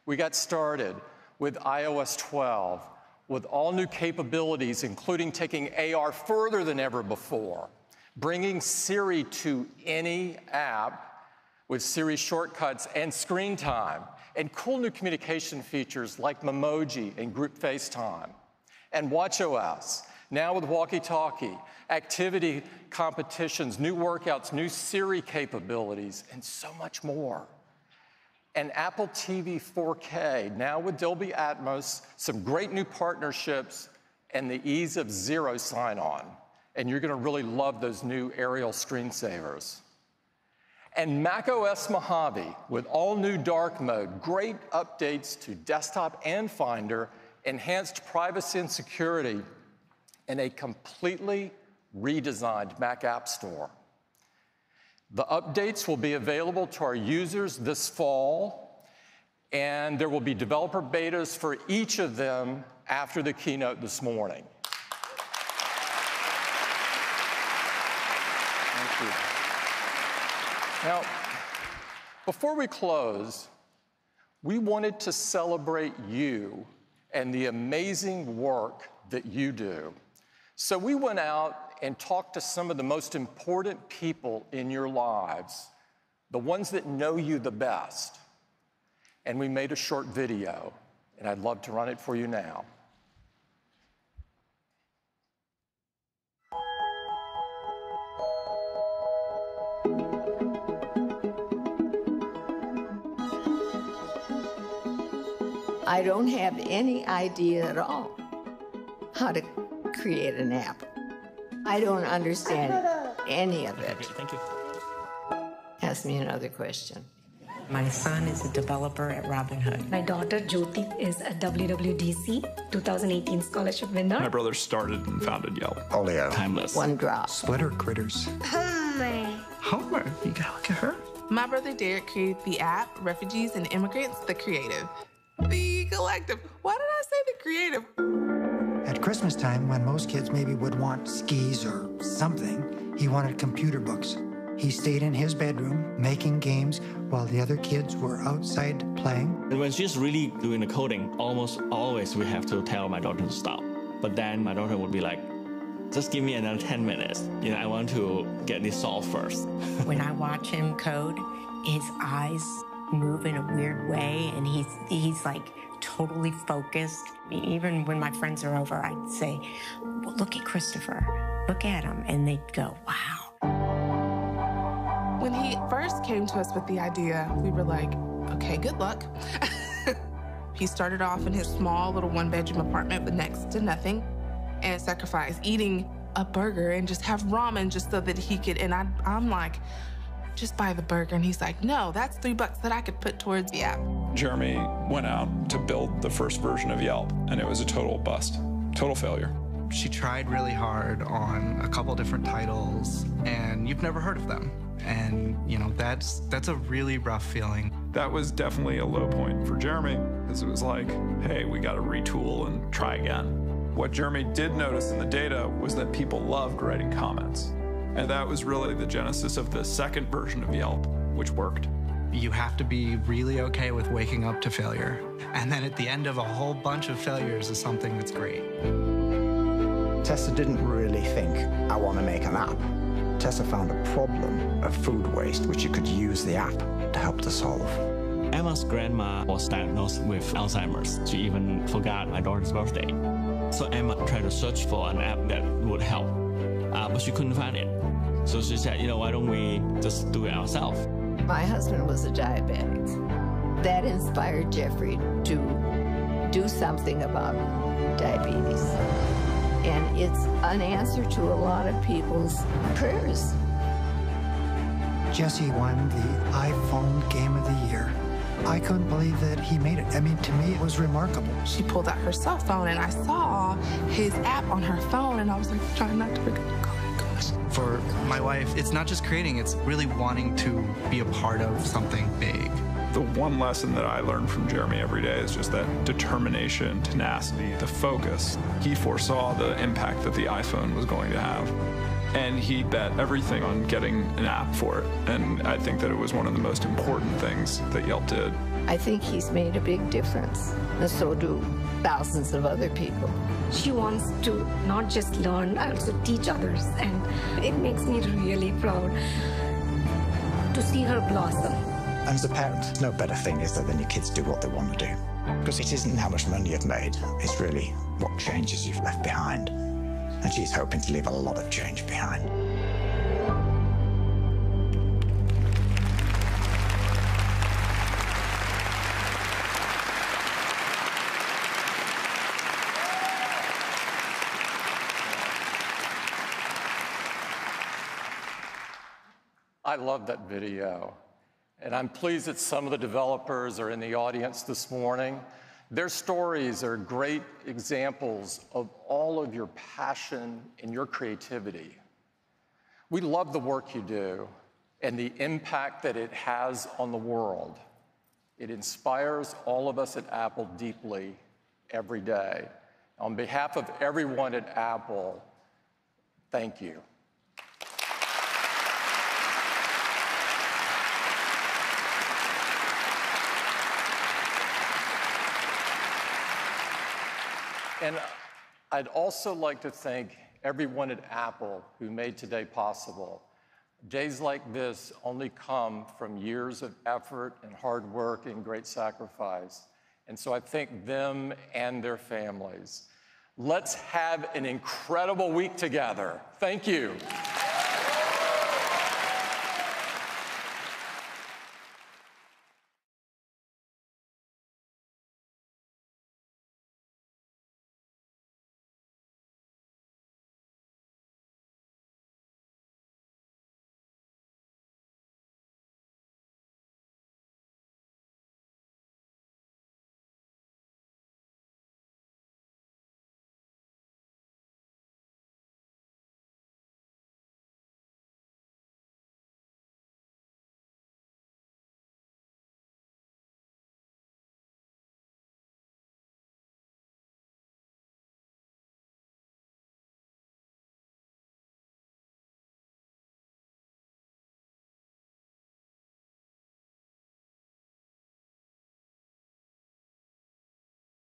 We got started with iOS 12 with all new capabilities, including taking AR further than ever before, bringing Siri to any app with Siri shortcuts and screen time, and cool new communication features like Memoji and group FaceTime, and watchOS, now with walkie-talkie, activity competitions, new workouts, new Siri capabilities, and so much more. And Apple TV 4K, now with Dolby Atmos, some great new partnerships, and the ease of zero sign-on. And you're going to really love those new aerial screensavers. And macOS Mojave, with all new dark mode, great updates to desktop and Finder, enhanced privacy and security, and a completely redesigned Mac App Store. The updates will be available to our users this fall, and there will be developer betas for each of them after the keynote this morning. Thank you. Now, before we close, we wanted to celebrate you and the amazing work that you do. So we went out and talked to some of the most important people in your lives, the ones that know you the best. And we made a short video, and I'd love to run it for you now. I don't have any idea at all how to create an app. I don't understand any of it. Thank you. Ask me another question. My son is a developer at Robinhood. My daughter Jyoti is a WWDC 2018 scholarship winner. My brother started and founded Yelp. Oleo. Timeless. One drop. Splitter critters. Homer, you gotta look at her. My brother Derek created the app Refugees and Immigrants, the Creative. The Collective. Why did I say the Creative? At Christmas time, when most kids maybe would want skis or something, he wanted computer books. He stayed in his bedroom making games while the other kids were outside playing. And when she's really doing the coding, almost always we have to tell my daughter to stop. But then my daughter would be like, just give me another 10 minutes. You know, I want to get this solved first. When I watch him code, his eyes move in a weird way, and he's like totally focused. Even when my friends are over, I'd say, well, look at Christopher, look at him, and they'd go, wow. When he first came to us with the idea, we were like, okay, good luck. He started off in his small little one-bedroom apartment with next to nothing and sacrificed eating a burger and just have ramen just so that he could, and I'm like, just buy the burger. And he's like, no, that's $3 that I could put towards the app. Jeremy went out to build the first version of Yelp, and it was a total bust, total failure. She tried really hard on a couple different titles, and you've never heard of them. And, you know, that's a really rough feeling. That was definitely a low point for Jeremy, because it was like, hey, we got to retool and try again. What Jeremy did notice in the data was that people loved writing comments. And that was really the genesis of the second version of Yelp, which worked. You have to be really okay with waking up to failure. And then at the end of a whole bunch of failures is something that's great. Tessa didn't really think, I want to make an app. Tessa found a problem of food waste, which you could use the app to help to solve. Emma's grandma was diagnosed with Alzheimer's. She even forgot my daughter's birthday. So Emma tried to search for an app that would help, but she couldn't find it. So she said, you know, why don't we just do it ourselves? My husband was a diabetic. That inspired Jeffrey to do something about diabetes. And it's an answer to a lot of people's prayers. Jesse won the iPhone Game of the Year. I couldn't believe that he made it. I mean, to me, it was remarkable. She pulled out her cell phone, and I saw his app on her phone, and I was like, trying not to forget. For my wife, it's not just creating, it's really wanting to be a part of something big. The one lesson that I learned from Jeremy every day is just that determination, tenacity, the focus. He foresaw the impact that the iPhone was going to have. And he bet everything on getting an app for it. And I think that it was one of the most important things that Yelp did. I think he's made a big difference, and so do thousands of other people. She wants to not just learn, also teach others, and it makes me really proud to see her blossom. And as a parent, no better thing is there than your kids do what they want to do. Because it isn't how much money you've made, it's really what changes you've left behind. And she's hoping to leave a lot of change behind. I love that video. And I'm pleased that some of the developers are in the audience this morning. Their stories are great examples of all of your passion and your creativity. We love the work you do and the impact that it has on the world. It inspires all of us at Apple deeply every day. On behalf of everyone at Apple, thank you. And I'd also like to thank everyone at Apple who made today possible. Days like this only come from years of effort and hard work and great sacrifice. And so I thank them and their families. Let's have an incredible week together. Thank you.